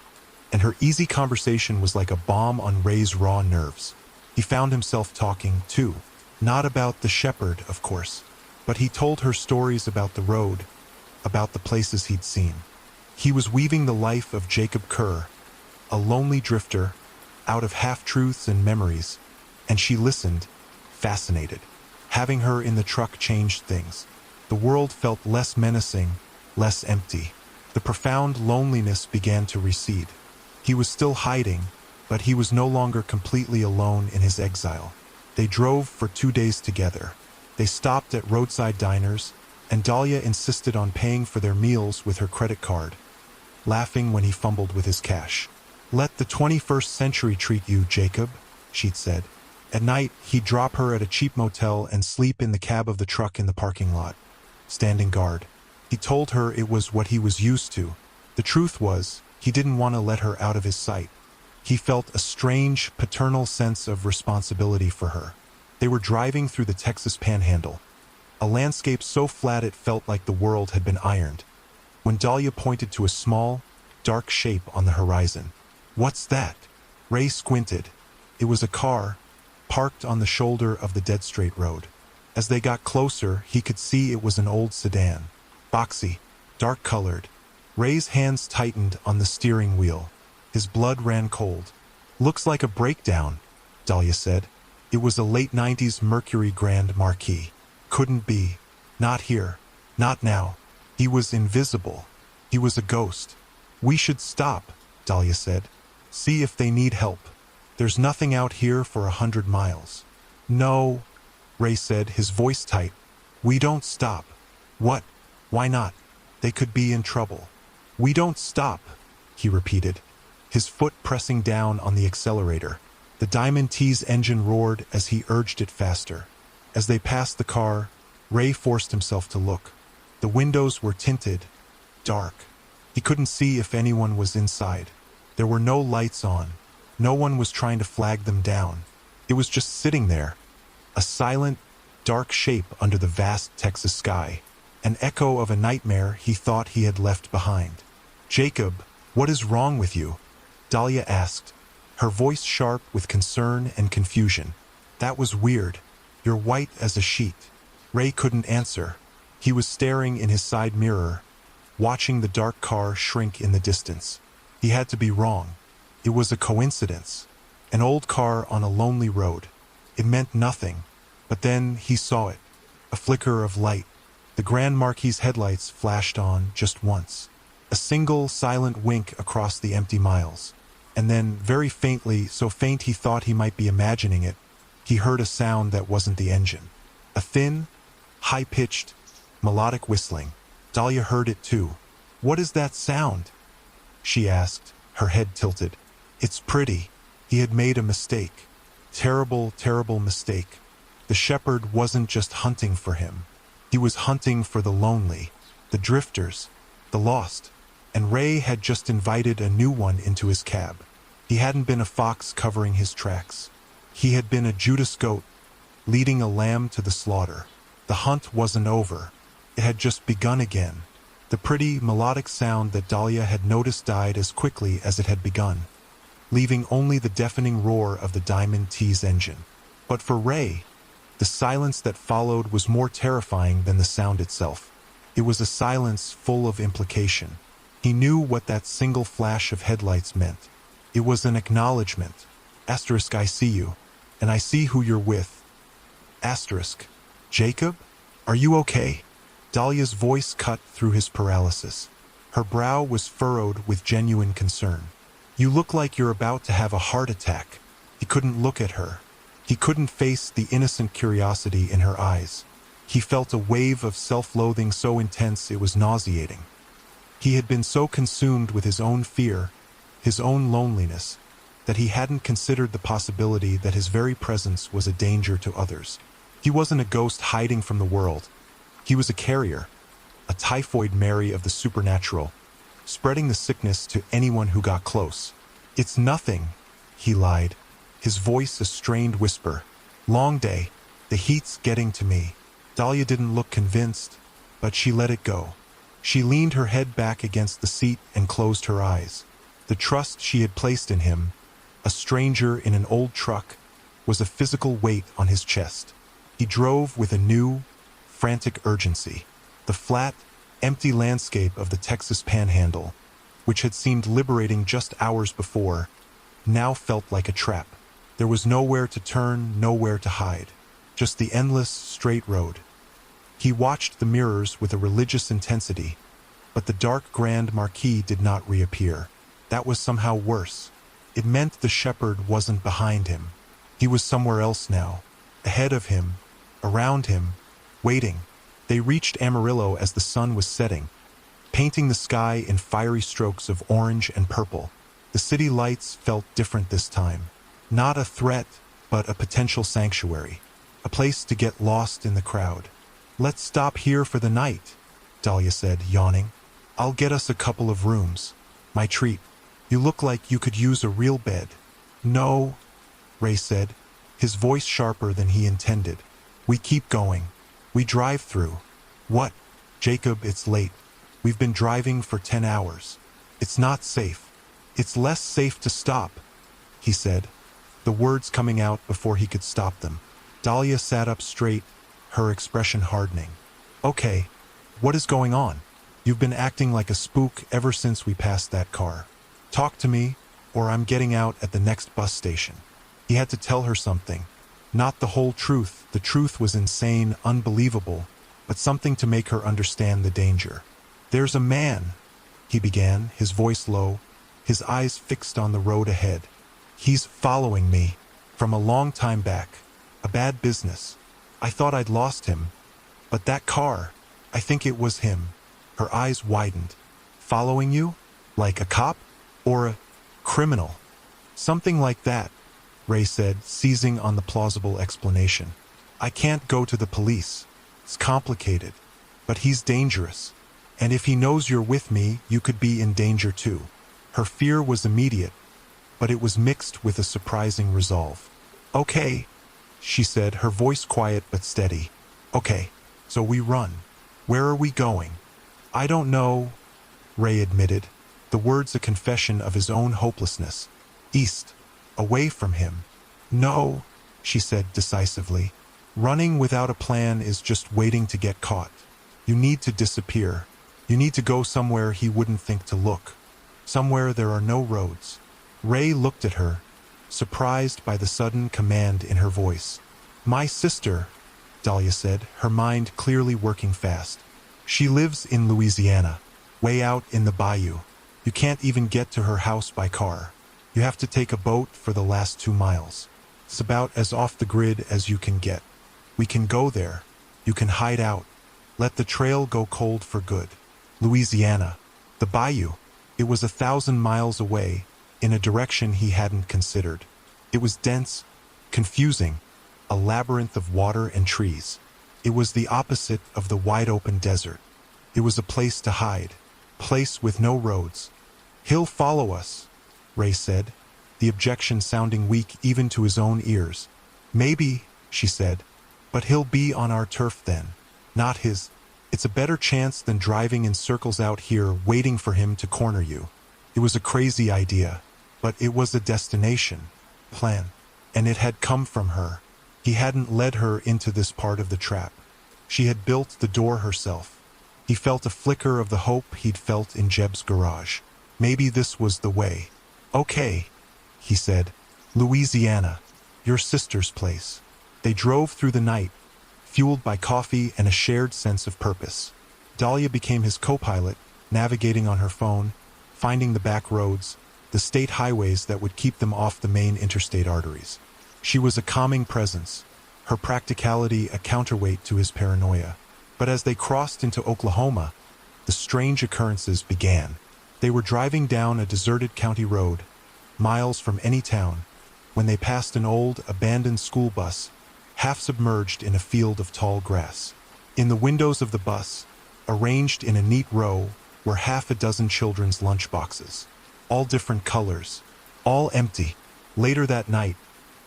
and her easy conversation was like a balm on Ray's raw nerves. He found himself talking, too. Not about the shepherd, of course, but he told her stories about the road, about the places he'd seen. He was weaving the life of Jacob Kerr, a lonely drifter, out of half-truths and memories, and she listened, fascinated. Having her in the truck changed things. The world felt less menacing, less empty. The profound loneliness began to recede. He was still hiding, but he was no longer completely alone in his exile. They drove for 2 days together. They stopped at roadside diners, and Dahlia insisted on paying for their meals with her credit card, laughing when he fumbled with his cash. "Let the 21st century treat you, Jacob," she'd said. At night, he'd drop her at a cheap motel and sleep in the cab of the truck in the parking lot, standing guard. He told her it was what he was used to. The truth was, he didn't want to let her out of his sight. He felt a strange, paternal sense of responsibility for her. They were driving through the Texas Panhandle, a landscape so flat it felt like the world had been ironed, when Dahlia pointed to a small, dark shape on the horizon. "What's that?" Ray squinted. It was a car, parked on the shoulder of the dead straight road. As they got closer, he could see it was an old sedan. Boxy, dark-colored. Ray's hands tightened on the steering wheel. His blood ran cold. "Looks like a breakdown," Dahlia said. It was a late 90s Mercury Grand Marquis. Couldn't be. Not here. Not now. He was invisible. He was a ghost. "We should stop," Dahlia said. "See if they need help. There's nothing out here for 100 miles. "No," Ray said, his voice tight. "We don't stop." "What? Why not? They could be in trouble." "We don't stop," he repeated, his foot pressing down on the accelerator. The Diamond T's engine roared as he urged it faster. As they passed the car, Ray forced himself to look. The windows were tinted, dark. He couldn't see if anyone was inside. There were no lights on. No one was trying to flag them down. It was just sitting there, a silent, dark shape under the vast Texas sky, an echo of a nightmare he thought he had left behind. "Jacob, what is wrong with you?" Dahlia asked, her voice sharp with concern and confusion. "That was weird. You're white as a sheet." Ray couldn't answer. He was staring in his side mirror, watching the dark car shrink in the distance. He had to be wrong. It was a coincidence. An old car on a lonely road. It meant nothing. But then he saw it. A flicker of light. The Grand Marquis' headlights flashed on just once. A single, silent wink across the empty miles. And then, very faintly, so faint he thought he might be imagining it, he heard a sound that wasn't the engine. A thin, high-pitched, melodic whistling. Dahlia heard it too. "What is that sound?" she asked, her head tilted. "It's pretty." He had made a mistake. Terrible, terrible mistake. The shepherd wasn't just hunting for him. He was hunting for the lonely, the drifters, the lost. And Ray had just invited a new one into his cab. He hadn't been a fox covering his tracks. He had been a Judas goat, leading a lamb to the slaughter. The hunt wasn't over. It had just begun again. The pretty, melodic sound that Dahlia had noticed died as quickly as it had begun, leaving only the deafening roar of the Diamond T's engine. But for Ray, the silence that followed was more terrifying than the sound itself. It was a silence full of implication. He knew what that single flash of headlights meant. It was an acknowledgement. Asterisk, I see you, and I see who you're with. Asterisk, Jacob? Are you okay? Dahlia's voice cut through his paralysis. Her brow was furrowed with genuine concern. You look like you're about to have a heart attack. He couldn't look at her. He couldn't face the innocent curiosity in her eyes. He felt a wave of self-loathing so intense it was nauseating. He had been so consumed with his own fear, his own loneliness, that he hadn't considered the possibility that his very presence was a danger to others. He wasn't a ghost hiding from the world. He was a carrier, a typhoid Mary of the supernatural, spreading the sickness to anyone who got close. It's nothing, he lied, his voice a strained whisper. Long day, the heat's getting to me. Dahlia didn't look convinced, but she let it go. She leaned her head back against the seat and closed her eyes. The trust she had placed in him, a stranger in an old truck, was a physical weight on his chest. He drove with a new, frantic urgency. The flat, empty landscape of the Texas Panhandle, which had seemed liberating just hours before, now felt like a trap. There was nowhere to turn, nowhere to hide. Just the endless, straight road. He watched the mirrors with a religious intensity, but the dark Grand Marquis did not reappear. That was somehow worse. It meant the shepherd wasn't behind him. He was somewhere else now, ahead of him, around him, waiting. They reached Amarillo as the sun was setting, painting the sky in fiery strokes of orange and purple. The city lights felt different this time. Not a threat, but a potential sanctuary. A place to get lost in the crowd. Let's stop here for the night, Dahlia said, yawning. I'll get us a couple of rooms. My treat. You look like you could use a real bed. No, Ray said, his voice sharper than he intended. We keep going. We drive through. What? Jacob, it's late. We've been driving for 10 hours. It's not safe. It's less safe to stop, he said, the words coming out before he could stop them. Dahlia sat up straight, her expression hardening. Okay, what is going on? You've been acting like a spook ever since we passed that car. Talk to me, or I'm getting out at the next bus station. He had to tell her something. Not the whole truth. The truth was insane, unbelievable, but something to make her understand the danger. There's a man, he began, his voice low, his eyes fixed on the road ahead. He's following me, from a long time back. A bad business. I thought I'd lost him. But that car, I think it was him. Her eyes widened. Following you? Like a cop? Or a criminal? Something like that, Ray said, seizing on the plausible explanation. I can't go to the police. It's complicated. But he's dangerous. And if he knows you're with me, you could be in danger too. Her fear was immediate, but it was mixed with a surprising resolve. Okay, she said, her voice quiet but steady. Okay, so we run. Where are we going? I don't know, Ray admitted, the words a confession of his own hopelessness. East. Away from him. No, she said decisively. Running without a plan is just waiting to get caught. You need to disappear. You need to go somewhere he wouldn't think to look. Somewhere there are no roads. Ray looked at her, surprised by the sudden command in her voice. My sister, Dahlia said, her mind clearly working fast. She lives in Louisiana, way out in the bayou. You can't even get to her house by car. You have to take a boat for the last 2 miles. It's about as off the grid as you can get. We can go there. You can hide out. Let the trail go cold for good. Louisiana. The bayou. It was 1,000 miles away, in a direction he hadn't considered. It was dense, confusing, a labyrinth of water and trees. It was the opposite of the wide-open desert. It was a place to hide, place with no roads. He'll follow us, Ray said, the objection sounding weak even to his own ears. Maybe, she said, but he'll be on our turf then, not his. It's a better chance than driving in circles out here waiting for him to corner you. It was a crazy idea, but it was a destination, plan, and it had come from her. He hadn't led her into this part of the trap. She had built the door herself. He felt a flicker of the hope he'd felt in Jeb's garage. Maybe this was the way. "Okay," he said. "Louisiana, your sister's place." They drove through the night, fueled by coffee and a shared sense of purpose. Dahlia became his co-pilot, navigating on her phone, finding the back roads, the state highways that would keep them off the main interstate arteries. She was a calming presence, her practicality a counterweight to his paranoia. But as they crossed into Oklahoma, the strange occurrences began. They were driving down a deserted county road, miles from any town, when they passed an old, abandoned school bus, half submerged in a field of tall grass. In the windows of the bus, arranged in a neat row, were half a dozen children's lunchboxes, all different colors, all empty. Later that night,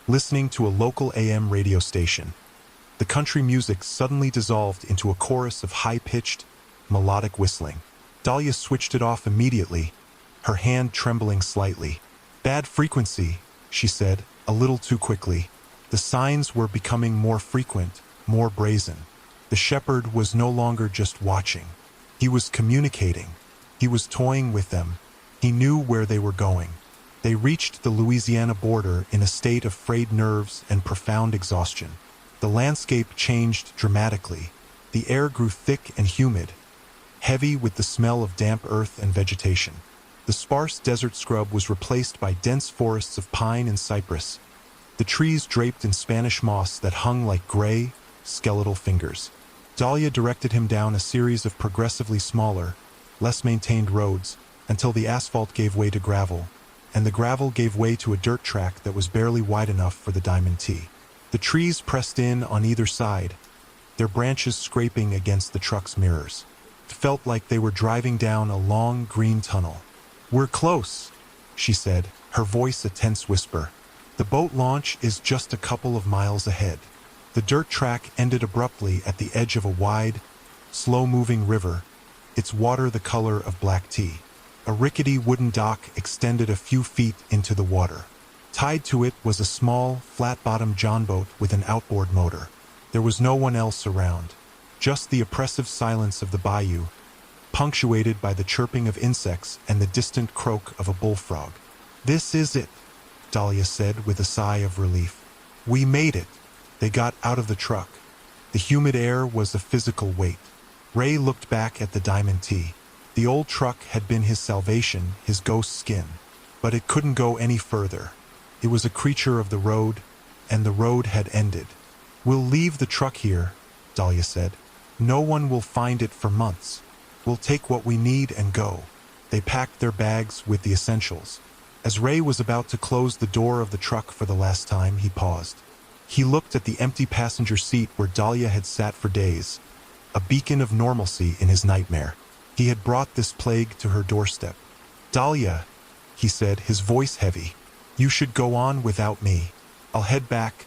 listening to a local AM radio station, the country music suddenly dissolved into a chorus of high-pitched, melodic whistling. Dahlia switched it off immediately, her hand trembling slightly. "Bad frequency," she said, a little too quickly. The signs were becoming more frequent, more brazen. The shepherd was no longer just watching. He was communicating. He was toying with them. He knew where they were going. They reached the Louisiana border in a state of frayed nerves and profound exhaustion. The landscape changed dramatically. The air grew thick and humid, heavy with the smell of damp earth and vegetation. The sparse desert scrub was replaced by dense forests of pine and cypress, the trees draped in Spanish moss that hung like gray, skeletal fingers. Dahlia directed him down a series of progressively smaller, less maintained roads until the asphalt gave way to gravel, and the gravel gave way to a dirt track that was barely wide enough for the Diamond T. The trees pressed in on either side, their branches scraping against the truck's mirrors. It felt like they were driving down a long green tunnel. "We're close," she said, her voice a tense whisper. "The boat launch is just a couple of miles ahead." The dirt track ended abruptly at the edge of a wide, slow-moving river, its water the color of black tea. A rickety wooden dock extended a few feet into the water. Tied to it was a small, flat-bottomed john boat with an outboard motor. There was no one else around, just the oppressive silence of the bayou, punctuated by the chirping of insects and the distant croak of a bullfrog. "This is it," Dahlia said with a sigh of relief. "We made it." They got out of the truck. The humid air was a physical weight. Ray looked back at the Diamond T. The old truck had been his salvation, his ghost skin. But it couldn't go any further. It was a creature of the road, and the road had ended. "We'll leave the truck here," Dahlia said. "No one will find it for months. We'll take what we need and go." They packed their bags with the essentials. As Ray was about to close the door of the truck for the last time, he paused. He looked at the empty passenger seat where Dahlia had sat for days, a beacon of normalcy in his nightmare. He had brought this plague to her doorstep. "Dahlia," he said, his voice heavy, "you should go on without me. I'll head back,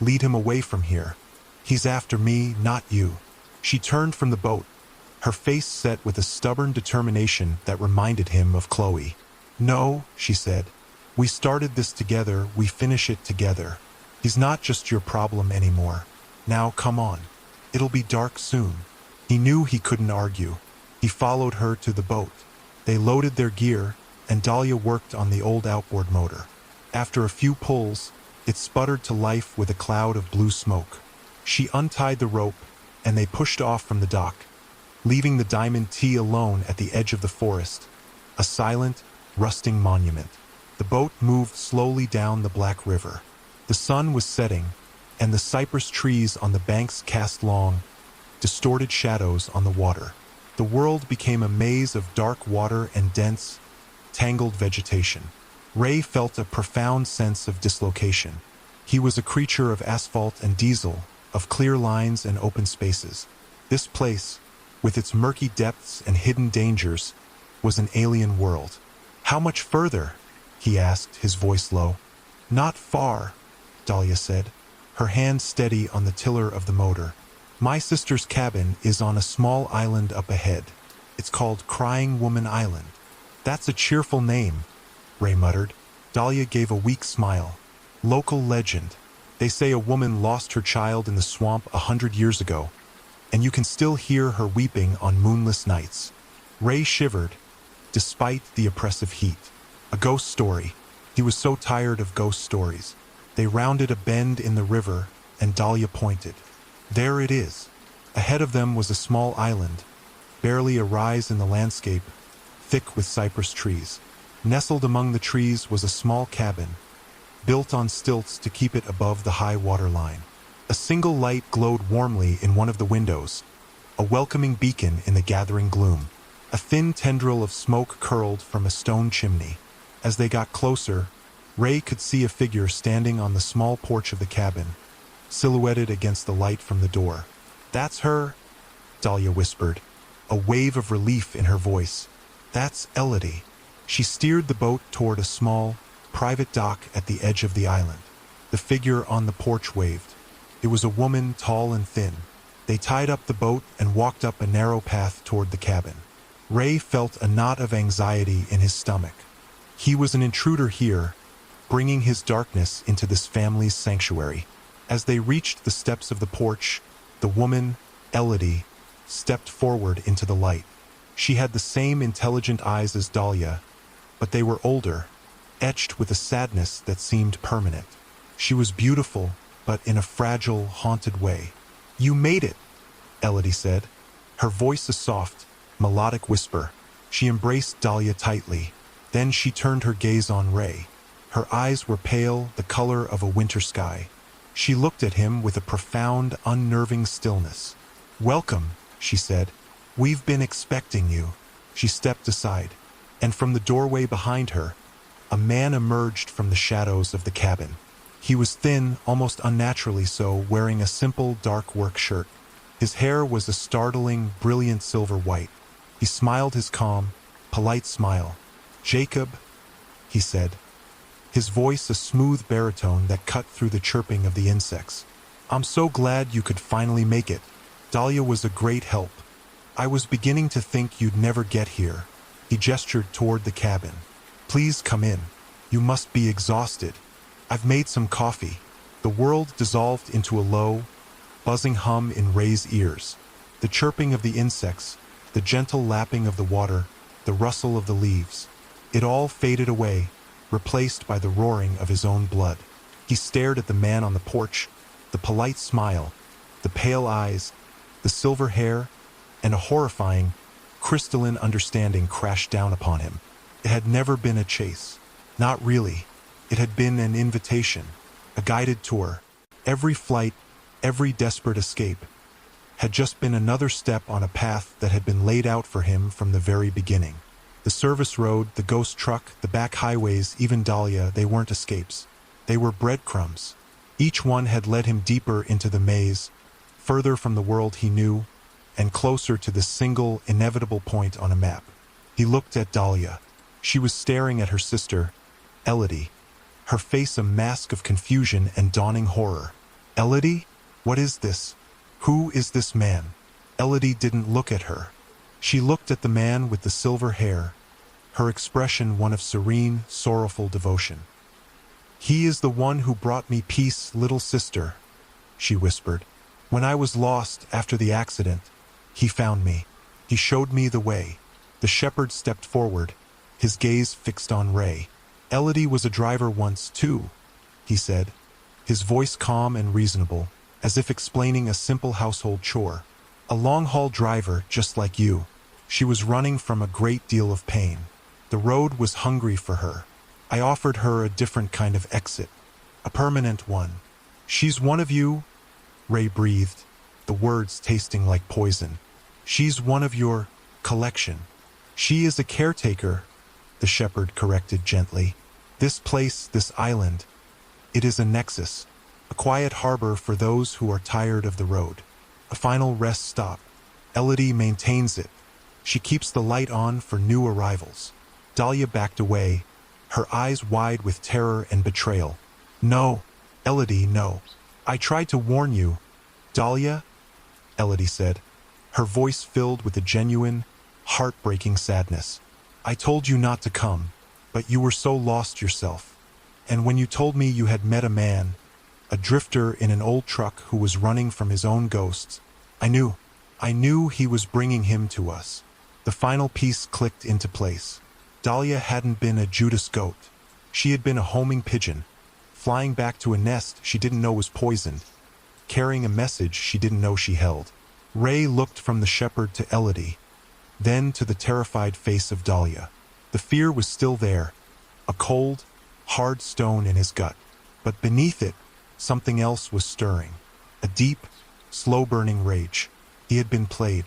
lead him away from here. He's after me, not you." She turned from the boat, her face set with a stubborn determination that reminded him of Chloe. "No," she said. "We started this together, we finish it together. He's not just your problem anymore. Now come on. It'll be dark soon." He knew he couldn't argue. He followed her to the boat. They loaded their gear, and Dahlia worked on the old outboard motor. After a few pulls, it sputtered to life with a cloud of blue smoke. She untied the rope, and they pushed off from the dock, leaving the Diamond T alone at the edge of the forest, a silent, rusting monument. The boat moved slowly down the Black River. The sun was setting, and the cypress trees on the banks cast long, distorted shadows on the water. The world became a maze of dark water and dense, tangled vegetation. Ray felt a profound sense of dislocation. He was a creature of asphalt and diesel, of clear lines and open spaces. This place, with its murky depths and hidden dangers, was an alien world. "How much further?" he asked, his voice low. "Not far," Dahlia said, her hand steady on the tiller of the motor. "My sister's cabin is on a small island up ahead. It's called Crying Woman Island." "That's a cheerful name," Ray muttered. Dahlia gave a weak smile. "Local legend. They say a woman lost her child in the swamp 100 years ago, and you can still hear her weeping on moonless nights. Ray shivered, despite the oppressive heat. A ghost story. He was so tired of ghost stories. They rounded a bend in the river, and Dahlia pointed. There it is. Ahead of them was a small island, barely a rise in the landscape, thick with cypress trees. Nestled among the trees was a small cabin, built on stilts to keep it above the high water line. A single light glowed warmly in one of the windows, a welcoming beacon in the gathering gloom. A thin tendril of smoke curled from a stone chimney. As they got closer, Ray could see a figure standing on the small porch of the cabin, silhouetted against the light from the door. That's her, Dahlia whispered, a wave of relief in her voice. That's Elodie. She steered the boat toward a small, private dock at the edge of the island. The figure on the porch waved. It was a woman, tall and thin. They tied up the boat and walked up a narrow path toward the cabin. Ray felt a knot of anxiety in his stomach. He was an intruder here, bringing his darkness into this family's sanctuary. As they reached the steps of the porch, the woman, Elodie, stepped forward into the light. She had the same intelligent eyes as Dahlia, but they were older, etched with a sadness that seemed permanent. She was beautiful, but in a fragile, haunted way. You made it, Elodie said, her voice a soft, melodic whisper. She embraced Dahlia tightly. Then she turned her gaze on Ray. Her eyes were pale, the color of a winter sky. She looked at him with a profound, unnerving stillness. Welcome, she said. We've been expecting you. She stepped aside, and from the doorway behind her, a man emerged from the shadows of the cabin. He was thin, almost unnaturally so, wearing a simple, dark work shirt. His hair was a startling, brilliant silver white. He smiled his calm, polite smile. Jacob, he said, his voice a smooth baritone that cut through the chirping of the insects. I'm so glad you could finally make it. Dahlia was a great help. I was beginning to think you'd never get here. He gestured toward the cabin. Please come in. You must be exhausted. I've made some coffee. The world dissolved into a low, buzzing hum in Ray's ears. The chirping of the insects, the gentle lapping of the water, the rustle of the leaves. It all faded away, replaced by the roaring of his own blood. He stared at the man on the porch, the polite smile, the pale eyes, the silver hair, and a horrifying, crystalline understanding crashed down upon him. It had never been a chase. Not really. It had been an invitation, a guided tour. Every flight, every desperate escape, had just been another step on a path that had been laid out for him from the very beginning. The service road, the ghost truck, the back highways, even Dahlia, they weren't escapes. They were breadcrumbs. Each one had led him deeper into the maze, further from the world he knew, and closer to the single, inevitable point on a map. He looked at Dahlia. She was staring at her sister, Elodie, her face a mask of confusion and dawning horror. Elodie? What is this? Who is this man? Elodie didn't look at her. She looked at the man with the silver hair, her expression one of serene, sorrowful devotion. He is the one who brought me peace, little sister, she whispered. When I was lost after the accident, he found me. He showed me the way. The shepherd stepped forward, his gaze fixed on Ray. Elodie was a driver once, too, he said, his voice calm and reasonable, as if explaining a simple household chore. A long-haul driver just like you. She was running from a great deal of pain. The road was hungry for her. I offered her a different kind of exit, a permanent one. She's one of you, Ray breathed, the words tasting like poison. She's one of your collection. She is a caretaker, the shepherd corrected gently. This place, this island, it is a nexus, a quiet harbor for those who are tired of the road. A final rest stop. Elodie maintains it. She keeps the light on for new arrivals. Dahlia backed away, her eyes wide with terror and betrayal. No, Elodie, no. I tried to warn you. Dahlia, Elodie said, her voice filled with a genuine, heartbreaking sadness. I told you not to come, but you were so lost yourself. And when you told me you had met a man, a drifter in an old truck who was running from his own ghosts, I knew. I knew he was bringing him to us. The final piece clicked into place. Dahlia hadn't been a Judas goat. She had been a homing pigeon, flying back to a nest she didn't know was poisoned, carrying a message she didn't know she held. Ray looked from the shepherd to Elodie, then to the terrified face of Dahlia. The fear was still there, a cold, hard stone in his gut. But beneath it, something else was stirring. A deep, slow-burning rage. He had been played.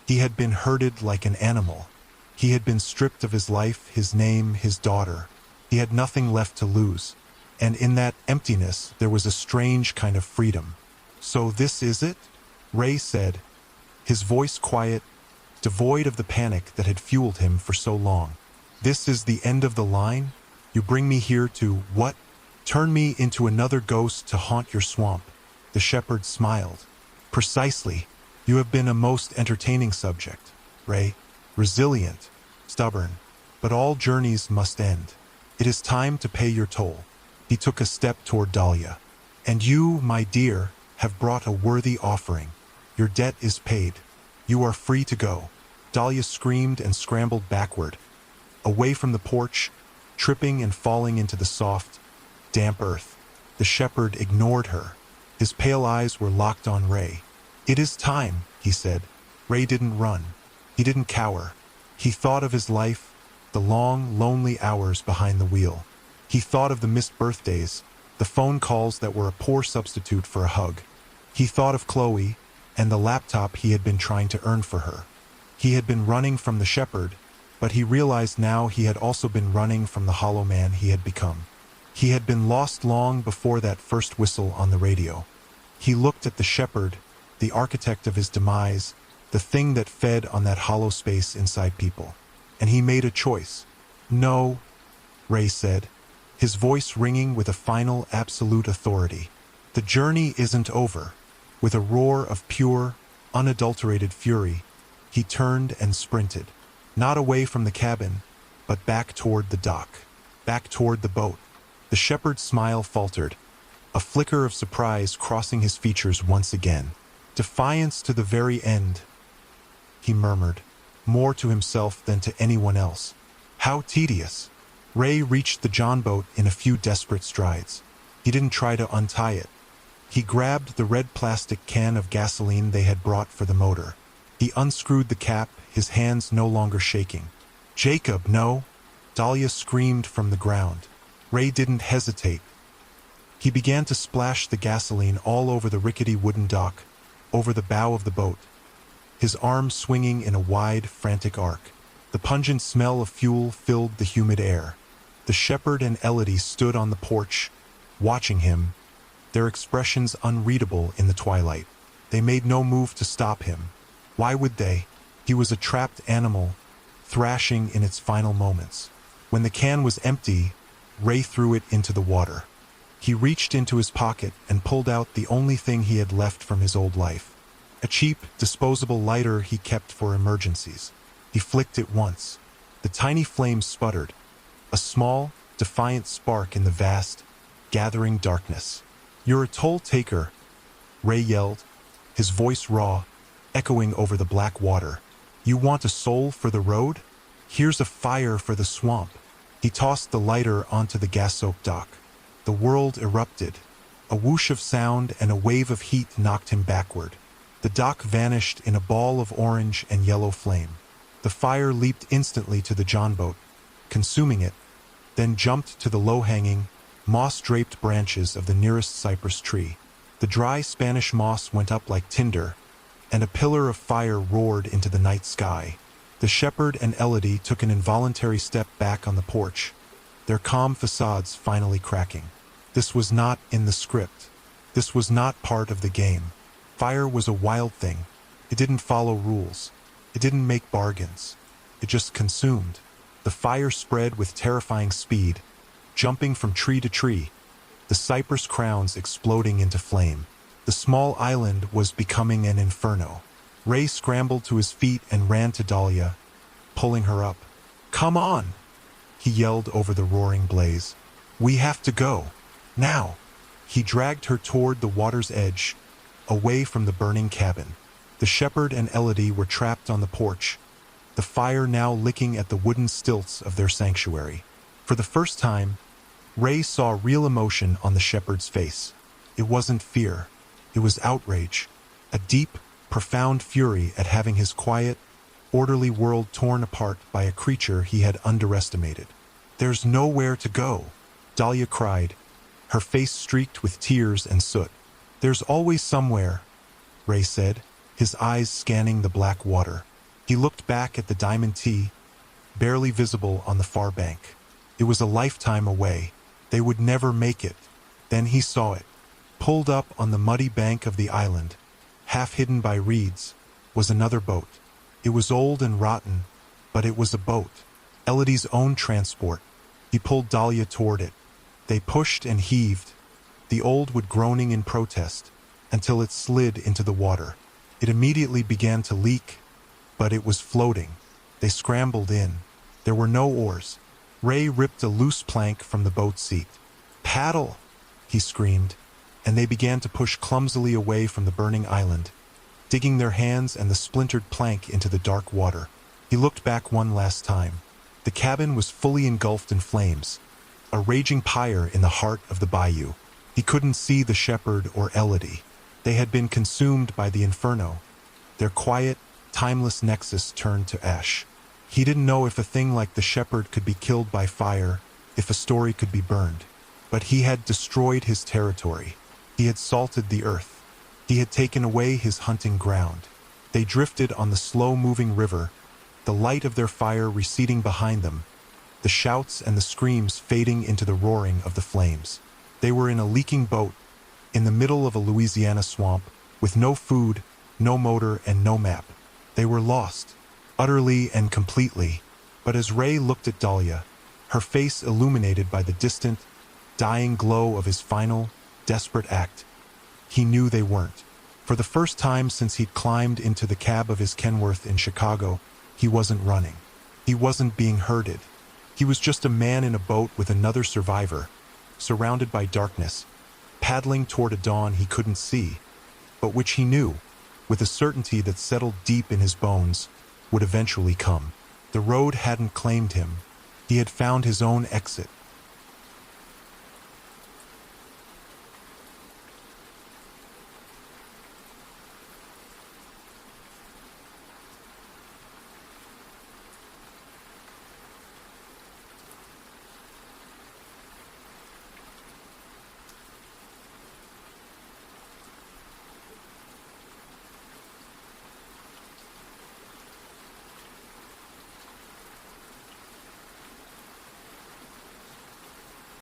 He had been herded like an animal. He had been stripped of his life, his name, his daughter. He had nothing left to lose. And in that emptiness, there was a strange kind of freedom. "So this is it?" Ray said, his voice quiet, devoid of the panic that had fueled him for so long. "This is the end of the line? You bring me here to, what? Turn me into another ghost to haunt your swamp?" The shepherd smiled. "Precisely. You have been a most entertaining subject, Ray. Resilient, stubborn. But all journeys must end. It is time to pay your toll." He took a step toward Dahlia. "And you, my dear, have brought a worthy offering. Your debt is paid. You are free to go." Dahlia screamed and scrambled backward, away from the porch, tripping and falling into the soft, damp earth. The shepherd ignored her. His pale eyes were locked on Ray. "It is time," he said. Ray didn't run. He didn't cower. He thought of his life, the long, lonely hours behind the wheel. He thought of the missed birthdays, the phone calls that were a poor substitute for a hug. He thought of Chloe and the laptop he had been trying to earn for her. He had been running from the shepherd, but he realized now he had also been running from the hollow man he had become. He had been lost long before that first whistle on the radio. He looked at the shepherd, the architect of his demise, the thing that fed on that hollow space inside people. And he made a choice. "No," Ray said, his voice ringing with a final, absolute authority. "The journey isn't over." With a roar of pure, unadulterated fury, he turned and sprinted, not away from the cabin, but back toward the dock, back toward the boat. The shepherd's smile faltered, a flicker of surprise crossing his features once again. "Defiance to the very end," he murmured, more to himself than to anyone else. "How tedious." Ray reached the John boat in a few desperate strides. He didn't try to untie it. He grabbed the red plastic can of gasoline they had brought for the motor. He unscrewed the cap, his hands no longer shaking. "Jacob, no!" Dahlia screamed from the ground. Ray didn't hesitate. He began to splash the gasoline all over the rickety wooden dock, over the bow of the boat, his arms swinging in a wide, frantic arc. The pungent smell of fuel filled the humid air. The shepherd and Elodie stood on the porch, watching him, their expressions unreadable in the twilight. They made no move to stop him. Why would they? He was a trapped animal, thrashing in its final moments. When the can was empty, Ray threw it into the water. He reached into his pocket and pulled out the only thing he had left from his old life. A cheap, disposable lighter he kept for emergencies. He flicked it once. The tiny flame sputtered, a small, defiant spark in the vast, gathering darkness. "You're a toll taker," Ray yelled, his voice raw, echoing over the black water. "You want a soul for the road? Here's a fire for the swamp." He tossed the lighter onto the gas-soaked dock. The world erupted. A whoosh of sound and a wave of heat knocked him backward. The dock vanished in a ball of orange and yellow flame. The fire leaped instantly to the John boat, consuming it, then jumped to the low-hanging, moss-draped branches of the nearest cypress tree. The dry Spanish moss went up like tinder, and a pillar of fire roared into the night sky. The shepherd and Elodie took an involuntary step back on the porch, their calm facades finally cracking. This was not in the script. This was not part of the game. Fire was a wild thing. It didn't follow rules. It didn't make bargains. It just consumed. The fire spread with terrifying speed, jumping from tree to tree, the cypress crowns exploding into flame. The small island was becoming an inferno. Ray scrambled to his feet and ran to Dahlia, pulling her up. "Come on!" he yelled over the roaring blaze. "We have to go. Now!" He dragged her toward the water's edge, away from the burning cabin. The shepherd and Elodie were trapped on the porch, the fire now licking at the wooden stilts of their sanctuary. For the first time, Ray saw real emotion on the shepherd's face. It wasn't fear, it was outrage, a deep, profound fury at having his quiet, orderly world torn apart by a creature he had underestimated. "There's nowhere to go," Dahlia cried, her face streaked with tears and soot. "There's always somewhere," Ray said, his eyes scanning the black water. He looked back at the Diamond T, barely visible on the far bank. It was a lifetime away. They would never make it. Then he saw it. Pulled up on the muddy bank of the island, half hidden by reeds, was another boat. It was old and rotten, but it was a boat. Elodie's own transport. He pulled Dahlia toward it. They pushed and heaved, the old wood groaning in protest, until it slid into the water. It immediately began to leak, but it was floating. They scrambled in. There were no oars. Ray ripped a loose plank from the boat seat. "Paddle!" he screamed, and they began to push clumsily away from the burning island, digging their hands and the splintered plank into the dark water. He looked back one last time. The cabin was fully engulfed in flames, a raging pyre in the heart of the bayou. He couldn't see the shepherd or Elodie. They had been consumed by the inferno, their quiet, timeless nexus turned to ash. He didn't know if a thing like the shepherd could be killed by fire, if a story could be burned. But he had destroyed his territory. He had salted the earth. He had taken away his hunting ground. They drifted on the slow-moving river, the light of their fire receding behind them, the shouts and the screams fading into the roaring of the flames. They were in a leaking boat, in the middle of a Louisiana swamp, with no food, no motor, and no map. They were lost, utterly and completely. But as Ray looked at Dahlia, her face illuminated by the distant, dying glow of his final, desperate act, he knew they weren't. For the first time since he'd climbed into the cab of his Kenworth in Chicago, he wasn't running. He wasn't being herded. He was just a man in a boat with another survivor, surrounded by darkness, paddling toward a dawn he couldn't see, but which he knew, with a certainty that settled deep in his bones, would eventually come. The road hadn't claimed him. He had found his own exit.